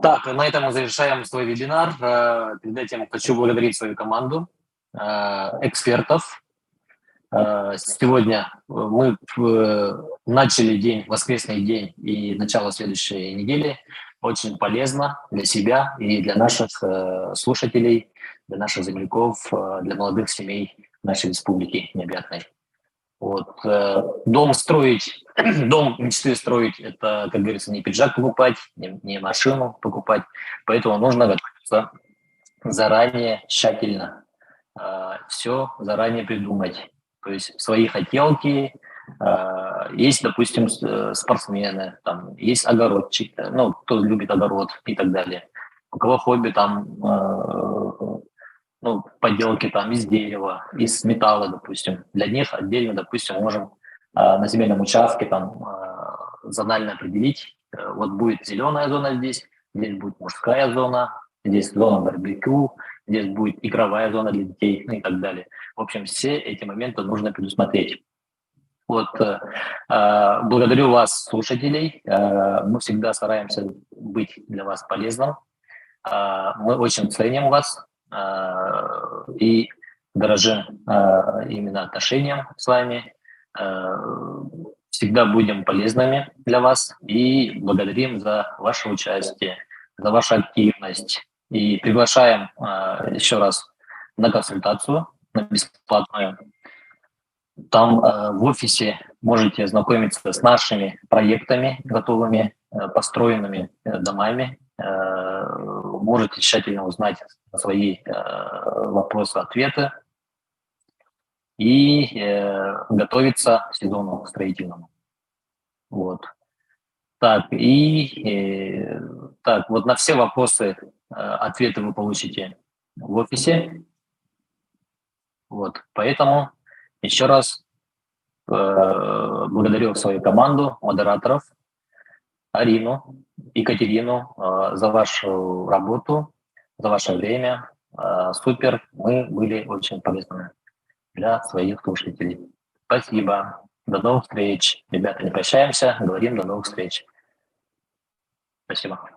Так, на этом мы завершаем свой вебинар. Перед этим хочу благодарить свою команду экспертов. Сегодня мы начали день, воскресный день и начало следующей недели. Очень полезно для себя и для наших слушателей, для наших земляков, для молодых семей нашей республики необъятной. Вот. Дом строить, дом мечты строить – это, как говорится, не пиджак покупать, не машину покупать. Поэтому нужно готовиться заранее, тщательно. Все заранее придумать. То есть свои хотелки. Есть, допустим, спортсмены, там, есть огородчик, ну, кто любит огород и так далее. У кого хобби там, ну, поделки там из дерева, из металла, допустим. Для них отдельно, допустим, можем на земельном участке там зонально определить. Вот будет зеленая зона здесь будет мужская зона, здесь зона барбекю, здесь будет игровая зона для детей, ну и так далее. В общем, все эти моменты нужно предусмотреть. Вот, благодарю вас, слушателей. Мы всегда стараемся быть для вас полезным. Мы очень ценим вас и дорожим именно отношением с вами. Всегда будем полезными для вас и благодарим за ваше участие, за вашу активность. И приглашаем еще раз на консультацию, на бесплатную. Там в офисе можете ознакомиться с нашими проектами, готовыми, построенными домами. Можете тщательно узнать свои вопросы, ответы и готовиться к сезону строительному. Вот. Так, так, вот на все вопросы ответы вы получите в офисе. Вот, поэтому еще раз благодарю свою команду, модераторов, Арину, Екатерину за вашу работу, за ваше время. Супер, мы были очень полезны для своих слушателей. Спасибо. До новых встреч. Ребята, не прощаемся, говорим до новых встреч. Спасибо.